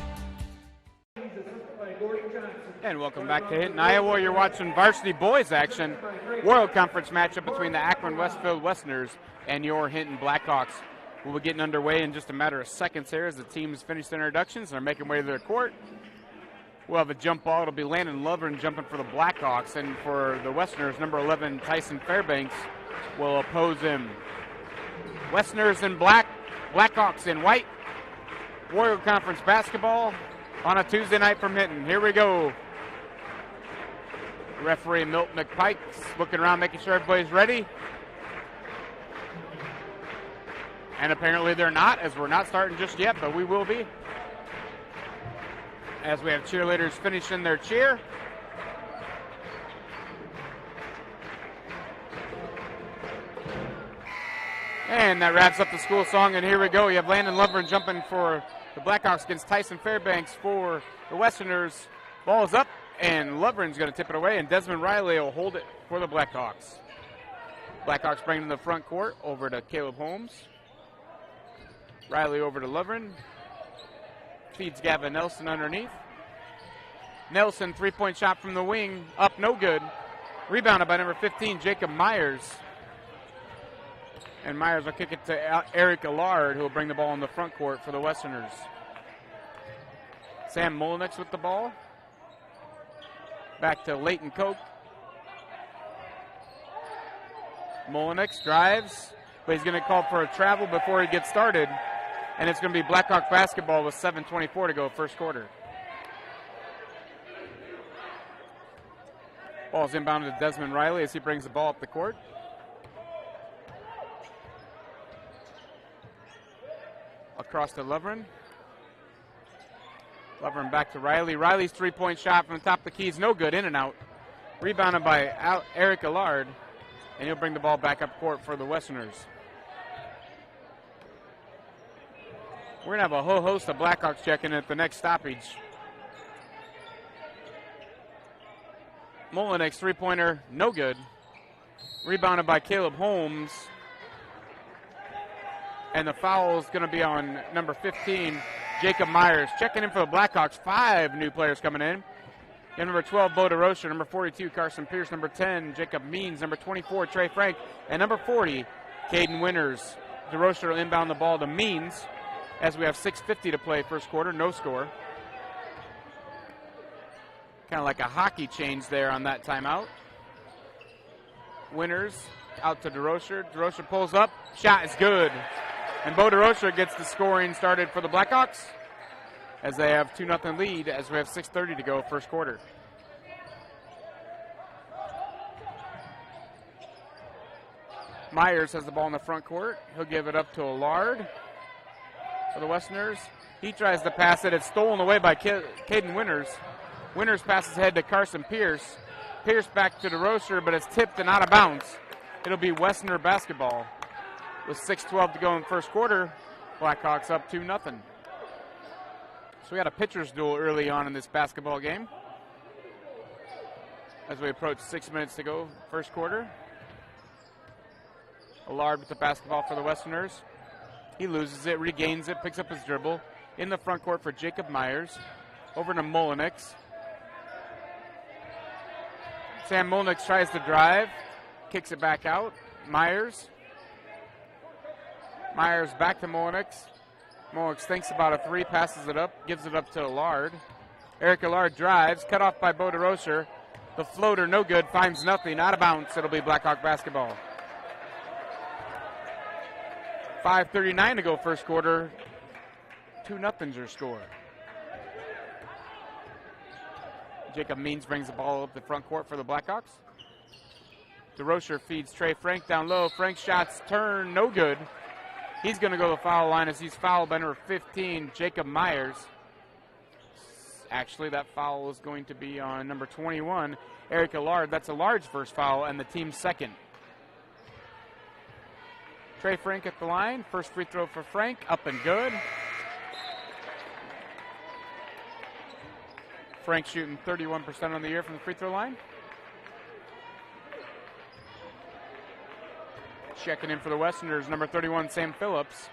And welcome back to Hinton, Iowa. You're watching varsity boys action. World Conference matchup between the Akron-Westfield Westerners and your Hinton Blackhawks. We'll be getting underway in just a matter of seconds here as the teams finish their introductions and are making way to their court. We'll have a jump ball. It'll be Landon Lovren jumping for the Blackhawks, and for the Westerners, number 11, Tyson Fairbanks, will oppose him. Westerners in black, Blackhawks in white. World Conference basketball on a Tuesday night from Hinton. Here we go. Referee Milt McPike's looking around, making sure everybody's ready. And apparently they're not, as we're not starting just yet, but we will be. As we have cheerleaders finishing their cheer. And that wraps up the school song, and here we go. You have Landon Lovren jumping for the Blackhawks against Tyson Fairbanks for the Westerners. Ball is up, and Lovren's going to tip it away, and Desmond Riley will hold it for the Blackhawks. Blackhawks bring it in the front court over to Caleb Holmes. Riley over to Lovren. Feeds Gavin Nelson underneath. Nelson, three-point shot from the wing, up, no good. Rebounded by number 15, Jacob Myers. And Myers will kick it to Eric Allard, who will bring the ball in the front court for the Westerners. Sam Molinix with the ball. Back to Leighton Koch. Molinix drives, but he's going to call for a travel before he gets started. And it's going to be Blackhawk basketball with 7:24 to go, first quarter. Ball's inbounded to Desmond Riley as he brings the ball up the court. Across to Lovren. Lovren back to Riley. Riley's three-point shot from the top of the key is no good, in and out. Rebounded by Eric Allard, and he'll bring the ball back up court for the Westerners. We're going to have a whole host of Blackhawks checking at the next stoppage. Molinix three-pointer, no good. Rebounded by Caleb Holmes. And the foul is going to be on number 15, Jacob Myers. Checking in for the Blackhawks, 5 new players coming in. And number 12, Bo DeRocher. Number 42, Carson Pierce. Number 10, Jacob Means. Number 24, Trey Frank. And number 40, Caden Winters. DeRocher will inbound the ball to Means as we have 6:50 to play first quarter, no score. Kind of like a hockey change there on that timeout. Winters out to DeRocher. DeRocher pulls up. Shot is good. And Bo DeRocher gets the scoring started for the Blackhawks as they have 2-0 lead as we have 6:30 to go first quarter. Myers has the ball in the front court. He'll give it up to Allard for the Westerners. He tries to pass it. It's stolen away by Caden Winters. Winters passes ahead to Carson Pierce. Pierce back to DeRocher, but it's tipped and out of bounds. It'll be Westerner basketball. With 6:12 to go in the first quarter, Blackhawks up 2-0. So we had a pitcher's duel early on in this basketball game. As we approach 6 minutes to go, first quarter. Allard with the basketball for the Westerners. He loses it, regains it, picks up his dribble. In the front court for Jacob Myers. Over to Molinix. Sam Molinix tries to drive, kicks it back out. Myers back to Molinix. Molinix thinks about a three, passes it up, gives it up to Allard. Eric Allard drives, cut off by Bo DeRocher. The floater, no good, finds nothing, out of bounds. It'll be Blackhawk basketball. 5:39 to go first quarter. 2-0's your score. Jacob Means brings the ball up the front court for the Blackhawks. DeRocher feeds Trey Frank down low. Frank's shots turn, no good. He's going to go to the foul line as he's fouled by number 15, Jacob Myers. Actually, that foul is going to be on number 21, Eric Allard. That's Allard's first foul and the team's second. Trey Frank at the line. First free throw for Frank, up and good. Frank shooting 31% on the year from the free throw line. Checking in for the Westerners, number 31, Sam Phillips,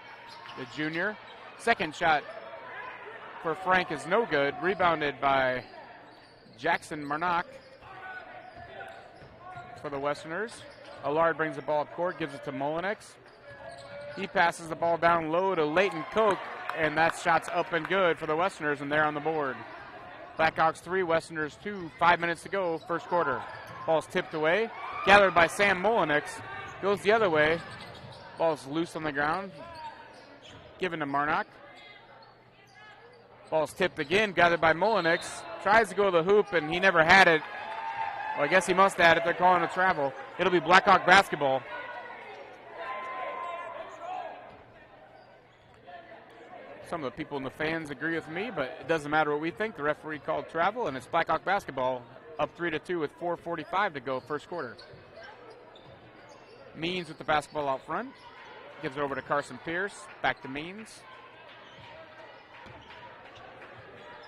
the junior. Second shot for Frank is no good. Rebounded by Jackson Marnock for the Westerners. Allard brings the ball up court, gives it to Molinix. He passes the ball down low to Leighton Koch, and that shot's up and good for the Westerners, and they're on the board. Blackhawks 3, Westerners 2, 5 minutes to go, first quarter. Ball's tipped away, gathered by Sam Molinix. Goes the other way. Ball's loose on the ground. Given to Marnock. Ball's tipped again, gathered by Mullenix. Tries to go to the hoop, and he never had it. Well, I guess he must have had it. They're calling a travel. It'll be Blackhawk basketball. Some of the people in the fans agree with me, but it doesn't matter what we think. The referee called travel, and it's Blackhawk basketball up 3-2 with 4:45 to go, first quarter. Means with the basketball out front. Gives it over to Carson Pierce. Back to Means.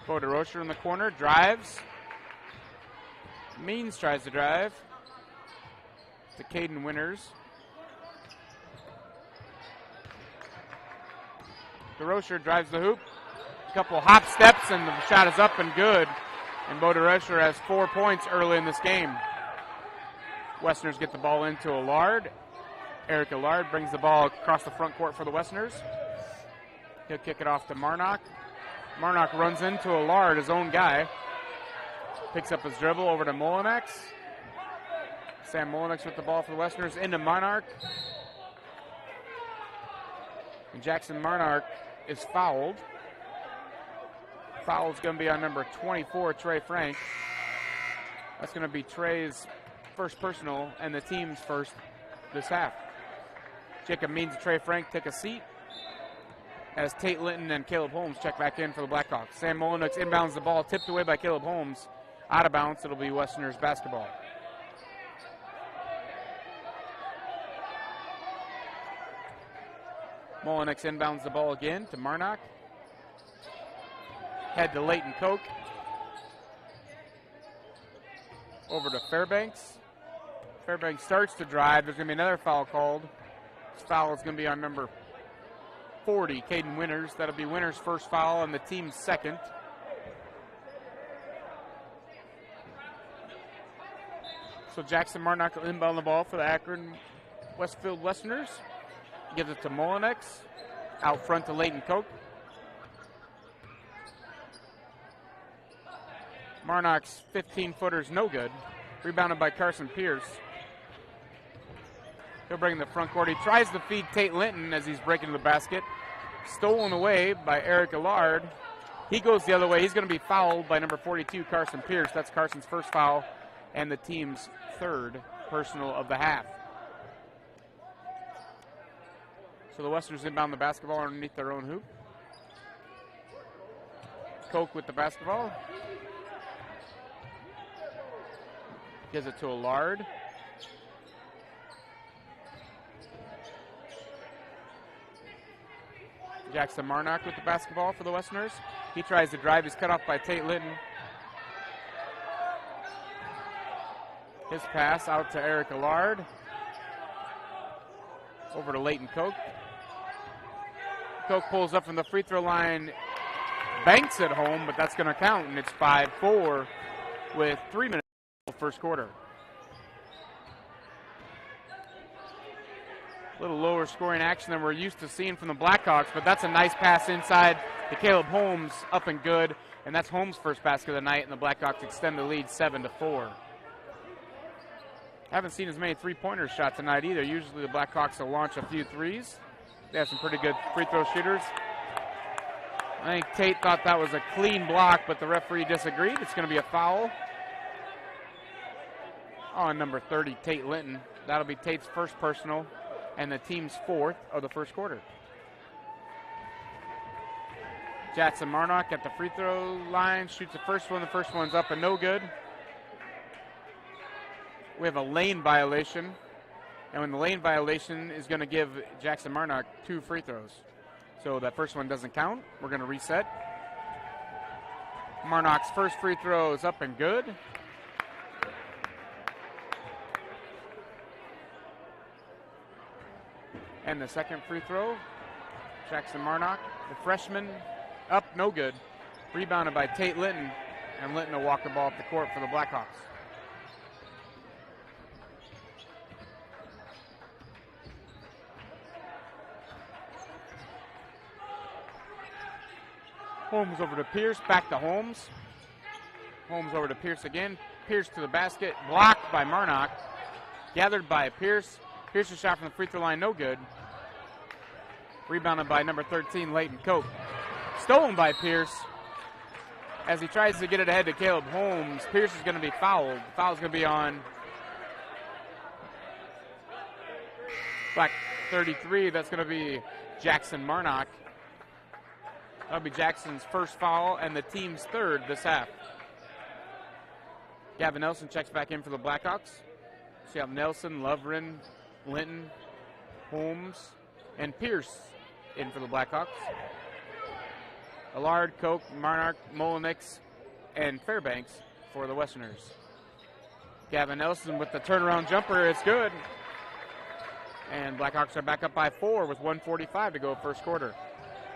Bo DeRocher in the corner. Drives. Means tries to drive. To Caden Winters. DeRocher drives the hoop. A couple hop steps, and the shot is up and good. And Bo DeRocher has 4 points early in this game. Westerners get the ball into Allard. Eric Allard brings the ball across the front court for the Westerners. He'll kick it off to Marnock. Marnock runs into Allard, his own guy. Picks up his dribble over to Mullenix. Sam Mullenix with the ball for the Westerners into Marnock. And Jackson Marnock is fouled. Foul's going to be on number 24, Trey Frank. That's going to be Trey's first personal and the team's first this half. Jacob Means and Trey Frank take a seat as Tate Linton and Caleb Holmes check back in for the Blackhawks. Sam Mullenix inbounds the ball, tipped away by Caleb Holmes. Out of bounds, it'll be Westerners basketball. Mullenix inbounds the ball again to Marnock. Head to Leighton Koch. Over to Fairbanks. Fairbanks starts to drive. There's going to be another foul called. This foul is going to be on number 40, Caden Winters. That'll be Winters' first foul and the team's second. So Jackson Marnock will inbound the ball for the Akron-Westfield Westerners. Gives it to Mullenix. Out front to Leighton Koch. Marnock's 15-footer's no good. Rebounded by Carson Pierce. He'll bring the front court. He tries to feed Tate Linton as he's breaking the basket. Stolen away by Eric Allard. He goes the other way. He's going to be fouled by number 42, Carson Pierce. That's Carson's first foul and the team's third personal of the half. So the Westerners inbound the basketball underneath their own hoop. Koch with the basketball. Gives it to Allard. Jackson Marnock with the basketball for the Westerners. He tries to drive. He's cut off by Tate Linton. His pass out to Eric Allard. Over to Leighton Koch. Koch pulls up from the free throw line. Banks it home, but that's going to count, and it's 5-4 with 3 minutes first quarter. A little lower scoring action than we're used to seeing from the Blackhawks, but that's a nice pass inside to Caleb Holmes, up and good, and that's Holmes' first basket of the night, and the Blackhawks extend the lead 7-4. Haven't seen as many three-pointer shots tonight either. Usually the Blackhawks will launch a few threes. They have some pretty good free throw shooters. I think Tate thought that was a clean block, but the referee disagreed. It's going to be a foul on number 30, Tate Linton. That'll be Tate's first personal and the team's fourth of the first quarter. Jackson Marnock at the free throw line, shoots the first one. The first one's up and no good. We have a lane violation, and when the lane violation is going to give Jackson Marnock 2 free throws. So that first one doesn't count. We're going to reset. Marnock's first free throw is up and good. And the second free throw, Jackson Marnock, the freshman, up, no good. Rebounded by Tate Linton, and Linton will walk the ball up the court for the Blackhawks. Holmes over to Pierce, back to Holmes. Holmes over to Pierce again. Pierce to the basket, blocked by Marnock. Gathered by Pierce. Pierce's shot from the free throw line, no good. Rebounded by number 13, Leighton Koch. Stolen by Pierce. as he tries to get it ahead to Caleb Holmes. Pierce is going to be fouled. The foul's going to be on Black 33. That's going to be Jackson Marnock. That'll be Jackson's first foul and the team's third this half. Gavin Nelson checks back in for the Blackhawks. So you have Nelson, Lovren, Linton, Holmes, and Pierce in for the Blackhawks. Allard, Koch, Marnock, Molinix, and Fairbanks for the Westerners. Gavin Nelson with the turnaround jumper. It's good. And Blackhawks are back up by 4 with 1:45 to go first quarter.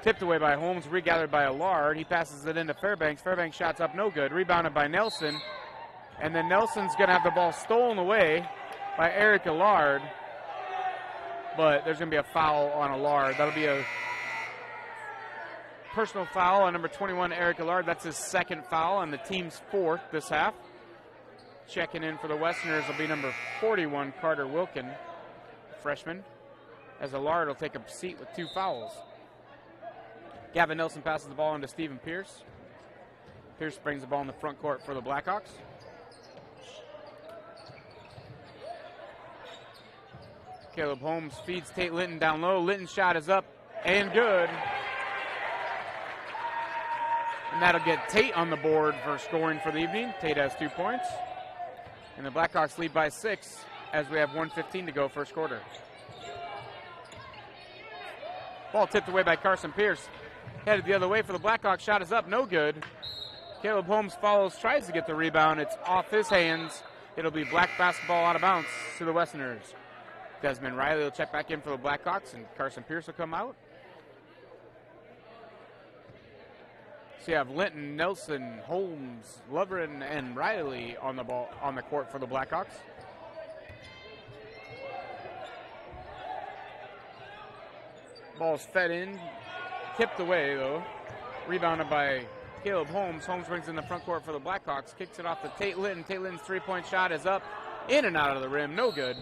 Tipped away by Holmes, regathered by Allard. He passes it into Fairbanks. Fairbanks shots up no good. Rebounded by Nelson. And then Nelson's going to have the ball stolen away by Eric Allard. But there's going to be a foul on Allard. That'll be a personal foul on number 21, Eric Allard. That's his second foul and the team's fourth this half. Checking in for the Westerners will be number 41, Carter Wilkin, freshman, as Allard will take a seat with 2 fouls. Gavin Nelson passes the ball into Stephen Pierce. Pierce brings the ball in the front court for the Blackhawks. Caleb Holmes feeds Tate Linton down low. Linton's shot is up and good. And that'll get Tate on the board for scoring for the evening. Tate has 2 points. And the Blackhawks lead by 6 as we have 1:15 to go first quarter. Ball tipped away by Carson Pierce. Headed the other way for the Blackhawks. Shot is up, no good. Caleb Holmes follows, tries to get the rebound. It's off his hands. It'll be Black basketball out of bounds to the Westerners. Desmond Riley will check back in for the Blackhawks, and Carson Pierce will come out. So you have Linton, Nelson, Holmes, Lovren, and Riley on the ball on the court for the Blackhawks. Ball's fed in, tipped away though. Rebounded by Caleb Holmes. Holmes brings in the front court for the Blackhawks. Kicks it off to Tate Linton. Tate Linton's 3-point shot is up, in and out of the rim, no good.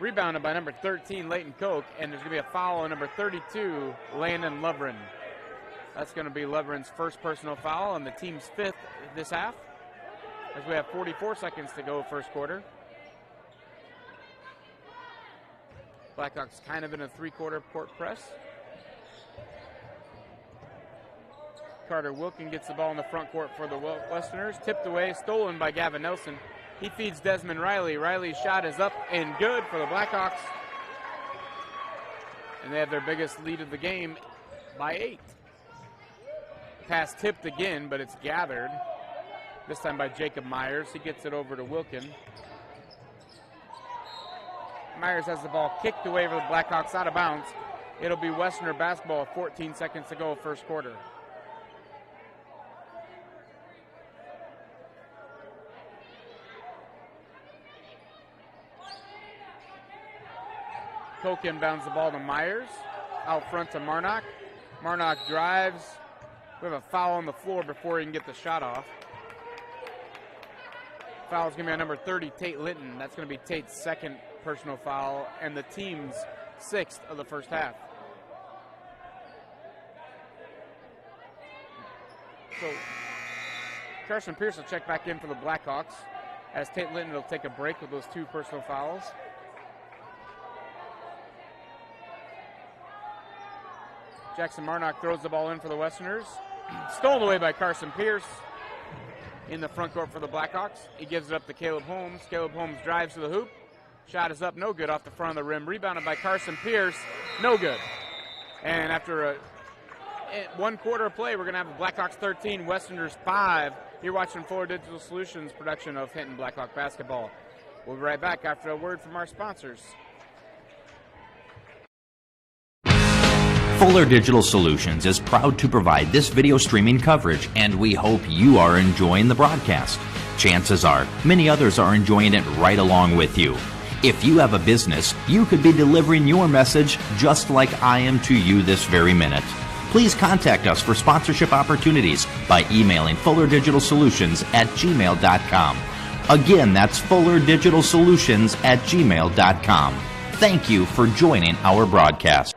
Rebounded by number 13, Leighton Koch, and there's going to be a foul on number 32, Landon Lovren. That's going to be Lovren's first personal foul and the team's 5th this half, as we have 44 seconds to go first quarter. Blackhawks kind of in a 3-quarter court press. Carter Wilkin gets the ball in the front court for the Westerners. Tipped away, stolen by Gavin Nelson. He feeds Desmond Riley. Riley's shot is up and good for the Blackhawks. And they have their biggest lead of the game by 8. Pass tipped again, but it's gathered. This time by Jacob Myers. He gets it over to Wilkin. Myers has the ball kicked away for the Blackhawks out of bounds. It'll be Westerner basketball, 14 seconds to go first quarter. Koch inbounds the ball to Myers. Out front to Marnock. Marnock drives. We have a foul on the floor before he can get the shot off. Foul's going to be on number 30, Tate Linton. That's going to be Tate's second personal foul and the team's 6th of the first half. So Carson Pierce will check back in for the Blackhawks as Tate Linton will take a break with those 2 personal fouls. Jackson Marnock throws the ball in for the Westerners. Stolen away by Carson Pierce in the front court for the Blackhawks. He gives it up to Caleb Holmes. Caleb Holmes drives to the hoop. Shot is up, no good off the front of the rim. Rebounded by Carson Pierce, no good. And after 1 quarter of play, we're going to have the Blackhawks 13, Westerners 5. You're watching Fuller Digital Solutions production of Hinton Blackhawk basketball. We'll be right back after a word from our sponsors. Fuller Digital Solutions is proud to provide this video streaming coverage, and we hope you are enjoying the broadcast. Chances are, many others are enjoying it right along with you. If you have a business, you could be delivering your message just like I am to you this very minute. Please contact us for sponsorship opportunities by emailing fullerdigitalsolutions@gmail.com. Again, that's fullerdigitalsolutions@gmail.com. Thank you for joining our broadcast.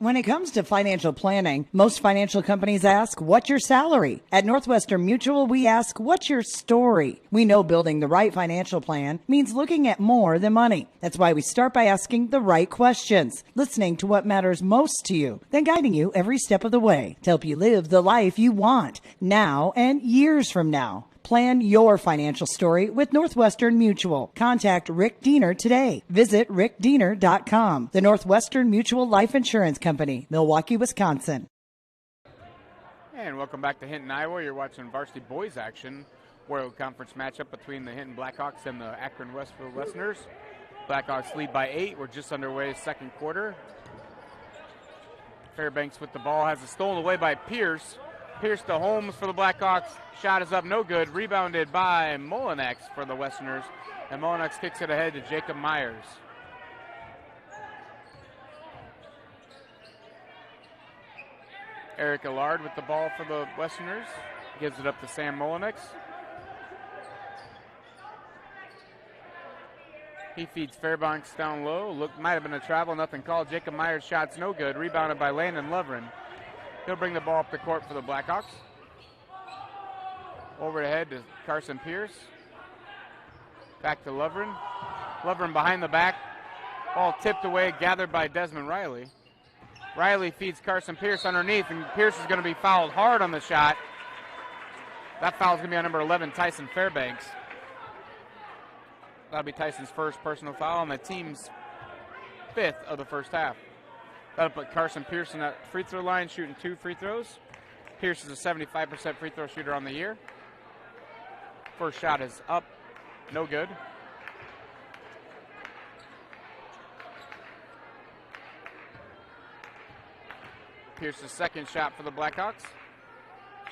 When it comes to financial planning, most financial companies ask, what's your salary? At Northwestern Mutual, we ask, what's your story? We know building the right financial plan means looking at more than money. That's why we start by asking the right questions, listening to what matters most to you, then guiding you every step of the way to help you live the life you want now and years from now. Plan your financial story with Northwestern Mutual. Contact Rick Diener today. Visit rickdiener.com. The Northwestern Mutual Life Insurance Company, Milwaukee, Wisconsin. And welcome back to Hinton, Iowa. You're watching varsity boys action. World Conference matchup between the Hinton Blackhawks and the Akron-Westfield Westerners. Blackhawks lead by 8. We're just underway second quarter. Fairbanks with the ball, has it stolen away by Pierce. Pierce to Holmes for the Blackhawks. Shot is up, no good. Rebounded by Molinex for the Westerners. And Molinex kicks it ahead to Jacob Myers. Eric Allard with the ball for the Westerners. Gives it up to Sam Molinex. He feeds Fairbanks down low. Might have been a travel, nothing called. Jacob Myers' shot's no good. Rebounded by Landon Lovren. He'll bring the ball up the court for the Blackhawks. Over the head to Carson Pierce. Back to Lovren. Lovren behind the back. Ball tipped away, gathered by Desmond Riley. Riley feeds Carson Pierce underneath, and Pierce is going to be fouled hard on the shot. That foul's going to be on number 11, Tyson Fairbanks. That'll be Tyson's first personal foul on the team's 5th of the first half. That'll put Carson Pierce in that free throw line, shooting 2 free throws. Pierce is a 75% free throw shooter on the year. First shot is up, no good. Pierce's second shot for the Blackhawks.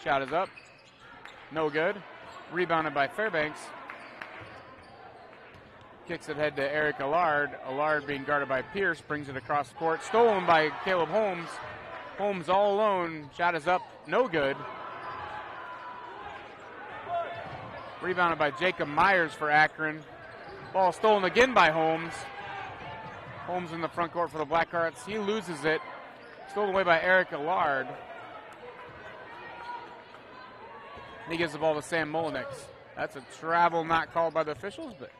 Shot is up, no good. Rebounded by Fairbanks. Kicks it ahead to Eric Allard. Allard being guarded by Pierce, brings it across the court. Stolen by Caleb Holmes. Holmes all alone. Shot is up, no good. Rebounded by Jacob Myers for Akron. Ball stolen again by Holmes. Holmes in the front court for the Blackhearts. He loses it. Stolen away by Eric Allard. He gives the ball to Sam Molinex. That's a travel not called by the officials, but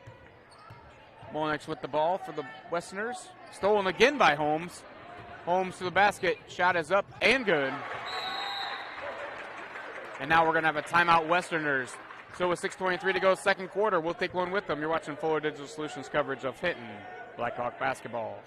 Molinex with the ball for the Westerners. Stolen again by Holmes. Holmes to the basket. Shot is up and good. And now we're going to have a timeout, Westerners. So with 6:23 to go, second quarter, we'll take one with them. You're watching Fuller Digital Solutions coverage of Hinton Blackhawk basketball.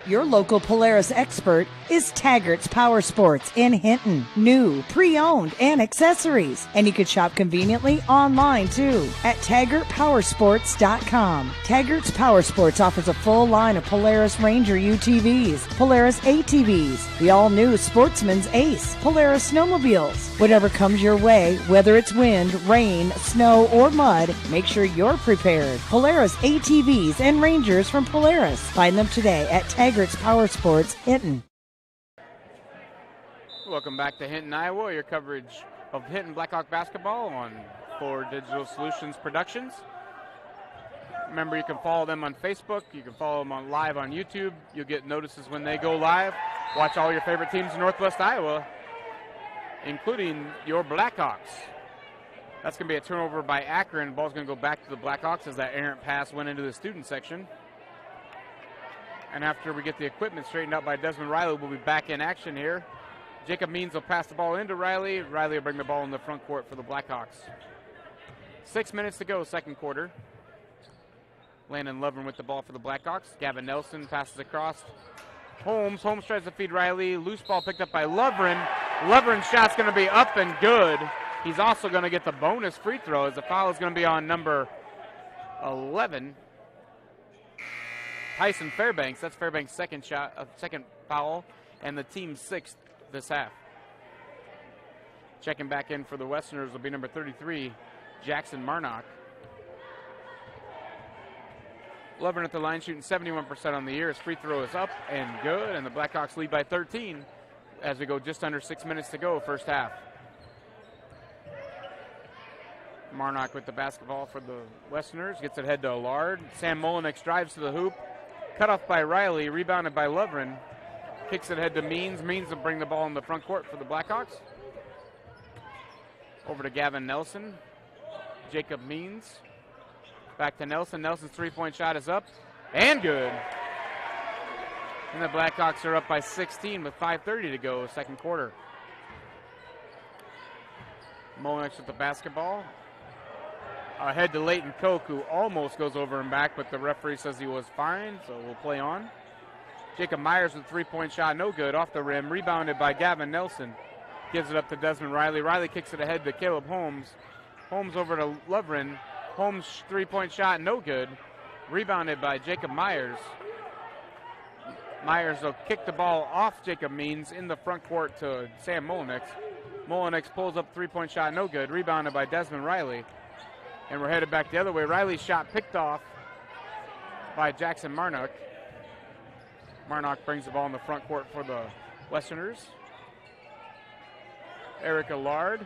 Your local Polaris expert is Taggart's Power Sports in Hinton. New, pre-owned, and accessories. And you can shop conveniently online too at TaggartPowersports.com. Taggart's Power Sports offers a full line of Polaris Ranger UTVs, Polaris ATVs, the all-new Sportsman's Ace, Polaris snowmobiles. Whatever comes your way, whether it's wind, rain, snow, or mud, make sure you're prepared. Polaris ATVs and Rangers from Polaris. Find them today at Taggart's Power Sports, Hinton. Welcome back to Hinton, Iowa. Your coverage of Hinton Blackhawk basketball on Fuller Digital Solutions Productions. Remember, you can follow them on Facebook. You can follow them on live on YouTube. You'll get notices when they go live. Watch all your favorite teams in Northwest Iowa, including your Blackhawks. That's going to be a turnover by Akron. Ball's going to go back to the Blackhawks as that errant pass went into the student section. And after we get the equipment straightened out by Desmond Riley, we'll be back in action here. Jacob Means will pass the ball into Riley. Riley will bring the ball in the front court for the Blackhawks. 6 minutes to go, second quarter. Landon Lovren with the ball for the Blackhawks. Gavin Nelson passes across. Holmes tries to feed Riley. Loose ball picked up by Lovren. Lovren's shot's going to be up and good. He's also going to get the bonus free throw as the foul is going to be on number 11. Tyson Fairbanks. That's Fairbanks' second foul, and the team's 6th this half. Checking back in for the Westerners will be number 33, Jackson Marnock. Lovren at the line, shooting 71% on the year. His free throw is up and good, and the Blackhawks lead by 13 as we go just under 6 minutes to go, first half. Marnock with the basketball for the Westerners, gets it head to Allard. Sam Molinex drives to the hoop. Cut off by Riley, rebounded by Lovren. Kicks it ahead to Means. Means will bring the ball in the front court for the Blackhawks. Over to Gavin Nelson. Jacob Means. Back to Nelson. Nelson's three-point shot is up and good. And the Blackhawks are up by 16 with 5:30 to go, second quarter. Molnix with the basketball. Ahead to Leighton Koch, who almost goes over and back, but the referee says he was fine, so we'll play on. Jacob Myers with a three-point shot, no good, off the rim, rebounded by Gavin Nelson. Gives it up to Desmond Riley. Riley kicks it ahead to Caleb Holmes. Holmes over to Lovren. Holmes' three-point shot, no good. Rebounded by Jacob Myers. Myers will kick the ball off Jacob Means in the front court to Sam Molnix. Molnix pulls up three-point shot, no good. Rebounded by Desmond Riley. And we're headed back the other way. Riley's shot picked off by Jackson Marnock. Marnock brings the ball in the front court for the Westerners. Eric Allard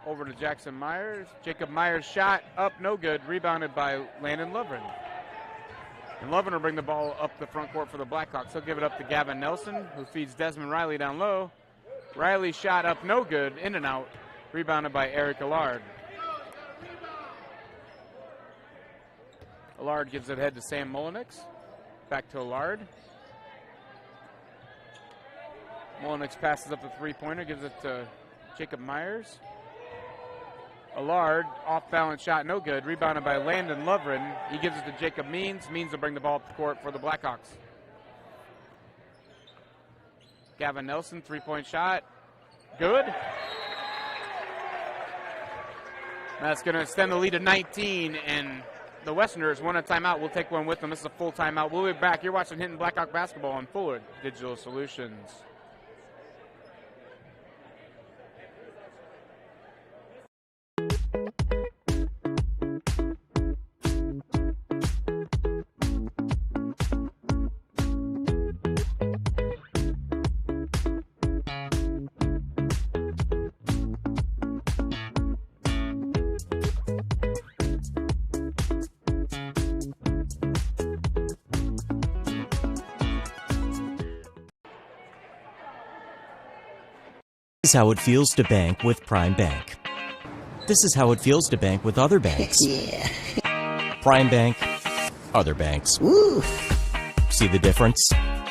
over to Jackson Myers. Jacob Myers shot up, no good. Rebounded by Landon Lovren. And Lovren will bring the ball up the front court for the Blackhawks. He'll give it up to Gavin Nelson, who feeds Desmond Riley down low. Riley shot up, no good. In and out. Rebounded by Eric Allard. Allard gives it ahead to Sam Molnix. Back to Allard. Molnix passes up the three-pointer, gives it to Jacob Myers. Allard, off-balance shot, no good. Rebounded by Landon Lovren. He gives it to Jacob Means. Means will bring the ball up the court for the Blackhawks. Gavin Nelson, three-point shot, good. That's going to extend the lead to 19, and the Westerners want a timeout. We'll take one with them. This is a full timeout. We'll be back. You're watching Hinton Blackhawk basketball on Fuller Digital Solutions. This is how it feels to bank with Prime Bank. This is how it feels to bank with other banks. Yeah. Prime Bank, other banks. Woo. See the difference?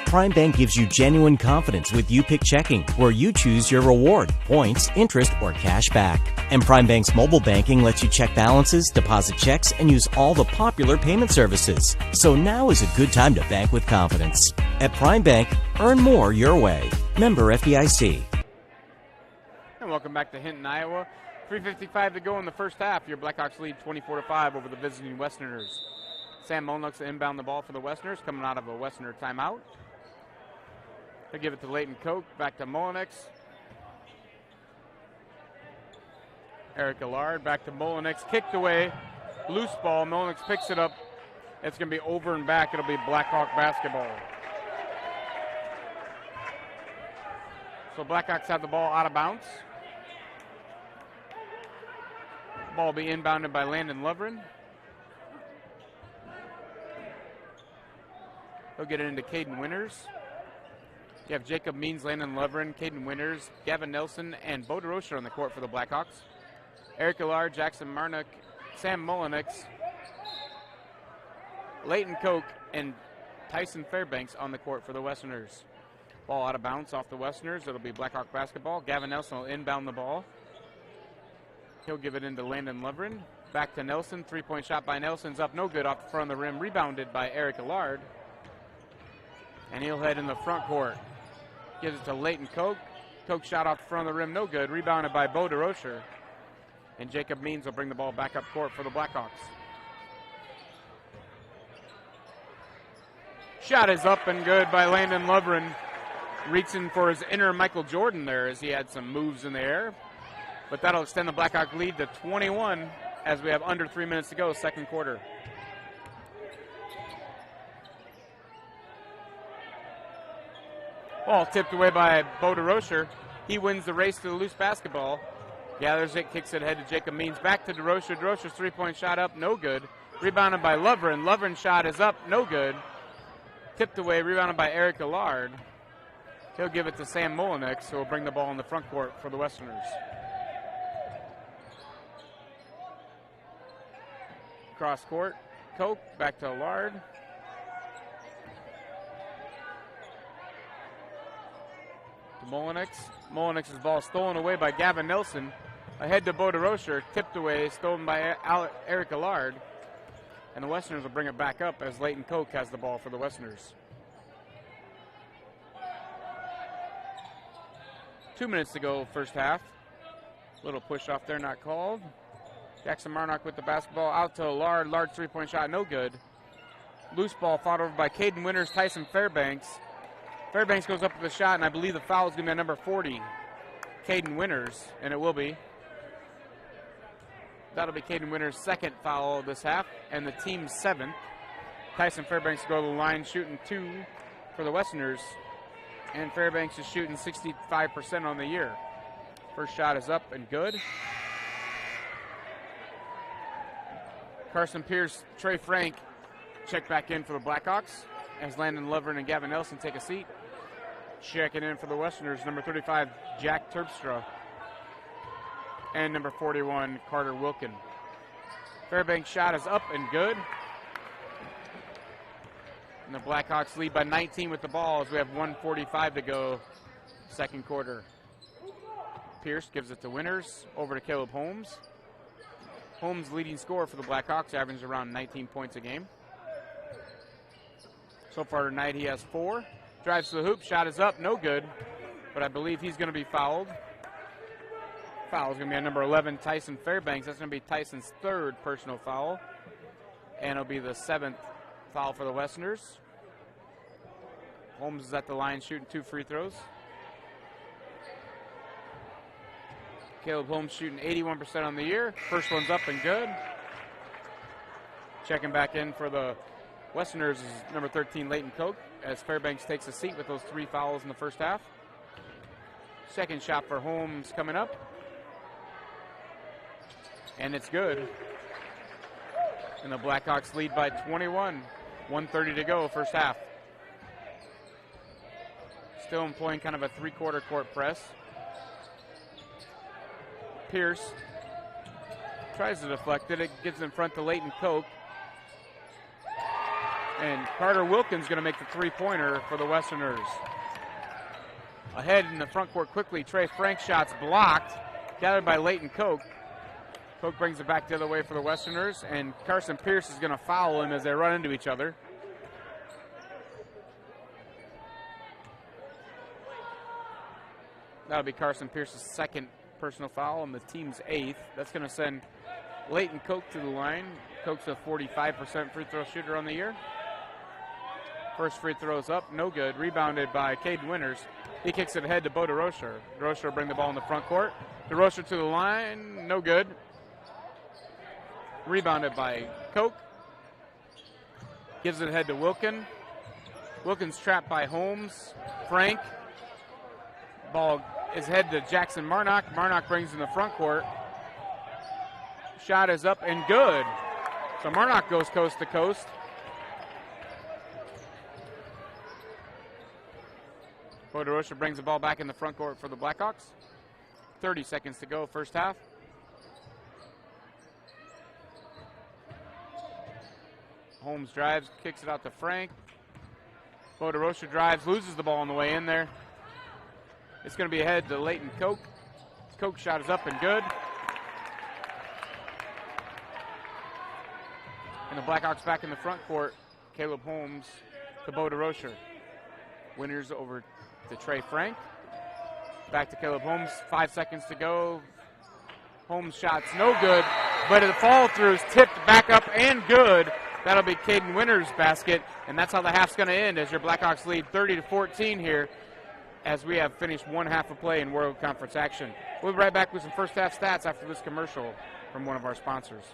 Prime Bank gives you genuine confidence with You Pick Checking, where you choose your reward, points, interest, or cash back. And Prime Bank's mobile banking lets you check balances, deposit checks, and use all the popular payment services. So now is a good time to bank with confidence. At Prime Bank, earn more your way. Member FDIC. And welcome back to Hinton, Iowa. 3:55 to go in the first half. Your Blackhawks lead 24-5 over the visiting Westerners. Sam Molnix to inbound the ball for the Westerners, coming out of a Westerner timeout. They give it to Leighton Koch, back to Molnix. Eric Allard, back to Molnix, kicked away, loose ball. Molnix picks it up. It's going to be over and back. It'll be Blackhawk basketball. So Blackhawks have the ball out of bounds. Ball will be inbounded by Landon Lovren. He'll get it into Caden Winters. You have Jacob Means, Landon Lovren, Caden Winters, Gavin Nelson, and Bo DeRocher on the court for the Blackhawks. Eric Allard, Jackson Marnock, Sam Molnix, Leighton Koch, and Tyson Fairbanks on the court for the Westerners. Ball out of bounds off the Westerners. It'll be Blackhawk basketball. Gavin Nelson will inbound the ball. He'll give it into Landon Lovren. Back to Nelson. Three-point shot by Nelson's up, no good, off the front of the rim. Rebounded by Eric Allard. And he'll head in the front court. Gives it to Leighton Koch. Koch shot off the front of the rim, no good. Rebounded by Bo DeRocher. And Jacob Means will bring the ball back up court for the Blackhawks. Shot is up and good by Landon Lovren. Reaching for his inner Michael Jordan there as he had some moves in the air. But that'll extend the Blackhawk lead to 21 as we have under 3 minutes to go, second quarter. Ball tipped away by Bo DeRocher. He wins the race to the loose basketball. Gathers it, kicks it ahead to Jacob Means. Back to DeRocher. DeRocher's three-point shot up, no good. Rebounded by Lovren. Lovren's shot is up, no good. Tipped away, rebounded by Eric Allard. He'll give it to Sam Molinex, who will bring the ball in the front court for the Westerners. Cross court, Koch back to Allard. To Molinex. Molinex's ball stolen away by Gavin Nelson. Ahead to Boderosher, tipped away, stolen by Eric Allard. And the Westerners will bring it back up as Leighton Koch has the ball for the Westerners. 2 minutes to go, first half. Little push off there, not called. Jackson Marnock with the basketball out to Allard. Allard's three-point shot, no good. Loose ball fought over by Caden Winters, Tyson Fairbanks. Fairbanks goes up with the shot, and I believe the foul is going to be on number 40, Caden Winters, and it will be. That'll be Caden Winters' second foul of this half, and the team's seventh. Tyson Fairbanks will go to the line shooting 2 for the Westerners, and Fairbanks is shooting 65% on the year. First shot is up and good. Carson Pierce, Trey Frank check back in for the Blackhawks as Landon Lovren and Gavin Nelson take a seat. Checking in for the Westerners, number 35, Jack Terpstra, and number 41, Carter Wilkin. Fairbanks' shot is up and good. And the Blackhawks lead by 19 with the ball as we have 1:45 to go, second quarter. Pierce gives it to Winters, over to Caleb Holmes. Holmes, leading scorer for the Blackhawks, averages around 19 points a game. So far tonight he has 4. Drives to the hoop, shot is up, no good. But I believe he's going to be fouled. Foul is going to be on number 11, Tyson Fairbanks. That's going to be Tyson's third personal foul. And it'll be the 7th foul for the Westerners. Holmes is at the line shooting 2 free throws. Caleb Holmes shooting 81% on the year. First one's up and good. Checking back in for the Westerners is number 13, Leighton Koch, as Fairbanks takes a seat with those 3 fouls in the first half. Second shot for Holmes coming up. And it's good. And the Blackhawks lead by 21. 1:30 to go, first half. Still employing kind of a 3-quarter court press. Pierce tries to deflect it. It gets in front to Leighton Koch. And Carter Wilkins going to make the 3-pointer for the Westerners. Ahead in the front court quickly. Trey Frank shots blocked. Gathered by Leighton Koch. Koch brings it back the other way for the Westerners. And Carson Pierce is going to foul him as they run into each other. That'll be Carson Pierce's second personal foul and the team's 8th. That's going to send Leighton Koch to the line. Koch's a 45% free throw shooter on the year. First free throw's up, no good. Rebounded by Caden Winters. He kicks it ahead to Bo DeRocher. DeRocher will bring the ball in the front court. DeRocher to the line, no good. Rebounded by Koch. Gives it ahead to Wilkin. Wilkins trapped by Holmes. Frank. Ball is head to Jackson Marnock. Marnock brings in the front court. Shot is up and good. So Marnock goes coast to coast. Bo DeRocher brings the ball back in the front court for the Blackhawks. 30 seconds to go, first half. Holmes drives, kicks it out to Frank. Bo DeRocher drives, loses the ball on the way in there. It's going to be ahead to Leighton Koch. Koch shot is up and good. And the Blackhawks back in the front court. Caleb Holmes to Bo DeRocher. Winters over to Trey Frank. Back to Caleb Holmes. 5 seconds to go. Holmes shots no good, but the fall through is tipped back up and good. That'll be Caden Winters' basket, and that's how the half's going to end as your Blackhawks lead 30-14 here as we have finished one half of play in World Conference action. We'll be right back with some first half stats after this commercial from one of our sponsors.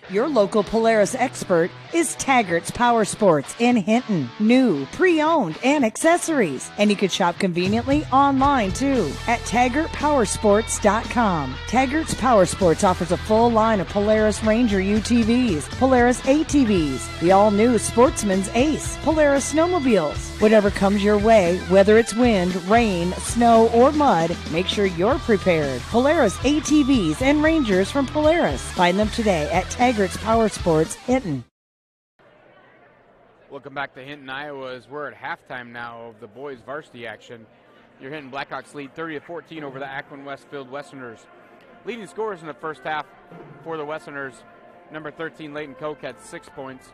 Your local Polaris expert is Taggart's Power Sports in Hinton. New, pre-owned, and accessories. And you can shop conveniently online too at TaggartPowersports.com. Taggart's Power Sports offers a full line of Polaris Ranger UTVs, Polaris ATVs, the all-new Sportsman's Ace, Polaris snowmobiles. Whatever comes your way, whether it's wind, rain, snow, or mud, make sure you're prepared. Polaris ATVs and Rangers from Polaris. Find them today at Taggart's Power Sports, Hinton. Welcome back to Hinton, Iowa, as we're at halftime now of the boys varsity action. Your Hinton Blackhawks lead 30-14 over the Akron-Westfield Westerners. Leading scorers in the first half for the Westerners, number 13, Leighton Koch had 6 points.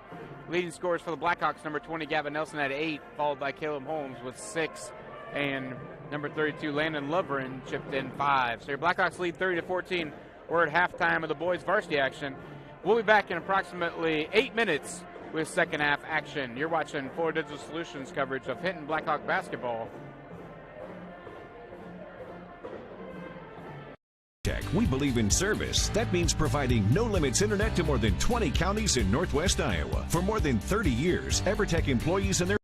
Leading scorers for the Blackhawks, number 20, Gavin Nelson had 8, followed by Caleb Holmes with 6, and number 32, Landon Lovren chipped in 5. So your Blackhawks lead 30-14. We're at halftime of the boys varsity action. We'll be back in approximately 8 minutes with second half action. You're watching Fuller Digital Solutions coverage of Hinton Blackhawk basketball. We believe in service. That means providing no-limits internet to more than 20 counties in Northwest Iowa. For more than 30 years, EverTech employees and their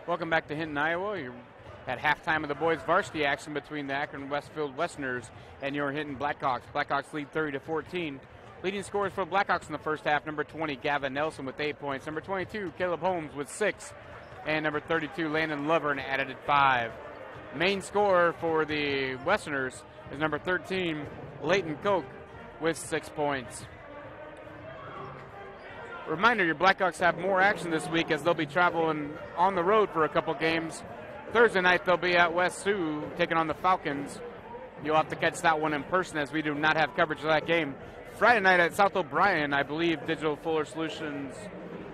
Welcome back to Hinton, Iowa. You're at halftime of the boys varsity action between the Akron-Westfield Westerners and your Hinton Blackhawks. Blackhawks lead 30-14. Leading scorers for Blackhawks in the first half, number 20, Gavin Nelson with 8 points. Number 22, Caleb Holmes with 6. And number 32, Landon Lovern added at 5. Main scorer for the Westerners is number 13, Leighton Koch with 6 points. Reminder, your Blackhawks have more action this week as they'll be traveling on the road for a couple games. Thursday night they'll be at West Sioux taking on the Falcons. You'll have to catch that one in person as we do not have coverage of that game. Friday night at South O'Brien, I believe Digital Fuller Solutions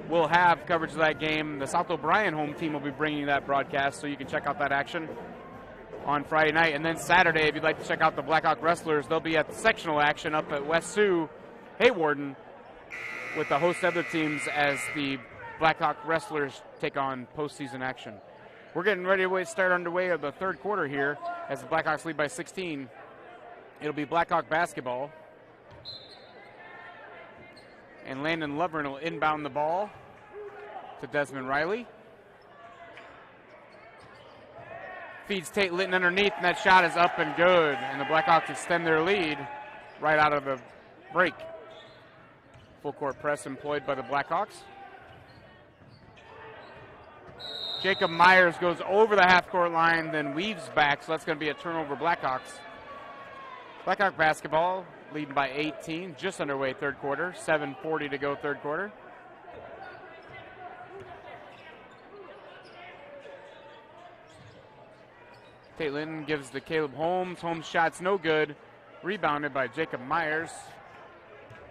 will have coverage of that game. The South O'Brien home team will be bringing that broadcast, so you can check out that action on Friday night. And then Saturday, if you'd like to check out the Blackhawk Wrestlers, they'll be at the sectional action up at West Sioux, Haywarden, with the host other teams as the Blackhawk Wrestlers take on postseason action. We're getting ready to start underway of the third quarter here as the Blackhawks lead by 16. It'll be Blackhawk basketball. And Landon Lovern will inbound the ball to Desmond Riley. Feeds Tate Litton underneath, and that shot is up and good. And the Blackhawks extend their lead right out of the break. Full court press employed by the Blackhawks. Jacob Myers goes over the half-court line, then weaves back, so that's going to be a turnover Blackhawks. Blackhawk basketball leading by 18, just underway third quarter, 7:40 to go third quarter. Tate Litton gives to Caleb Holmes. Holmes' shot's no good. Rebounded by Jacob Myers.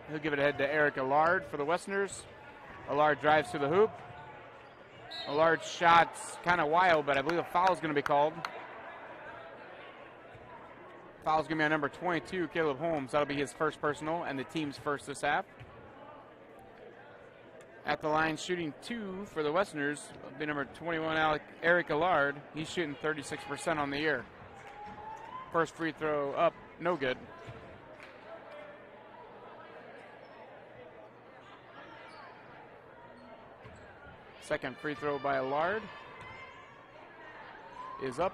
He'll give it ahead to Eric Allard for the Westerners. Allard drives to the hoop. Allard's shot's kind of wild, but I believe a foul is going to be called. Foul's going to be on number 22, Caleb Holmes. That'll be his first personal and the team's first this half. At the line, shooting 2 for the Westerners, will be number 21, Eric Allard. He's shooting 36% on the year. First free throw up, no good. Second free throw by Allard is up,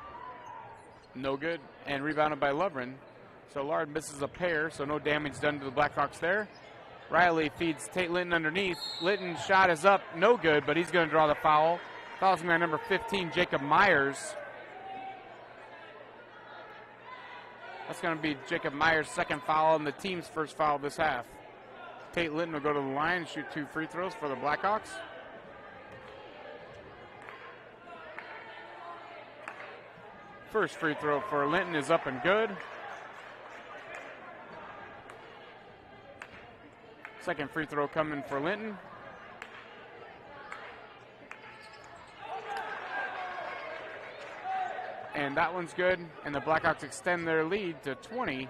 no good, and rebounded by Lovren. So Allard misses a pair, so no damage done to the Blackhawks there. Riley feeds Tate Litton underneath. Litton's shot is up, no good, but he's going to draw the foul. Foul's going to be number 15, Jacob Myers. That's going to be Jacob Myers' second foul and the team's first foul this half. Tate Litton will go to the line and shoot 2 free throws for the Blackhawks. First free throw for Linton is up and good. Second free throw coming for Linton. And that one's good, and the Blackhawks extend their lead to 20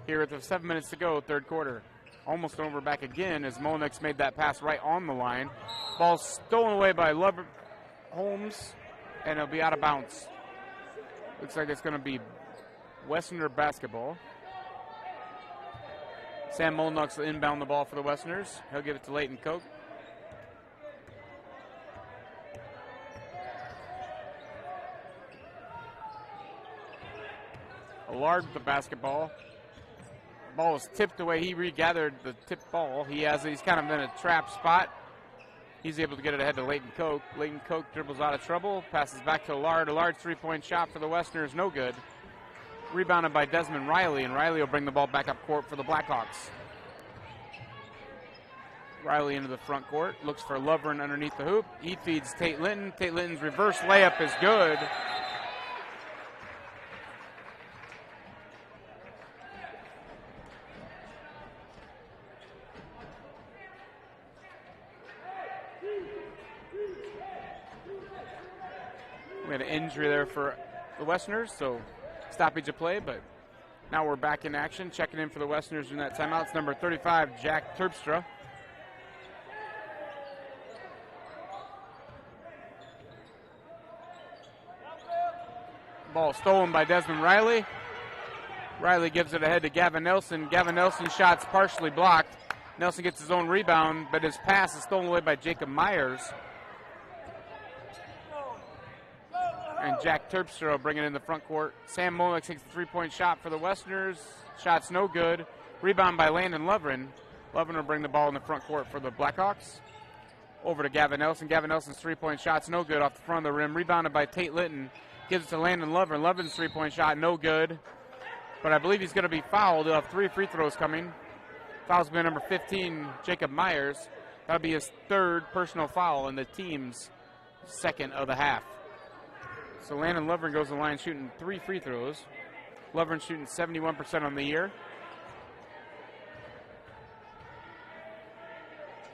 here with 7 minutes to go, third quarter. Almost over back again as Molnix made that pass right on the line. Ball stolen away by Holmes, and it'll be out of bounds. Looks like it's going to be Westerner basketball. Sam Molnux will inbound the ball for the Westerners. He'll give it to Leighton Koch. Allard with the basketball. Ball was tipped away. He regathered the tipped ball. He's kind of in a trap spot. He's able to get it ahead to Leighton Koch. Leighton Koch dribbles out of trouble, passes back to Allard. Allard's three-point shot for the Westerners, no good. Rebounded by Desmond Riley, and Riley will bring the ball back up court for the Blackhawks. Riley into the front court, looks for Lovren underneath the hoop. He feeds Tate Litton. Tate Litton's reverse layup is good. We had an injury there for the Westerners, so stoppage of play, but now we're back in action. Checking in for the Westerners in that timeout. It's number 35, Jack Terpstra. Ball stolen by Desmond Riley. Riley gives it ahead to Gavin Nelson. Gavin Nelson's shot's partially blocked. Nelson gets his own rebound, but his pass is stolen away by Jacob Myers. And Jack Terpstra bringing in the front court. Sam Molnick takes the three-point shot for the Westerners. Shot's no good. Rebound by Landon Lovren. Lovren will bring the ball in the front court for the Blackhawks. Over to Gavin Nelson. Gavin Nelson's three-point shot's no good off the front of the rim. Rebounded by Tate Litton. Gives it to Landon Lovren. Lovren's three-point shot no good. But I believe he's going to be fouled. He'll have 3 free throws coming. Foul's been number 15, Jacob Myers. That'll be his 3rd personal foul and the team's 2nd of the half. So Landon Lovren goes to the line shooting 3 free throws. Lovren shooting 71% on the year.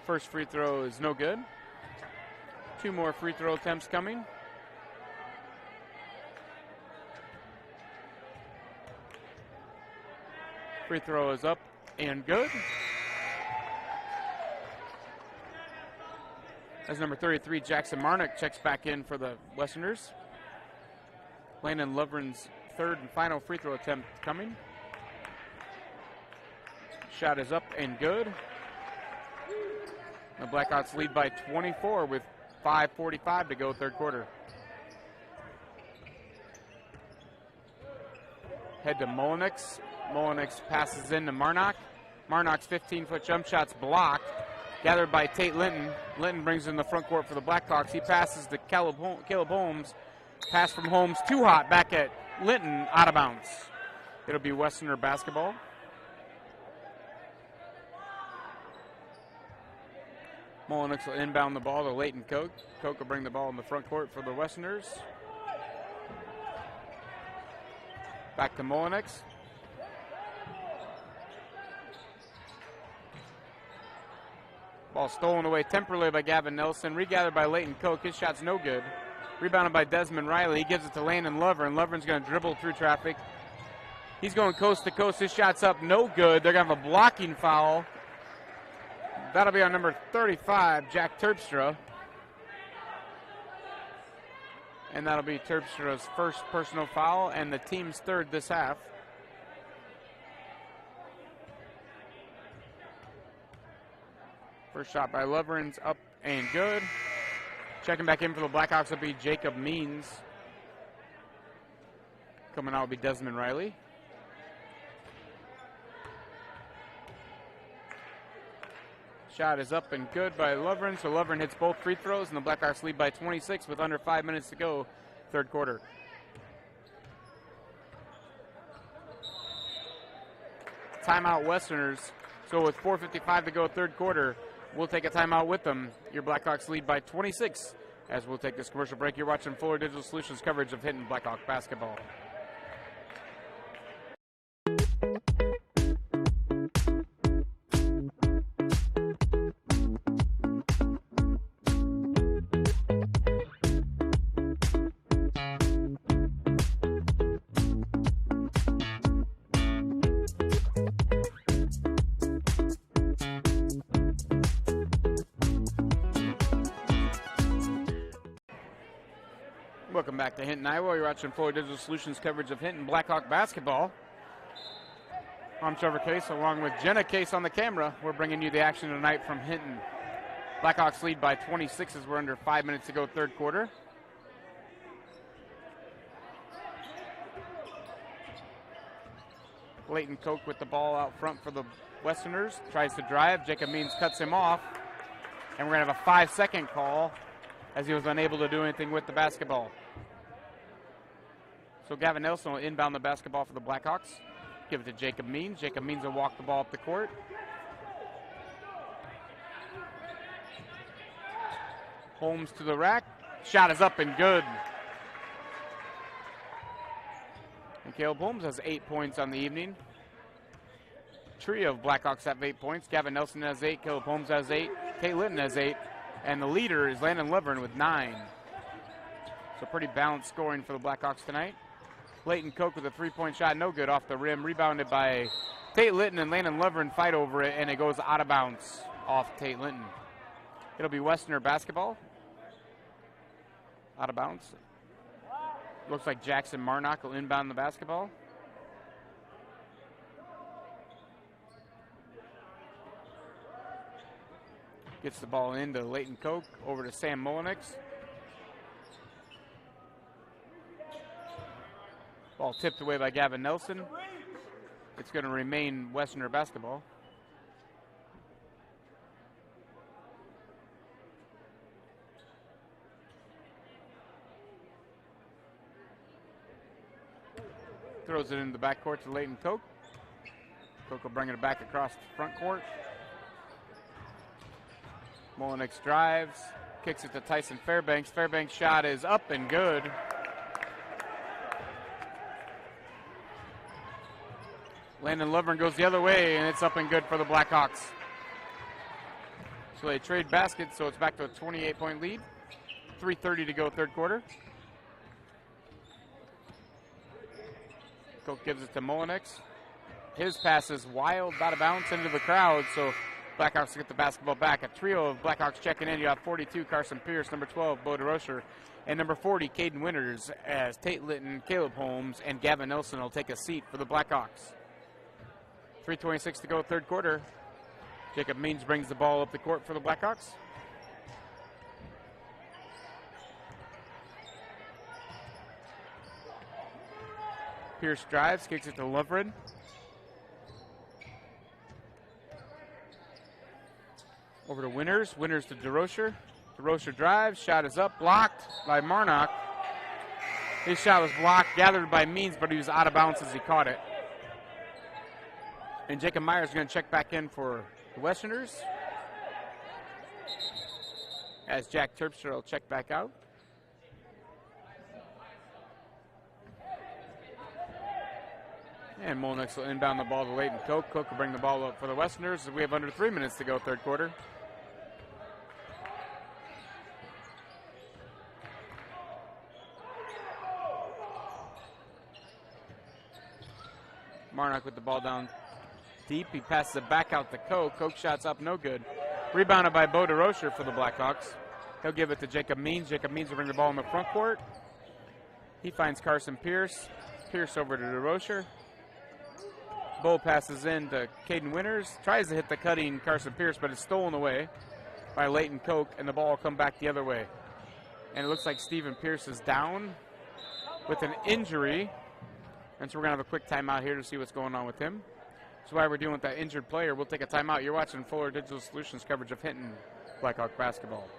First free throw is no good. 2 more free throw attempts coming. Free throw is up and good. As number 33, Jackson Marnick checks back in for the Westerners. Landon Lovren's 3rd and final free throw attempt coming. Shot is up and good. The Blackhawks lead by 24 with 5:45 to go 3rd quarter. Head to Molnix. Molnix passes in to Marnock. Marnock's 15-foot jump shot's blocked. Gathered by Tate Linton. Linton brings in the front court for the Blackhawks. He passes to Caleb Holmes. Pass from Holmes, too hot, back at Linton, out of bounds. It'll be Westerner basketball. Molnix will inbound the ball to Leighton Koch. Koch will bring the ball in the front court for the Westerners. Back to Molnix. Ball stolen away temporarily by Gavin Nelson. Regathered by Leighton Koch. His shot's no good. Rebounded by Desmond Riley. He gives it to Landon Lovren. Lovren's going to dribble through traffic. He's going coast to coast. His shot's up, no good. They're going to have a blocking foul. That'll be on number 35, Jack Terpstra. And that'll be Terpstra's 1st personal foul and the team's 3rd this half. First shot by Lovren's up and good. Checking back in for the Blackhawks will be Jacob Means. Coming out will be Desmond Riley. Shot is up and good by Lovren, so Lovren hits both free throws, and the Blackhawks lead by 26 with under 5 minutes to go, 3rd quarter. Timeout Westerners. So with 4:55 to go, 3rd quarter, we'll take a timeout with them. Your Blackhawks lead by 26 as we'll take this commercial break. You're watching Fuller Digital Solutions coverage of Hinton Blackhawk basketball. Welcome back to Hinton, Iowa. You're watching Fuller Digital Solutions coverage of Hinton Blackhawk basketball. I'm Trevor Case, along with Jenna Case on the camera. We're bringing you the action tonight from Hinton. Blackhawks lead by 26 as we're under 5 minutes to go, 3rd quarter. Leighton Koch with the ball out front for the Westerners. Tries to drive. Jacob Means cuts him off. And we're going to have a 5-second call as he was unable to do anything with the basketball. So Gavin Nelson will inbound the basketball for the Blackhawks. Give it to Jacob Means. Jacob Means will walk the ball up the court. Holmes to the rack. Shot is up and good. And Caleb Holmes has 8 points on the evening. Trio of Blackhawks have 8 points. Gavin Nelson has 8. Caleb Holmes has 8. Tate Linton has 8. And the leader is Landon Lovren with 9. So pretty balanced scoring for the Blackhawks tonight. Leighton Koch with a 3-point shot, no good off the rim. Rebounded by Tate Linton, and Landon Lovren fight over it, and it goes out of bounds off Tate Linton. It'll be Westerner basketball. Out of bounds. Looks like Jackson Marnock will inbound the basketball. Gets the ball into Leighton Koch, over to Sam Molnix. Ball tipped away by Gavin Nelson. It's going to remain Westerner basketball. Throws it into the backcourt to Leighton Koch. Koch will bring it back across the front court. Molinix drives, kicks it to Tyson Fairbanks. Fairbanks' shot is up and good. Landon Lovren goes the other way, and it's up and good for the Blackhawks. So they trade baskets, so it's back to a 28-point lead. 3:30 to go, third quarter. Koch gives it to Molinix. His pass is wild, about to bounce into the crowd, so Blackhawks get the basketball back. A trio of Blackhawks checking in. You have 42, Carson Pierce, number 12, Bo DeRocher, and number 40, Caden Winters, as Tate Litton, Caleb Holmes, and Gavin Nelson will take a seat for the Blackhawks. 3:26 to go, third quarter. Jacob Means brings the ball up the court for the Blackhawks. Pierce drives, kicks it to Lovren. Over to Winters. Winters to DeRocher. DeRocher drives, shot is up, blocked by Marnock. His shot was blocked, gathered by Means, but he was out of bounds as he caught it. And Jacob Myers is going to check back in for the Westerners, as Jack Terpstra will check back out. And Molinix will inbound the ball to Leighton Koch. Koch will bring the ball up for the Westerners. We have under 3 minutes to go, third quarter. Marnock with the ball down deep. He passes it back out to Koch. Koch shots up, no good. Rebounded by Bo DeRocher for the Blackhawks. He'll give it to Jacob Means. Jacob Means will bring the ball in the front court. He finds Carson Pierce. Pierce over to DeRocher. Bo passes in to Caden Winters. Tries to hit the cutting Carson Pierce, but it's stolen away by Leighton Koch, and the ball will come back the other way. And it looks like Stephen Pierce is down with an injury. And so we're going to have a quick timeout here to see what's going on with him. So while we're dealing with that injured player, we'll take a timeout. You're watching Fuller Digital Solutions coverage of Hinton Blackhawk basketball.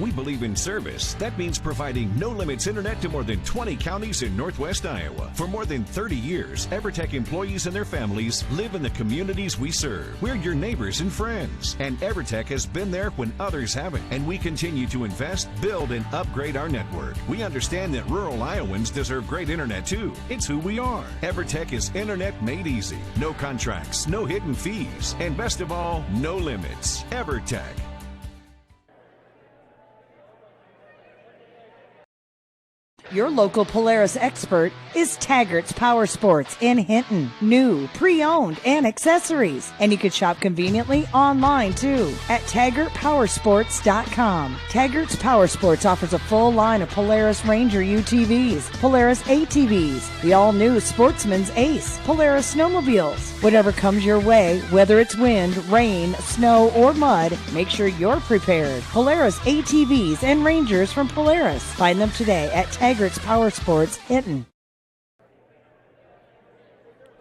We believe in service. That means providing no-limits internet to more than 20 counties in Northwest Iowa. For more than 30 years, EverTech employees and their families live in the communities we serve. We're your neighbors and friends. And EverTech has been there when others haven't. And we continue to invest, build, and upgrade our network. We understand that rural Iowans deserve great internet too. It's who we are. EverTech is internet made easy. No contracts, no hidden fees, and best of all, no limits. EverTech. Your local Polaris expert is Taggart's Power Sports in Hinton. New, pre-owned, and accessories. And you can shop conveniently online too at TaggartPowersports.com. Taggart's Power Sports offers a full line of Polaris Ranger UTVs, Polaris ATVs, the all-new Sportsman's Ace, Polaris snowmobiles. Whatever comes your way, whether it's wind, rain, snow, or mud, make sure you're prepared. Polaris ATVs and Rangers from Polaris. Find them today at Taggart's Power Sports, Hinton.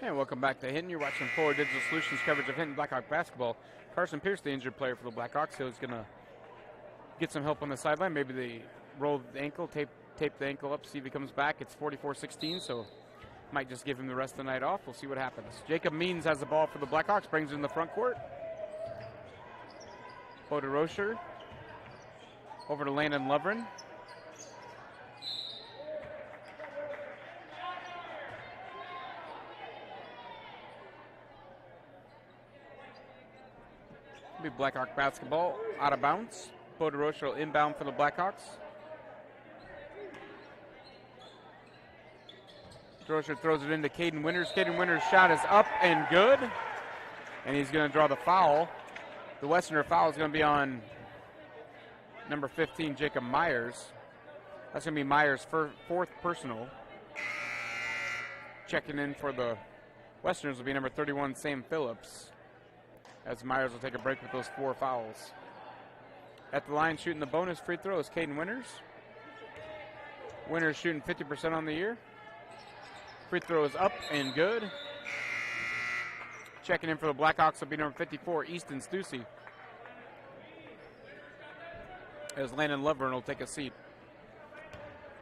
And welcome back to Hinton. You're watching Fuller Digital Solutions coverage of Hinton Blackhawk basketball. Carson Pierce, the injured player for the Blackhawks, so he's going to get some help on the sideline. Maybe they roll the ankle, tape the ankle up, see if he comes back. It's 44-16, so might just give him the rest of the night off. We'll see what happens. Jacob Means has the ball for the Blackhawks, brings it in the front court. Bo DeRocher over to Landon Lovren. Be Blackhawk basketball out of bounds. Bo DeRocher will inbound for the Blackhawks. DeRocher throws it into Caden Winters. Caden Winters' shot is up and good. And he's going to draw the foul. The Westerner foul is going to be on number 15, Jacob Myers. That's going to be Myers' fourth personal. Checking in for the Westerners will be number 31, Sam Phillips, as Myers will take a break with those 4 fouls. At the line shooting the bonus free throw is Caden Winters. Winners shooting 50% on the year. Free throw is up and good. Checking in for the Blackhawks will be number 54, Easton Stussy. As Landon Lovern will take a seat.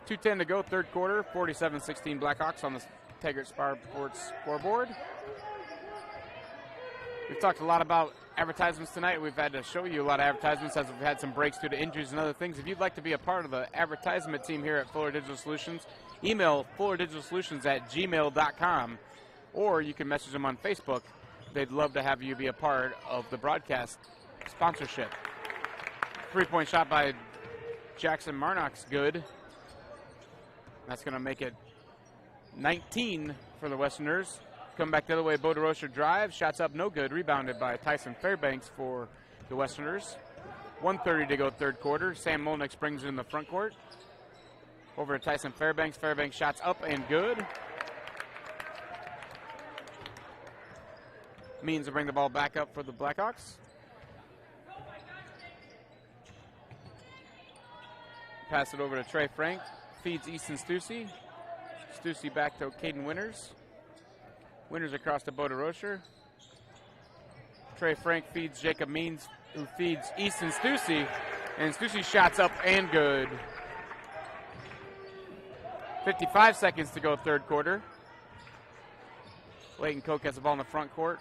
2:10 to go, third quarter, 47-16 Blackhawks on the Taggart Sports scoreboard. We've talked a lot about advertisements tonight. We've had to show you a lot of advertisements as we've had some breaks due to injuries and other things. If you'd like to be a part of the advertisement team here at Fuller Digital Solutions, email fullerdigitalsolutions@gmail.com, or you can message them on Facebook. They'd love to have you be a part of the broadcast sponsorship. 3-point shot by Jackson Marnock's good. That's going to make it 19 for the Westerners. Come back the other way, Bo DeRocher drives, shots up, no good. Rebounded by Tyson Fairbanks for the Westerners. 1:30 to go, third quarter. Sam Molnix brings it in the front court. Over to Tyson Fairbanks. Fairbanks shots up and good. Means to bring the ball back up for the Blackhawks. Pass it over to Trey Frank. Feeds Easton Stussy. Stussy back to Caden Winters. Winters across to Bo DeRocher. Trey Frank feeds Jacob Means, who feeds Easton Stussy. And Stussy shots up and good. 55 seconds to go, third quarter. Leighton Koch has the ball in the front court.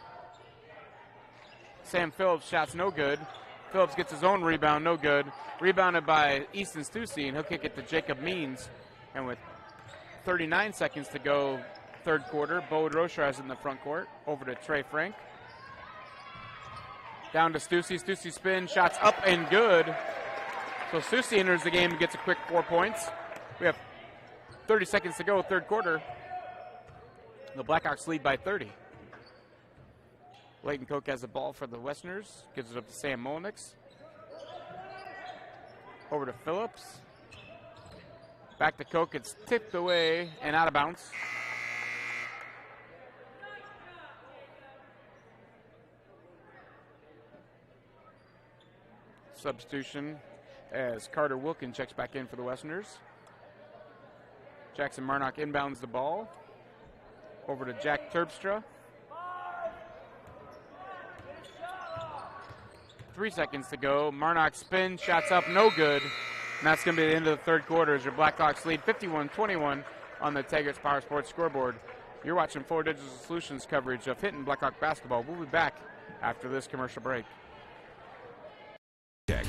Sam Phillips shots no good. Phillips gets his own rebound, no good. Rebounded by Easton Stussy, and he'll kick it to Jacob Means. And with 39 seconds to go, third quarter, Bo DeRocher has it in the front court. Over to Trey Frank. Down to Stussy. Stussy spin, shots up and good. So Stussy enters the game and gets a quick 4 points. We have 30 seconds to go, third quarter. The Blackhawks lead by 30. Leighton Koch has the ball for the Westerners. Gives it up to Sam Molnix. Over to Phillips. Back to Koch. It's tipped away and out of bounds. Substitution as Carter Wilkin checks back in for the Westerners. Jackson Marnock inbounds the ball. Over to Jack Terpstra. 3 seconds to go. Marnock spins, shots up, no good. And that's going to be the end of the third quarter as your Blackhawks lead 51-21 on the Taggart Power Sports scoreboard. You're watching Fuller Digital Solutions coverage of Hinton Blackhawk basketball. We'll be back after this commercial break.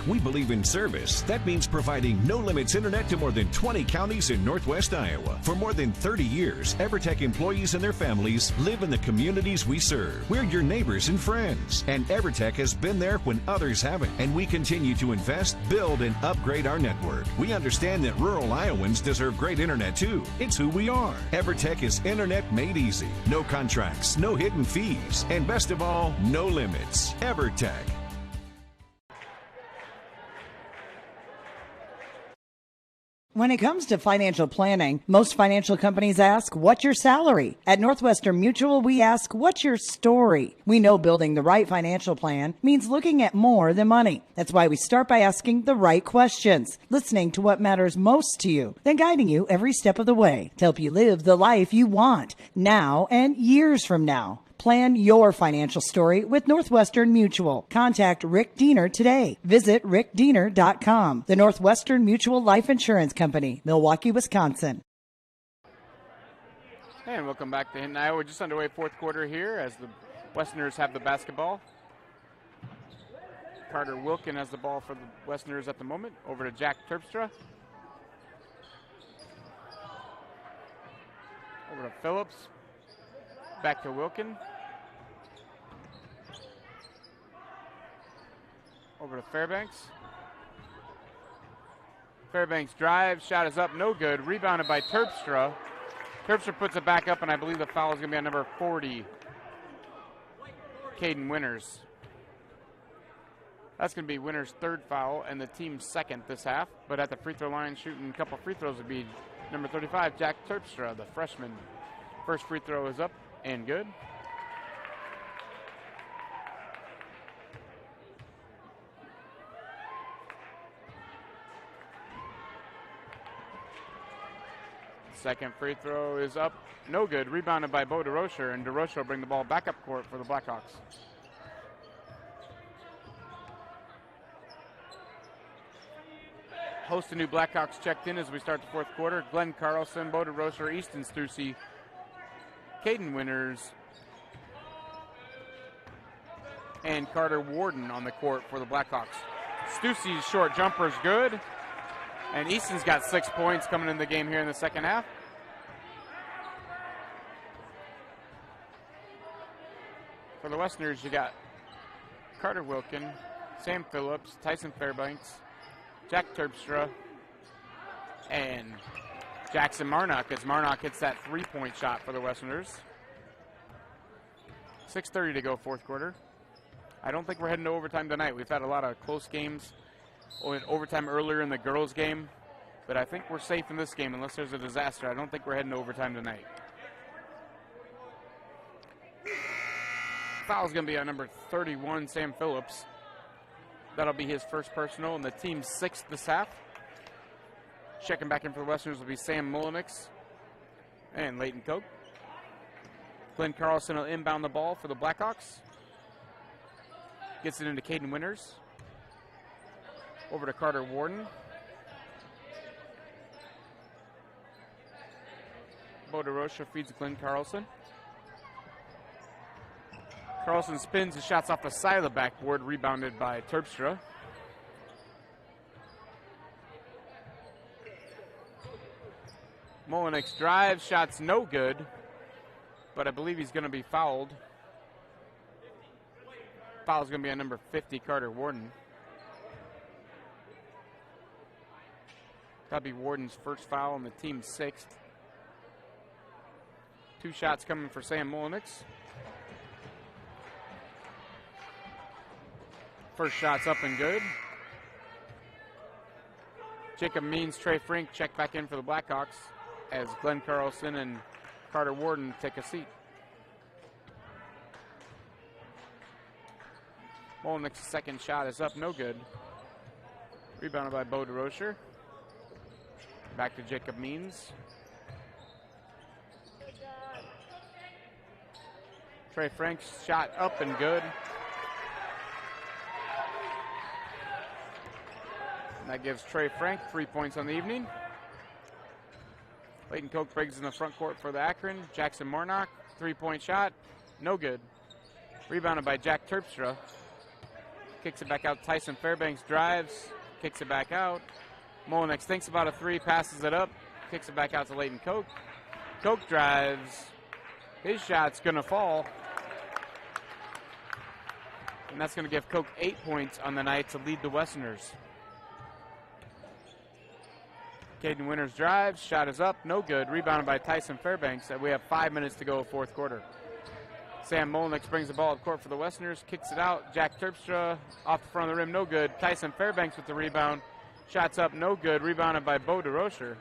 We believe in service. That means providing no-limits internet to more than 20 counties in Northwest Iowa. For more than 30 years, EverTech employees and their families live in the communities we serve. We're your neighbors and friends. And EverTech has been there when others haven't. And we continue to invest, build, and upgrade our network. We understand that rural Iowans deserve great internet too. It's who we are. EverTech is internet made easy. No contracts, no hidden fees, and best of all, no limits. EverTech. When it comes to financial planning, most financial companies ask, what's your salary? At Northwestern Mutual, we ask, what's your story? We know building the right financial plan means looking at more than money. That's why we start by asking the right questions, listening to what matters most to you, then guiding you every step of the way to help you live the life you want now and years from now. Plan your financial story with Northwestern Mutual. Contact Rick Diener today. Visit rickdiener.com. The Northwestern Mutual Life Insurance Company, Milwaukee, Wisconsin. And welcome back to Hinton, Iowa. We're just underway, fourth quarter here as the Westerners have the basketball. Carter Wilkin has the ball for the Westerners at the moment. Over to Jack Terpstra. Over to Phillips. Back to Wilkin. Over to Fairbanks. Fairbanks drives, shot is up, no good. Rebounded by Terpstra. Terpstra puts it back up, and I believe the foul is going to be on number 40, Caden Winters. That's going to be Winters' third foul and the team's second this half. But at the free throw line, shooting a couple free throws would be number 35, Jack Terpstra, the freshman. First free throw is up and good. Second free throw is up, no good. Rebounded by Bo DeRocher, and DeRocher will bring the ball back up court for the Blackhawks. Host of new Blackhawks checked in as we start the fourth quarter. Glenn Carlson, Bo DeRocher, Easton Stussy, Caden Winters, and Carter Warden on the court for the Blackhawks. Stussy's short jumper is good, and Easton's got 6 points coming in the game here in the second half. For the Westerners, you got Carter Wilkin, Sam Phillips, Tyson Fairbanks, Jack Terpstra, and Jackson Marnock, as Marnock hits that three-point shot for the Westerners. 6:30 to go, fourth quarter. I don't think we're heading to overtime tonight. We've had a lot of close games, overtime earlier in the girls' game, but I think we're safe in this game unless there's a disaster. I don't think we're heading to overtime tonight. Foul's going to be on number 31, Sam Phillips. That'll be his first personal and the team's sixth this half. Checking back in for the Westerners will be Sam Mullenix and Leighton Koch. Glenn Carlson will inbound the ball for the Blackhawks. Gets it into Caden Winters. Over to Carter Warden. Bo DeRocher feeds Glenn Carlson. Carlson spins and shots off the side of the backboard, rebounded by Terpstra. Mullenix drives, shots no good, but I believe he's going to be fouled. Foul's going to be on number 50, Carter Warden. That'll be Warden's first foul and the team's sixth. 2 shots coming for Sam Mullenix. First shot's up and good. Jacob Means, Trey Frink check back in for the Blackhawks as Glenn Carlson and Carter Warden take a seat. Mullenix's second shot is up, no good. Rebounded by Bo DeRocher. Back to Jacob Means. Trey Frank's shot up and good. And that gives Trey Frank 3 points on the evening. Leighton Koch breaks in the front court for the Akron. Jackson Marnock, 3-point shot, no good. Rebounded by Jack Terpstra. Kicks it back out. Tyson Fairbanks drives, kicks it back out. Mullenix thinks about a three, passes it up, kicks it back out to Leighton Koch. Koch drives. His shot's going to fall. And that's going to give Koch 8 points on the night to lead the Westerners. Caden Winters drives, shot is up, no good. Rebounded by Tyson Fairbanks. We have 5 minutes to go, fourth quarter. Sam Mullenix brings the ball up court for the Westerners, kicks it out. Jack Terpstra off the front of the rim, no good. Tyson Fairbanks with the rebound. Shots up, no good. Rebounded by Bo DeRocher.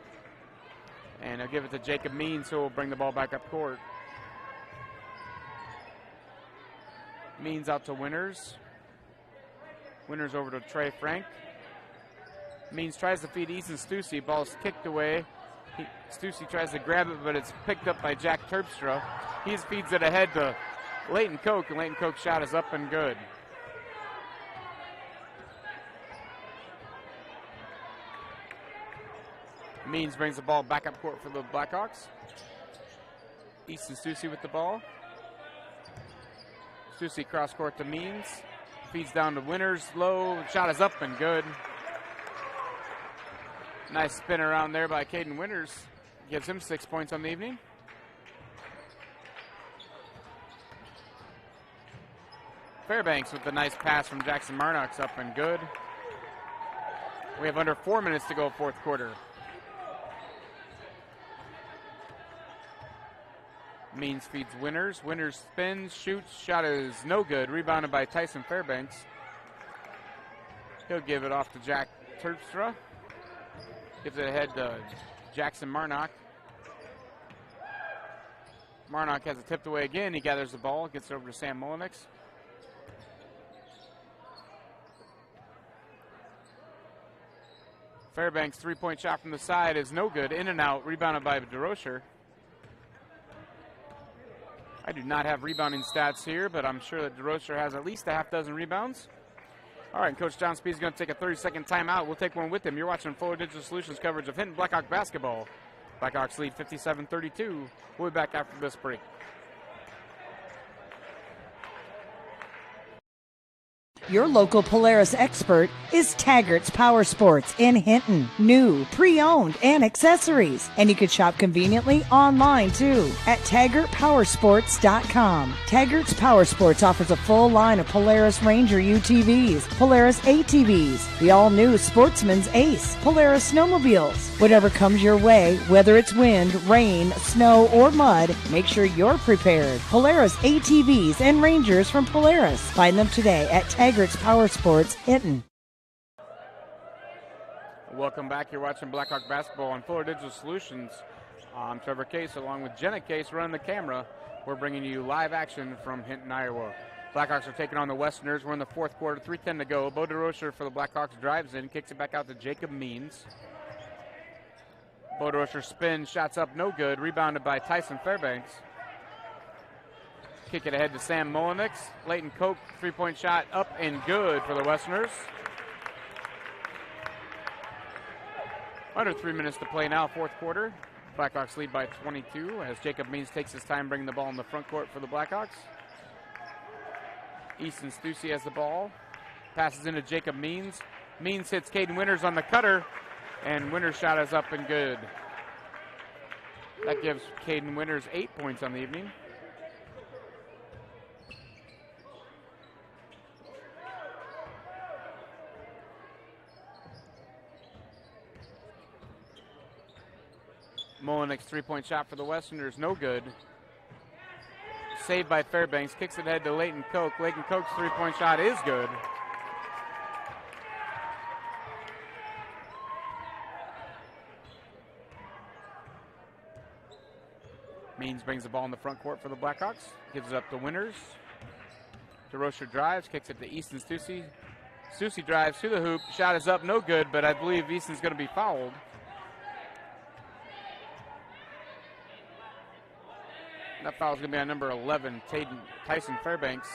And he'll give it to Jacob Means, who will bring the ball back up court. Means out to Winters. Winters over to Trey Frank. Means tries to feed Easton Stussy. Ball's kicked away. Stussy tries to grab it, but it's picked up by Jack Terpstra. He feeds it ahead to Leighton Koch, and Leighton Koch's shot is up and good. Means brings the ball back up court for the Blackhawks. Easton Stussy with the ball. Stussy cross court to Means. Feeds down to Winters, low. Shot is up and good. Nice spin around there by Caden Winters. Gives him 6 points on the evening. Fairbanks with the nice pass from Jackson Marnock's up and good. We have under 4 minutes to go, fourth quarter. Means feeds Winters. Winters spins, shoots, shot is no good. Rebounded by Tyson Fairbanks. He'll give it off to Jack Terpstra. Gives it ahead to Jackson Marnock. Marnock has it tipped away again. He gathers the ball, gets it over to Sam Mullenix. Fairbanks' three-point shot from the side is no good. In and out, rebounded by DeRocher. I do not have rebounding stats here, but I'm sure that DeRocher has at least a half dozen rebounds. All right, and Coach John Speed is going to take a 30-second timeout. We'll take one with him. You're watching Fuller Digital Solutions coverage of Hinton Blackhawk basketball. Blackhawks lead 57-32. We'll be back after this break. Your local Polaris expert is Taggart's Power Sports in Hinton. New, pre-owned, and accessories. And you can shop conveniently online too at TaggartPowersports.com. Taggart's Power Sports offers a full line of Polaris Ranger UTVs, Polaris ATVs, the all-new Sportsman's Ace, Polaris snowmobiles. Whatever comes your way, whether it's wind, rain, snow, or mud, make sure you're prepared. Polaris ATVs and Rangers from Polaris. Find them today at Taggart's Power Sports, Hinton. Welcome back. You're watching Blackhawk basketball on Fuller Digital Solutions. I'm Trevor Case along with Jenna Case running the camera. We're bringing you live action from Hinton, Iowa. Blackhawks are taking on the Westerners. We're in the fourth quarter, 3:10 to go. Bo DeRocher for the Blackhawks drives in, kicks it back out to Jacob Means. Bo DeRocher spins, shots up, no good. Rebounded by Tyson Fairbanks. Kick it ahead to Sam Molinix. Leighton Koch, three-point shot up and good for the Westerners. Under 3 minutes to play now, fourth quarter. Blackhawks lead by 22 as Jacob Means takes his time bringing the ball in the front court for the Blackhawks. Easton Stussy has the ball. Passes into Jacob Means. Means hits Caden Winters on the cutter, and Winters' shot is up and good. That gives Caden Winters 8 points on the evening. Molinix three-point shot for the Westerners, no good. Saved by Fairbanks, kicks it ahead to Leighton Koch. Leighton Koch's three-point shot is good. Means brings the ball in the front court for the Blackhawks. Gives it up to Winters. DeRocher drives, kicks it to Easton Stussy. Stussy drives to the hoop. Shot is up, no good, but I believe Easton's going to be fouled. That foul is going to be on number 11, Tyson Fairbanks.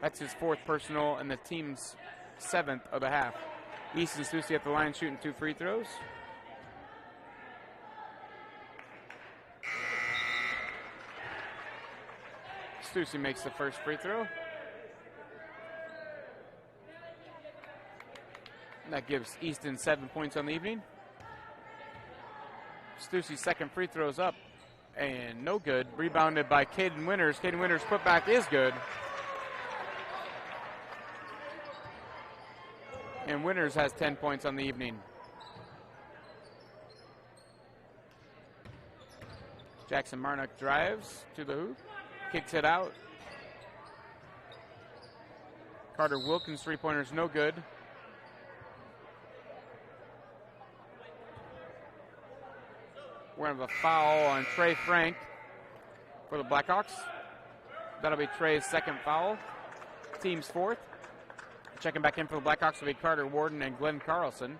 That's his fourth personal and the team's 7th of the half. Easton Stussy at the line shooting 2 free throws. Stussy makes the first free throw. That gives Easton 7 points on the evening. Stussy's second free throw is up. And no good. Rebounded by Caden Winters. Caden Winters' putback is good. And Winters has 10 points on the evening. Jackson Marnock drives to the hoop. Kicks it out. Carter Wilkins' three-pointer's no good. We're going to have a foul on Trey Frank for the Blackhawks. That'll be Trey's second foul. Team's fourth. Checking back in for the Blackhawks will be Carter Warden and Glenn Carlson.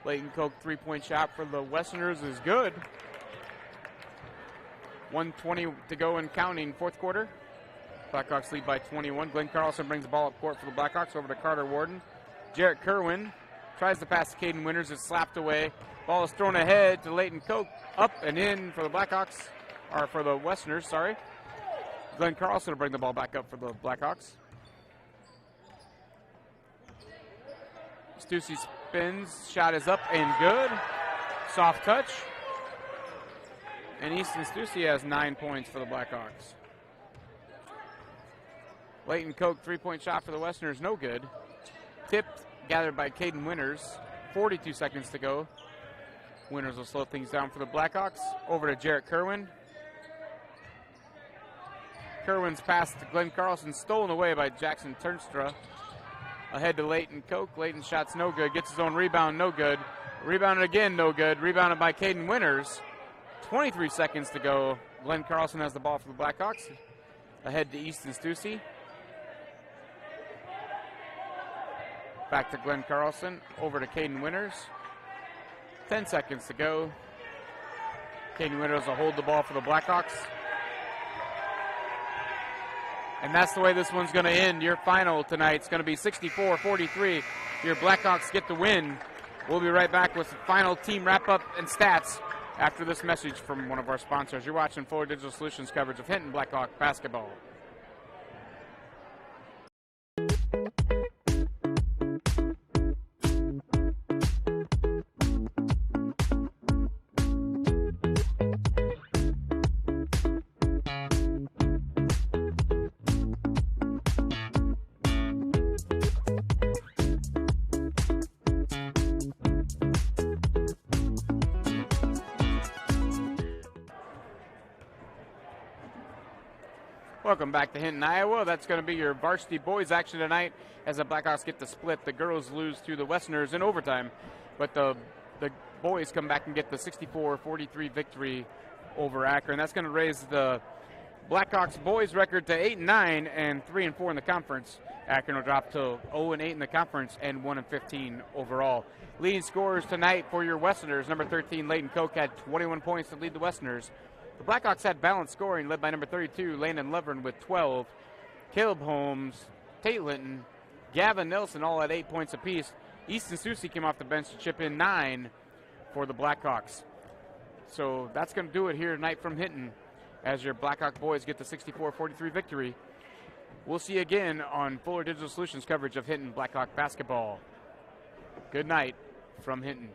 Leighton Koch three-point shot for the Westerners is good. 1:20 to go and counting, fourth quarter. Blackhawks lead by 21. Glenn Carlson brings the ball up court for the Blackhawks over to Carter Warden. Jarrett Kerwin tries to pass to Caden Winters. It's slapped away. Ball is thrown ahead to Leighton Koch. Up and in for the Blackhawks, or for the Westerners, sorry. Glenn Carlson will bring the ball back up for the Blackhawks. Stussy spins. Shot is up and good. Soft touch. And Easton Stussy has 9 points for the Blackhawks. Leighton Koch three-point shot for the Westerners, no good. Tipped, gathered by Caden Winters. 42 seconds to go. Winters will slow things down for the Blackhawks. Over to Jarrett Kerwin. Kerwin's pass to Glenn Carlson, stolen away by Jackson Ternstra. Ahead to Leighton Koch. Leighton's shot's no good. Gets his own rebound, no good. Rebounded again, no good. Rebounded by Caden Winters. 23 seconds to go. Glenn Carlson has the ball for the Blackhawks. Ahead to Easton Stussy. Back to Glenn Carlson, over to Caden Winters. 10 seconds to go. Caden Winters will hold the ball for the Blackhawks. And that's the way this one's going to end. Your final tonight is going to be 64-43. Your Blackhawks get the win. We'll be right back with the final team wrap-up and stats after this message from one of our sponsors. You're watching Fuller Digital Solutions coverage of Hinton Blackhawk basketball. Welcome back to Hinton, Iowa. That's going to be your varsity boys action tonight as the Blackhawks get the split. The girls lose to the Westerners in overtime, but the boys come back and get the 64-43 victory over Akron. That's going to raise the Blackhawks boys record to 8-9 and 3-4 in the conference. Akron will drop to 0-8 in the conference and 1-15 overall. Leading scorers tonight for your Westerners, number 13 Layton Koch had 21 points to lead the Westerners. The Blackhawks had balanced scoring, led by number 32, Landon Levern with 12. Caleb Holmes, Tate Linton, Gavin Nelson all at 8 points apiece. Easton Susie came off the bench to chip in 9 for the Blackhawks. So that's going to do it here tonight from Hinton as your Blackhawk boys get the 64-43 victory. We'll see you again on Fuller Digital Solutions coverage of Hinton Blackhawk basketball. Good night from Hinton.